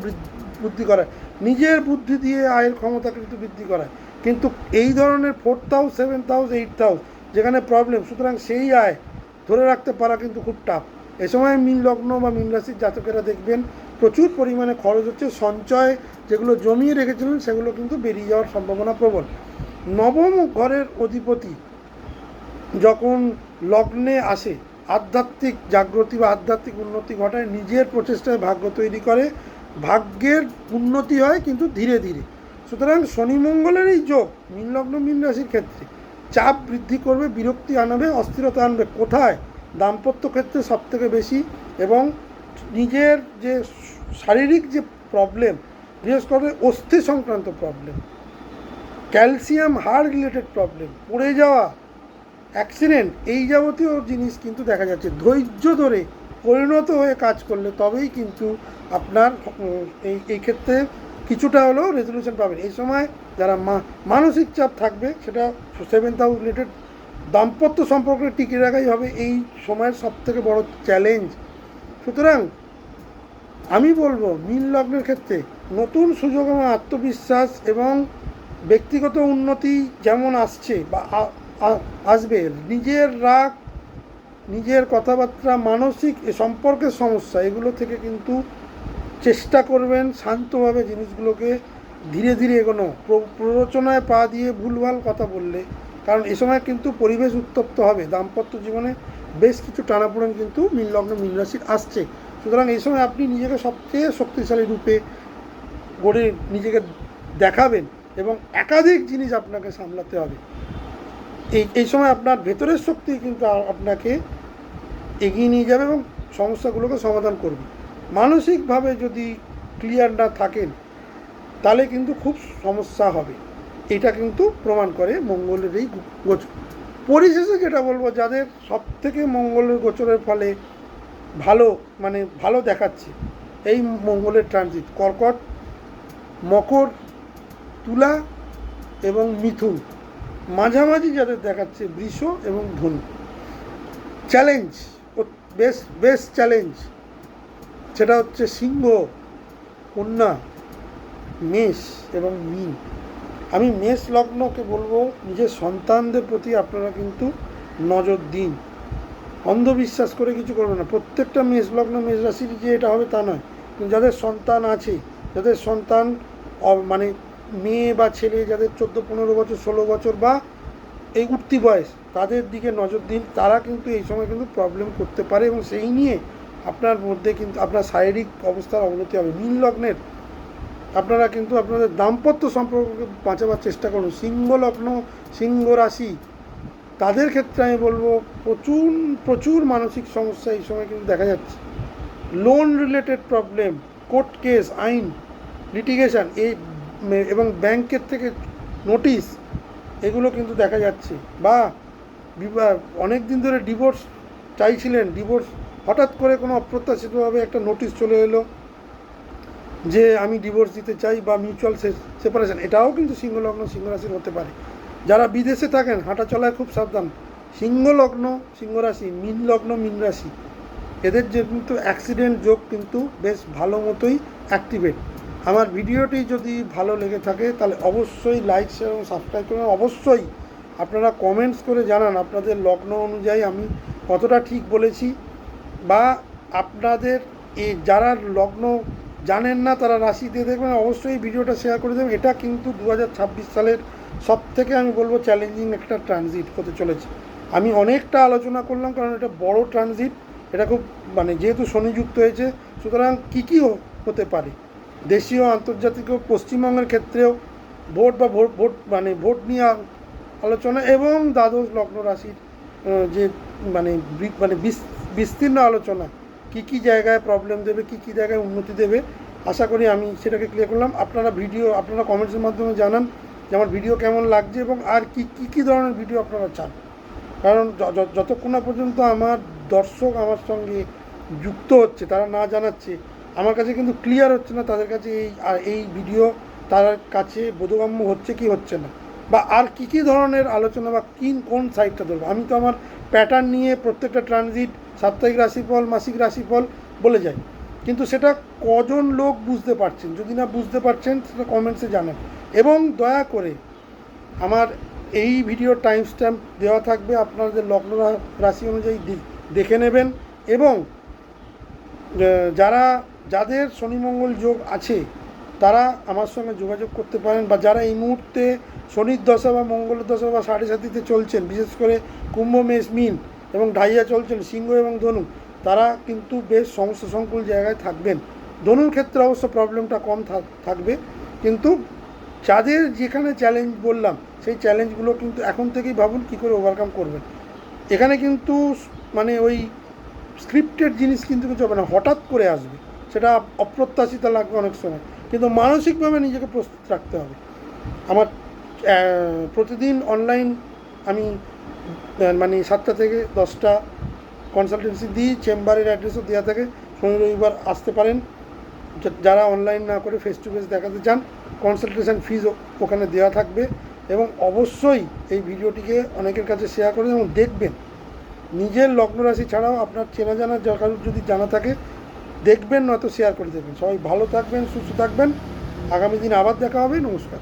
Speaker 1: বৃদ্ধি করায়, নিজের বুদ্ধি দিয়ে আয়ের ক্ষমতা কিন্তু বৃদ্ধি করায়। কিন্তু এই ধরনের 4th house, 7th house, 8th house যেখানে প্রবলেম, সুতরাং সেই আয় ধরে রাখতে পারা কিন্তু খুব টাফ। এ সময় মীন লগ্ন বা মীন রাশির জাতকেরা দেখবেন প্রচুর পরিমাণে খরচ হচ্ছে, সঞ্চয় যেগুলো জমিয়ে রেখেছিলেন সেগুলো কিন্তু বেরিয়ে যাওয়ার সম্ভাবনা প্রবল। নবম ঘরের অধিপতি যখন লগ্নে আসে, আধ্যাত্মিক জাগ্রতি বা আধ্যাত্মিক উন্নতি ঘটায়, নিজের প্রচেষ্টায় ভাগ্য তৈরি করে, ভাগ্যের উন্নতি হয় কিন্তু ধীরে ধীরে। সুতরাং শনি মঙ্গলের এই যোগ মীন লগ্ন, মীন রাশির ক্ষেত্রে চাপ বৃদ্ধি করবে, বিরক্তি আনবে, অস্থিরতা আনবে। কোথায়? দাম্পত্য ক্ষেত্রে সবথেকে বেশি, এবং নিজের যে শারীরিক যে প্রবলেম, বিশেষ করে অস্থি সংক্রান্ত প্রবলেম, ক্যালসিয়াম হাড় রিলেটেড প্রবলেম, পড়ে যাওয়া, অ্যাক্সিডেন্ট, এই যাবতীয় জিনিস কিন্তু দেখা যাচ্ছে। ধৈর্য ধরে পরিণত হয়ে কাজ করলে তবেই কিন্তু আপনার এই ক্ষেত্রে কিছুটা হলেও রেজলিউশন পাবেন। এই সময় যারা মানসিক চাপ থাকবে, সেটা 7th হাউস রিলেটেড দাম্পত্য সম্পর্কে টিকিয়ে রাখাই হবে এই সময়ের সবথেকে বড় চ্যালেঞ্জ। সুতরাং আমি বলবো মীন লগ্নের ক্ষেত্রে নতুন সুযোগ এবং আত্মবিশ্বাস এবং ব্যক্তিগত উন্নতি যেমন আসছে বা আসবে, নিজের রাগ, নিজের কথাবার্তা, মানসিক সম্পর্কের সমস্যা, এগুলো থেকে কিন্তু চেষ্টা করবেন শান্তভাবে জিনিসগুলোকে ধীরে ধীরে এগোনো। প্ররোচনায় পা দিয়ে ভুলভাল কথা বললে, কারণ এ সময় কিন্তু পরিবেশ উত্তপ্ত হবে, দাম্পত্য জীবনে বেশ কিছু টানাপোড়েন কিন্তু মীন লগ্ন, মীন রাশির আসছে। সুতরাং এই সময় আপনি নিজেকে সবচেয়ে শক্তিশালী রূপে গড়ে নিজেকে দেখাবেন এবং একাধিক জিনিস আপনাকে সামলাতে হবে। এই সময় আপনার ভেতরের শক্তি কিন্তু আপনাকে এগিয়ে নিয়ে যাবে এবং সমস্যাগুলোকে সমাধান করবে। মানসিকভাবে যদি ক্লিয়ার না থাকেন তাহলে কিন্তু খুব সমস্যা হবে, এটা কিন্তু প্রমাণ করে মঙ্গলের এই গোচর। পরিশেষে যেটা বলবো, যাদের সবথেকে মঙ্গলের গোচরের ফলে ভালো দেখাচ্ছে এই মঙ্গলের ট্রানজিট, কর্কট, মকর, তুলা এবং মিথুন, মাঝামাঝি যাদের দেখাচ্ছে বৃষ এবং ধনু। চ্যালেঞ্জ, বেশ চ্যালেঞ্জ, সেটা হচ্ছে সিংহ, কন্যা, মেষ এবং মীন। আমি মেষ লগ্নকে বলবো নিজের সন্তানদের প্রতি আপনারা কিন্তু নজর দিন, অন্ধবিশ্বাস করে কিছু করবে না। প্রত্যেকটা মেষ লগ্ন মেষ রাশির যে এটা হবে তা নয়, কিন্তু যাদের সন্তান আছে, যাদের সন্তান মানে মেয়ে বা ছেলে, যাদের 14-15 বছর 16 বছর বা এই উঠতি বয়স, তাদের দিকে নজর দিন। তারা কিন্তু এই সময় কিন্তু প্রবলেম করতে পারে এবং সেই নিয়ে আপনার মধ্যে কিন্তু আপনার শারীরিক অবস্থার অবনতি হবে। মীন লগ্নের আপনারা কিন্তু আপনাদের দাম্পত্য সম্পর্ককে বাঁচাবার চেষ্টা করুন। সিংহ লগ্ন সিংহ রাশি তাদের ক্ষেত্রে আমি বলবো প্রচুর প্রচুর মানসিক সমস্যা এই সময় কিন্তু দেখা যাচ্ছে। Loan related problem, court case, আইন, লিটিগেশন এই এবং ব্যাংকের থেকে নোটিশ, এগুলো কিন্তু দেখা যাচ্ছে। বা অনেক দিন ধরে ডিভোর্স চাইছিলেন, ডিভোর্স হঠাৎ করে কোনো অপ্রত্যাশিতভাবে একটা নোটিশ চলে এলো যে আমি ডিভোর্স দিতে চাই, বা মিউচুয়াল সেপারেশন, এটাও কিন্তু সিংহ লগ্ন সিংহ রাশির হতে পারে। যারা বিদেশে থাকেন হাঁটা চলায় খুব সাবধান। সিংহ লগ্ন সিংহ রাশি, মীন লগ্ন মীন রাশি, এদের যে কিন্তু অ্যাক্সিডেন্ট যোগ কিন্তু বেশ ভালো মতোই অ্যাক্টিভেট। আমার ভিডিওটি যদি ভালো লেগে থাকে তাহলে অবশ্যই লাইক শেয়ার এবং সাবস্ক্রাইব করুন। অবশ্যই আপনারা কমেন্টস করে জানান আপনাদের লগ্ন অনুযায়ী আমি কতটা ঠিক বলেছি, বা আপনাদের যারা লগ্ন জানেন না তারা রাশি দিয়ে দেখবেন। অবশ্যই ভিডিওটা শেয়ার করে দেবেন। এটা কিন্তু 2026 সালের সবথেকে আমি বলবো চ্যালেঞ্জিং একটা ট্রানজিট হতে চলেছে। আমি অনেকটা আলোচনা করলাম কারণ এটা বড় ট্রানজিট, এটা খুব মানে যেহেতু শনিযুক্ত হয়েছে, সুতরাং কী কী হতে পারে দেশীয় আন্তর্জাতিক পশ্চিমবঙ্গের ক্ষেত্রেও ভোট বা ভোট নিয়ে আলোচনা, এবং দ্বাদশ লগ্ন রাশির যে মানে বিস্তীর্ণ আলোচনা, কী কী জায়গায় প্রবলেম দেবে, কী কী জায়গায় উন্নতি দেবে, আশা করি আমি সেটাকে ক্লিয়ার করলাম। আপনারা কমেন্টসের মাধ্যমে জানান যে আমার ভিডিও কেমন লাগছে এবং আর কী ধরনের ভিডিও আপনারা চান। কারণ যতক্ষণ না পর্যন্ত আমার দর্শক আমার সঙ্গে যুক্ত হচ্ছে, তারা না জানাচ্ছে, আমার কাছে কিন্তু ক্লিয়ার হচ্ছে না তাদের কাছে এই ভিডিও তার কাছে বোধগম্য হচ্ছে কি হচ্ছে না, বা আর কী ধরনের আলোচনা বা কোন সাইডটা ধরবো। আমি তো আমার প্যাটার্ন নিয়ে প্রত্যেকটা ট্রানজিট, সাপ্তাহিক রাশিফল, মাসিক রাশিফল বলে যাই, কিন্তু সেটা কজন লোক বুঝতে পারছেন। যদি না বুঝতে পারছেন সেটা কমেন্টসে জানান, এবং দয়া করে আমার এই ভিডিওর টাইম স্ট্যাম্প দেওয়া থাকবে, আপনাদের লগ্ন রাশি অনুযায়ী দেখে নেবেন। এবং যাদের শনি মঙ্গল যোগ আছে তারা আমার সঙ্গে যোগাযোগ করতে পারেন, বা যারা এই মুহূর্তে শনির দশা বা মঙ্গলের দশা বা সাড়ে সাতিতে চলছেন, বিশেষ করে কুম্ভ মেষ মিন এবং ঢাইয়া চলছেন সিংহ এবং ধনু, তারা কিন্তু বেশ সমস্যা সংকুল জায়গায় থাকবেন। ধনুর ক্ষেত্রে অবশ্য প্রবলেমটা কম থাকবে, কিন্তু যাদের যেখানে চ্যালেঞ্জ বললাম সেই চ্যালেঞ্জগুলো কিন্তু এখন থেকেই ভাবুন কী করে ওভারকাম করবেন। এখানে কিন্তু মানে ওই স্ক্রিপ্টেড জিনিস কিন্তু কিছু হবে না, হঠাৎ করে আসবে, সেটা অপ্রত্যাশিত লাগবে অনেক সময়, কিন্তু মানসিকভাবে নিজেকে প্রস্তুত রাখতে হবে। আমার প্রতিদিন অনলাইন আমি মানে 7টা থেকে 10টা কনসালটেন্সি দিই, চেম্বারের অ্যাড্রেসও দেওয়া থাকে, শনি রবিবার আসতে পারেন। যারা অনলাইন না করে ফেস টু ফেস দেখাতে চান, কনসালটেশন ফিজ ওখানে দেওয়া থাকবে। এবং অবশ্যই এই ভিডিওটিকে অনেকের কাছে শেয়ার করে এবং দেখবেন। নিজের লগ্ন রাশি ছাড়াও আপনার চেনা জানা কারোর যদি জানা থাকে দেখবেন, নয়তো শেয়ার করে দেবেন। সবাই ভালো থাকবেন, সুস্থ থাকবেন। আগামী দিন আবার দেখা হবে। নমস্কার।